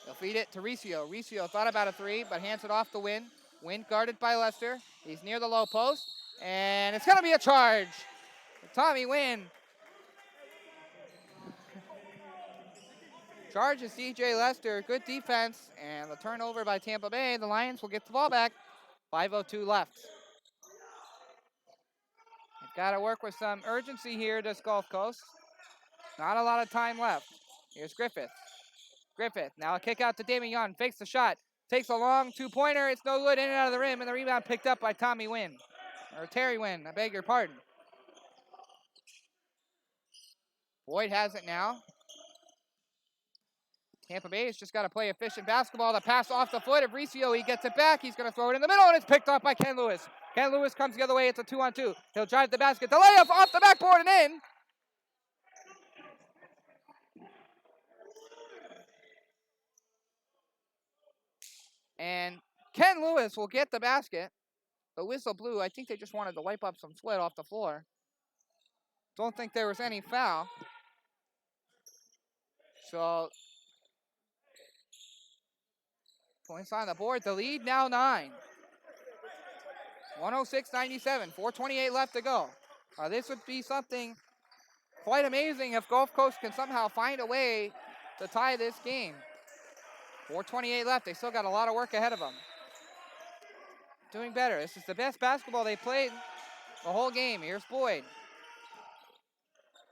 [SPEAKER 1] They'll feed it to Riccio. Riccio thought about a three, but hands it off to Wynn. Wynn guarded by Lester. He's near the low post. And it's going to be a charge. Tommy Wynn. Charges DJ Lester. Good defense. And the turnover by Tampa Bay. The Lions will get the ball back. 5:02 left. They've got to work with some urgency here, this Gulf Coast. Not a lot of time left. Here's Griffith. Griffith, now a kick out to Damian. Fakes the shot. Takes a long two-pointer. It's no good. In and out of the rim. And the rebound picked up by Tommy Wynn. Or Terry Wynn. I beg your pardon. Boyd has it now. Tampa Bay has just got to play efficient basketball. The pass off the foot of Riccio. He gets it back. He's going to throw it in the middle, and it's picked up by Ken Lewis. Ken Lewis comes the other way. It's a 2-on-2. He'll drive the basket. The layup off the backboard and in. And Ken Lewis will get the basket. The whistle blew. I think they just wanted to wipe up some sweat off the floor. Don't think there was any foul. So, points on the board. The lead now 9. 106-97. 4:28 left to go. This would be something quite amazing if Gulf Coast can somehow find a way to tie this game. 4:28 left. They still got a lot of work ahead of them. Doing better. This is the best basketball they played the whole game. Here's Boyd.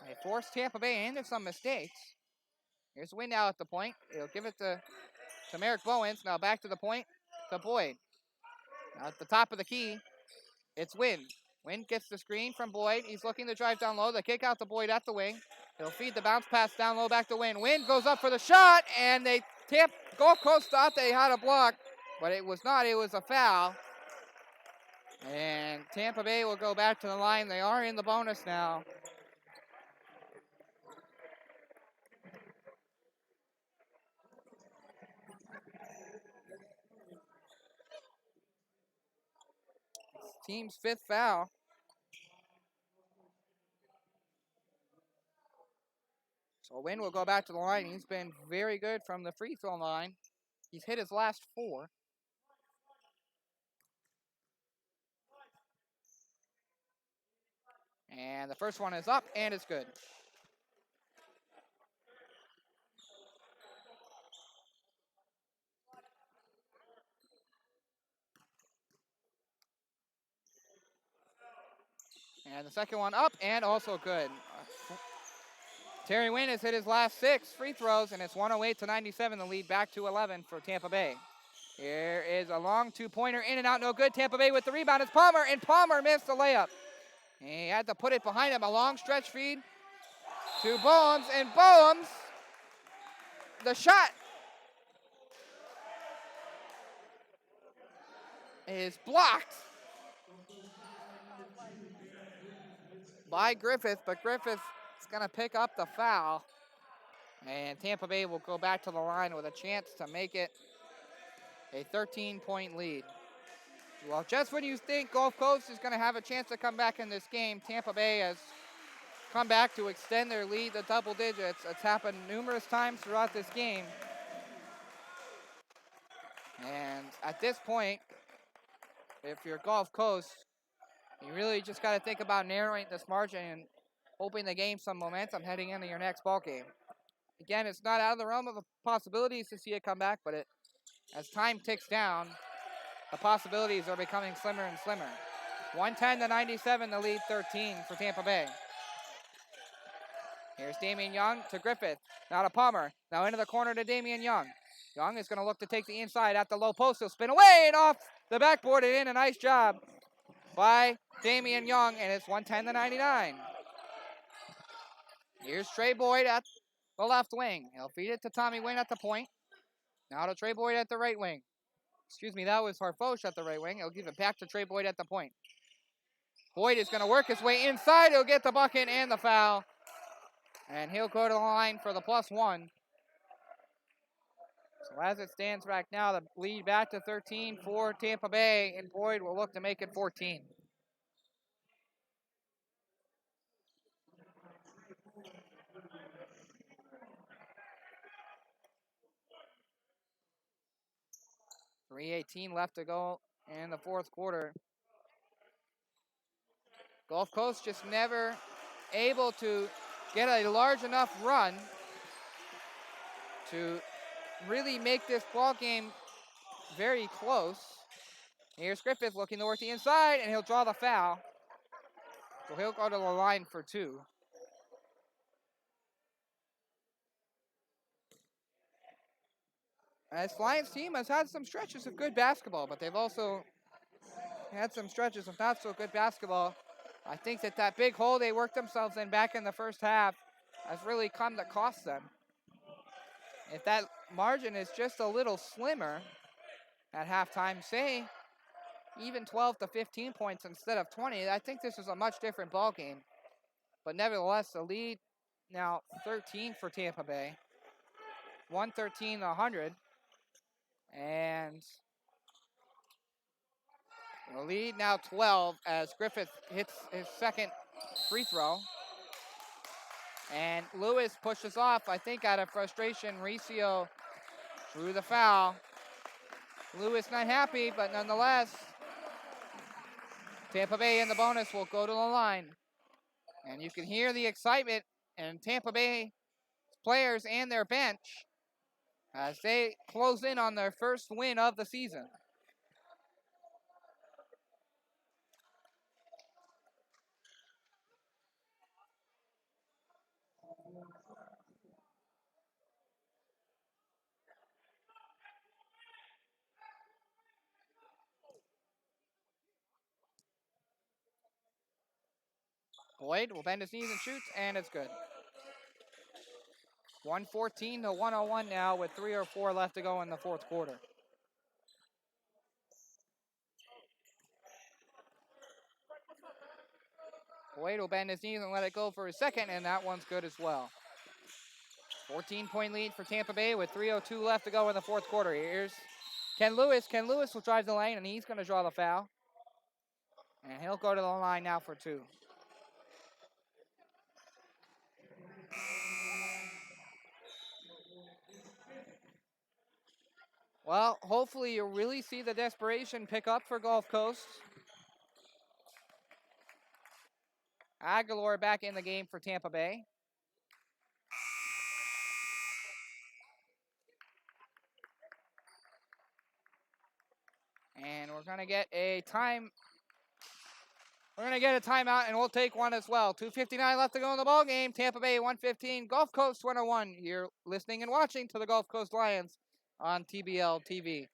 [SPEAKER 1] They forced Tampa Bay into some mistakes. Here's Wynn now at the point. He'll give it to Merrick Bowens. Now back to the point to Boyd. Now at the top of the key, it's Wynn. Wynn gets the screen from Boyd. He's looking to drive down low. The kick out to Boyd at the wing. He'll feed the bounce pass down low back to Wynn. Wynn goes up for the shot, and Gulf Coast thought they had a block, but it was not. It was a foul. And Tampa Bay will go back to the line. They are in the bonus now. Team's 5th foul. So Wynn will go back to the line. He's been very good from the free throw line. He's hit his last 4. And the first one is up, and it's good. And the second one up, and also good. Terry Wynn has hit his last 6 free throws, and it's 108-97, the lead back to 11 for Tampa Bay. Here is a long two-pointer, in and out, no good. Tampa Bay with the rebound. It's Palmer, and Palmer missed the layup. He had to put it behind him, a long stretch feed. to Boems, and Boems, the shot is blocked by Griffith, but Griffith is going to pick up the foul. And Tampa Bay will go back to the line with a chance to make it a 13-point lead. Well, just when you think Gulf Coast is going to have a chance to come back in this game, Tampa Bay has come back to extend their lead to double digits. It's happened numerous times throughout this game. And at this point, if you're Gulf Coast, you really just got to think about narrowing this margin and hoping to gain some momentum heading into your next ball game. Again, it's not out of the realm of the possibilities to see it come back, but as time ticks down, the possibilities are becoming slimmer and slimmer. 110-97, the lead 13 for Tampa Bay. Here's Damian Young to Griffith. Now to Palmer. Now into the corner to Damian Young. Young is going to look to take the inside at the low post. He'll spin away and off the backboard and in. A nice job by Damian Young, and it's 110-99. Here's Trey Boyd at the left wing. He'll feed it to Tommy Wynn at the point. Now to Trey Boyd at the right wing. Excuse me, that was Harfosh at the right wing. He'll give it back to Trey Boyd at the point. Boyd is going to work his way inside. He'll get the bucket and the foul. And he'll go to the line for the +1. So as it stands right now, the lead back to 13 for Tampa Bay, and Boyd will look to make it 14. .318 left to go in the fourth quarter. Gulf Coast just never able to get a large enough run to really make this ball game very close. Here's Griffith looking to work the inside, and he'll draw the foul. So he'll go to the line for 2. This Lions team has had some stretches of good basketball, but they've also had some stretches of not so good basketball. I think that big hole they worked themselves in back in the first half has really come to cost them. If that margin is just a little slimmer at halftime, say even 12 to 15 points instead of 20, I think this is a much different ball game. But nevertheless, the lead now 13 for Tampa Bay. 113-100. And the lead now 12 as Griffith hits his second free throw. And Lewis pushes off, I think out of frustration. Riccio drew the foul. Lewis not happy, but nonetheless, Tampa Bay in the bonus will go to the line. And you can hear the excitement in Tampa Bay players and their bench as they close in on their first win of the season. Boyd will bend his knees and shoots, and it's good. 114-101 now with 3 or 4 left to go in the fourth quarter. Boyd will bend his knees and let it go for a second, and that one's good as well. 14-point lead for Tampa Bay with 3:02 left to go in the fourth quarter. Here's Ken Lewis. Ken Lewis will drive the lane, and he's going to draw the foul. And he'll go to the line now for 2. Well, hopefully you'll really see the desperation pick up for Gulf Coast. Aguilar back in the game for Tampa Bay. And we're going to get a timeout, and we'll take one as well. 2:59 left to go in the ball game. Tampa Bay 115, Gulf Coast 101. You're listening and watching to the Gulf Coast Lions on TBL TV.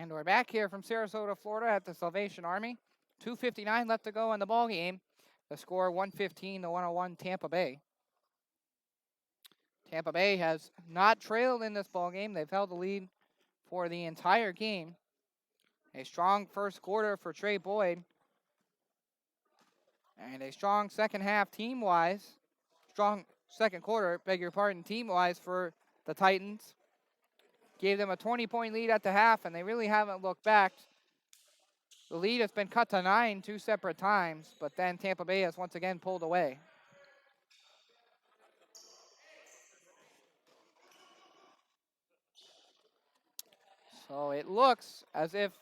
[SPEAKER 1] And we're back here from Sarasota, Florida at the Salvation Army. 2:59 left to go in the ball game. The score 115 to 101 Tampa Bay. Tampa Bay has not trailed in this ball game. They've held the lead for the entire game. A strong first quarter for Trey Boyd. And a strong second half team-wise. Strong second quarter, beg your pardon, team-wise for the Titans. Gave them a 20-point lead at the half, and they really haven't looked back. The lead has been cut to 9 two separate times, but then Tampa Bay has once again pulled away. So it looks as if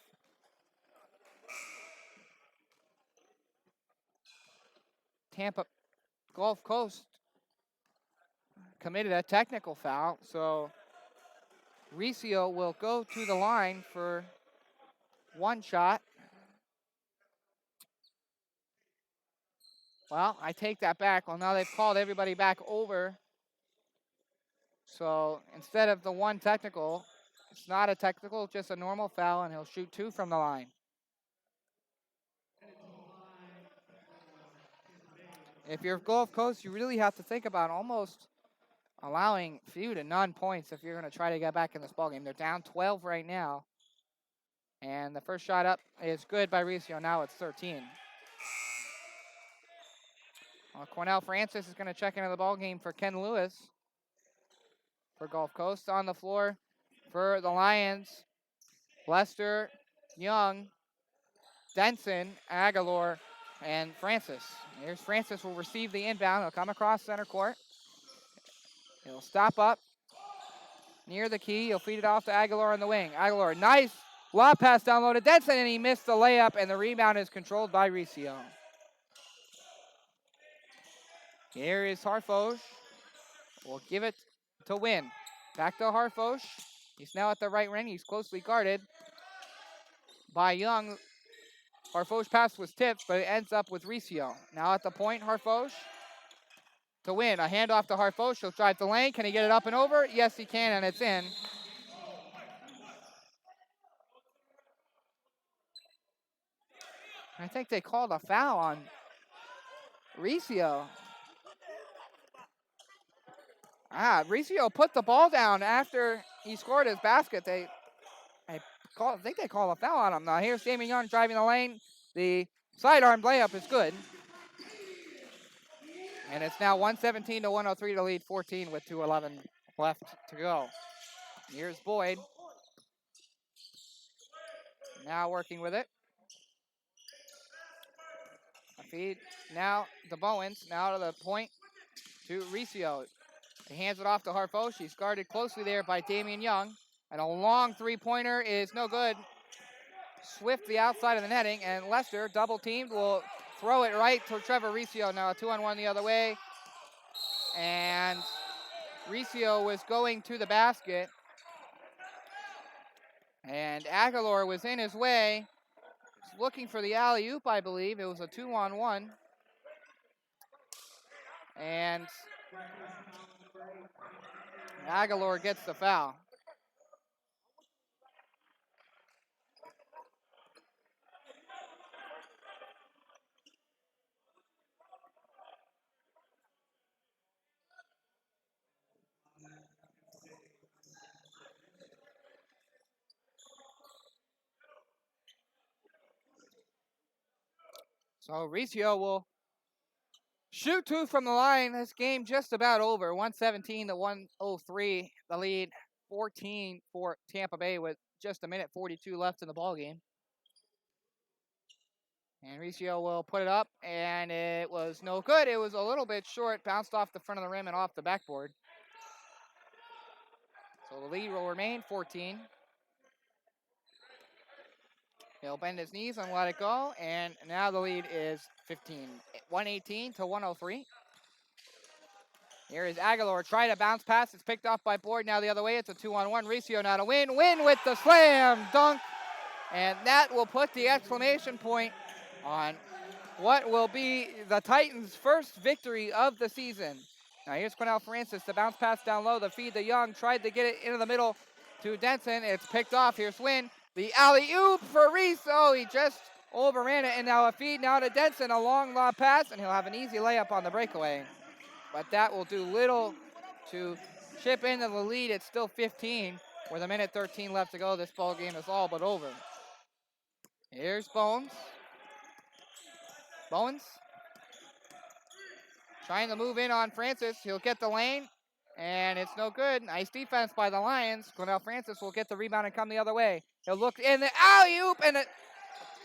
[SPEAKER 1] Tampa Gulf Coast committed a technical foul, so Riccio will go to the line for one shot. Well, I take that back. Well, now they've called everybody back over. So instead of the one technical, it's not a technical, just a normal foul, and he'll shoot 2 from the line. If you're Gulf Coast, you really have to think about almost allowing few to none points if you're going to try to get back in this ballgame. They're down 12 right now. And the first shot up is good by Riccio. Now it's 13. Cornell Francis is going to check into the ballgame for Ken Lewis for Gulf Coast. On the floor for the Lions, Lester, Young, Denson, Aguilar, and Francis. Here's Francis, will receive the inbound. He'll come across center court. He'll stop up near the key. He'll feed it off to Aguilar on the wing. Aguilar, nice lob pass down low to Denson, and he missed the layup, and the rebound is controlled by Riccio. Here is Harfouche. We'll give it to Wynn. Back to Harfouche. He's now at the right wing. He's closely guarded by Young. Harfouche pass was tipped, but it ends up with Riccio. Now at the point, Harfouche to Wynn. A handoff to Harfouche. He'll drive the lane. Can he get it up and over? Yes, he can, and it's in. I think they called a foul on Riccio. Riccio put the ball down after he scored his basket. I think they call a foul on him. Now here's Damian Young driving the lane. The sidearm layup is good. And it's now 117 to 103 to lead 14 with 2:11 left to go. Here's Boyd. Now working with it. A feed now to Bowens. Now to the point to Riccio. He hands it off to Harfouche. He's guarded closely there by Damian Young. And a long three-pointer is no good. Swift the outside of the netting, and Lester, double teamed, will throw it right to Trevor Riccio. Now a 2-on-1 the other way. And Riccio was going to the basket. And Aguilar was in his way. He's looking for the alley-oop, I believe. It was a 2-on-1. And Aguilar gets the foul. So Riccio will shoot 2 from the line. This game just about over. 117 to 103. The lead 14 for Tampa Bay with just a minute 42 left in the ballgame. And Riccio will put it up, and it was no good. It was a little bit short, bounced off the front of the rim and off the backboard. So the lead will remain 14. He'll bend his knees and let it go, and now the lead is 15. 118 to 103. Here is Aguilar. Try to bounce pass. It's picked off by Boyd. Now the other way. It's a 2-on-1. Riccio now to Win. Win with the slam dunk. And that will put the exclamation point on what will be the Titans' first victory of the season. Now here's Cornell Francis. The bounce pass down low. The feed to Young. Tried to get it into the middle to Denson. It's picked off. Here's Win. The alley-oop for Reese. Oh, he just overran it. And now a feed now to Denson. A long lob pass, and he'll have an easy layup on the breakaway. But that will do little to chip into the lead. It's still 15 with a minute 13 left to go. This ball game is all but over. Here's Bones. Bones trying to move in on Francis. He'll get the lane, and it's no good. Nice defense by the Lions. Cornell Francis will get the rebound and come the other way. He'll look in the alley-oop, and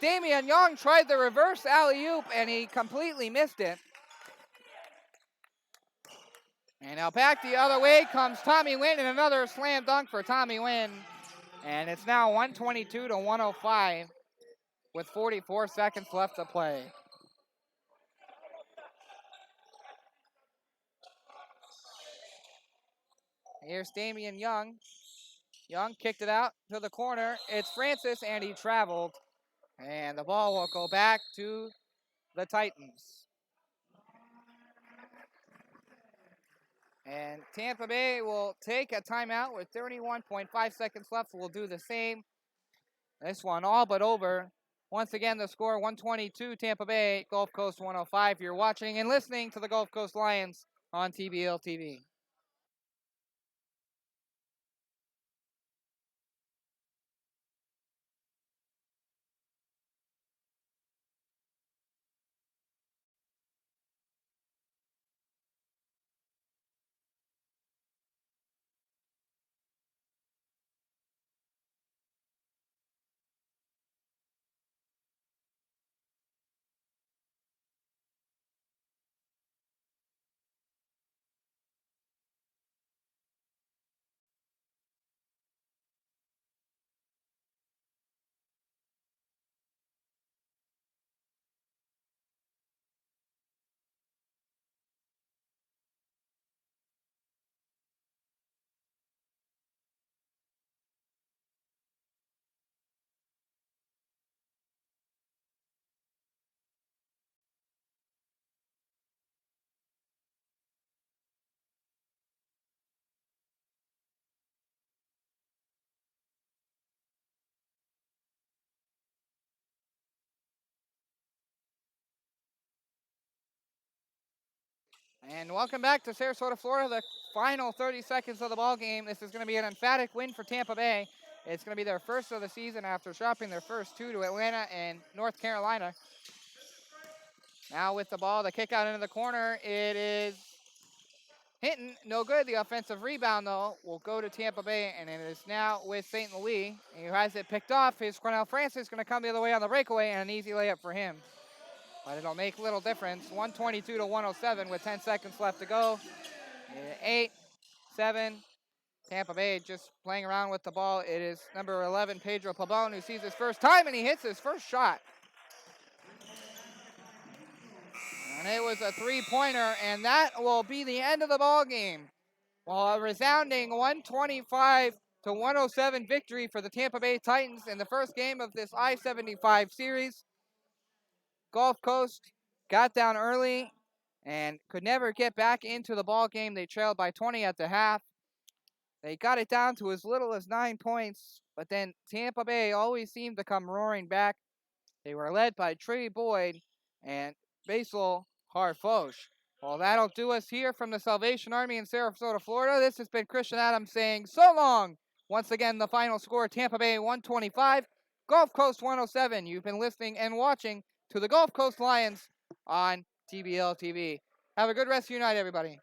[SPEAKER 1] Damian Young tried the reverse alley-oop, and he completely missed it. And now back the other way comes Tommy Wynn, and another slam dunk for Tommy Wynn. And it's now 122 to 105 with 44 seconds left to play. Here's Damian Young. Young kicked it out to the corner. It's Francis, and he traveled. And the ball will go back to the Titans. And Tampa Bay will take a timeout with 31.5 seconds left. We'll do the same. This one all but over. Once again, the score 122 Tampa Bay, Gulf Coast 105. You're watching and listening to the Gulf Coast Lions on TBL TV. And welcome back to Sarasota, Florida. The final 30 seconds of the ball game. This is going to be an emphatic win for Tampa Bay. It's going to be their first of the season after dropping their first two to Atlanta and North Carolina. Now with the ball, the kick out into the corner. It is Hinton. No good. The offensive rebound, though, will go to Tampa Bay, and it is now with St. Louis. He has it picked off. His Cornell Francis going to come the other way on the breakaway, and an easy layup for him. But it'll make little difference. 122 to 107 with 10 seconds left to go. 8, 7. Tampa Bay just playing around with the ball. It is number 11, Pedro Pabon, who sees his first time, and he hits his first shot. And it was a three-pointer, and that will be the end of the ball game. Well, a resounding 125 to 107 victory for the Tampa Bay Titans in the first game of this I-75 series. Gulf Coast got down early and could never get back into the ball game. They trailed by 20 at the half. They got it down to as little as 9 points, but then Tampa Bay always seemed to come roaring back. They were led by Trey Boyd and Basil Harfosh. Well, that'll do us here from the Salvation Army in Sarasota, Florida. This has been Christian Adams saying so long. Once again, the final score, Tampa Bay 125, Gulf Coast 107. You've been listening and watching to the Gulf Coast Lions on TBL TV. Have a good rest of your night, everybody.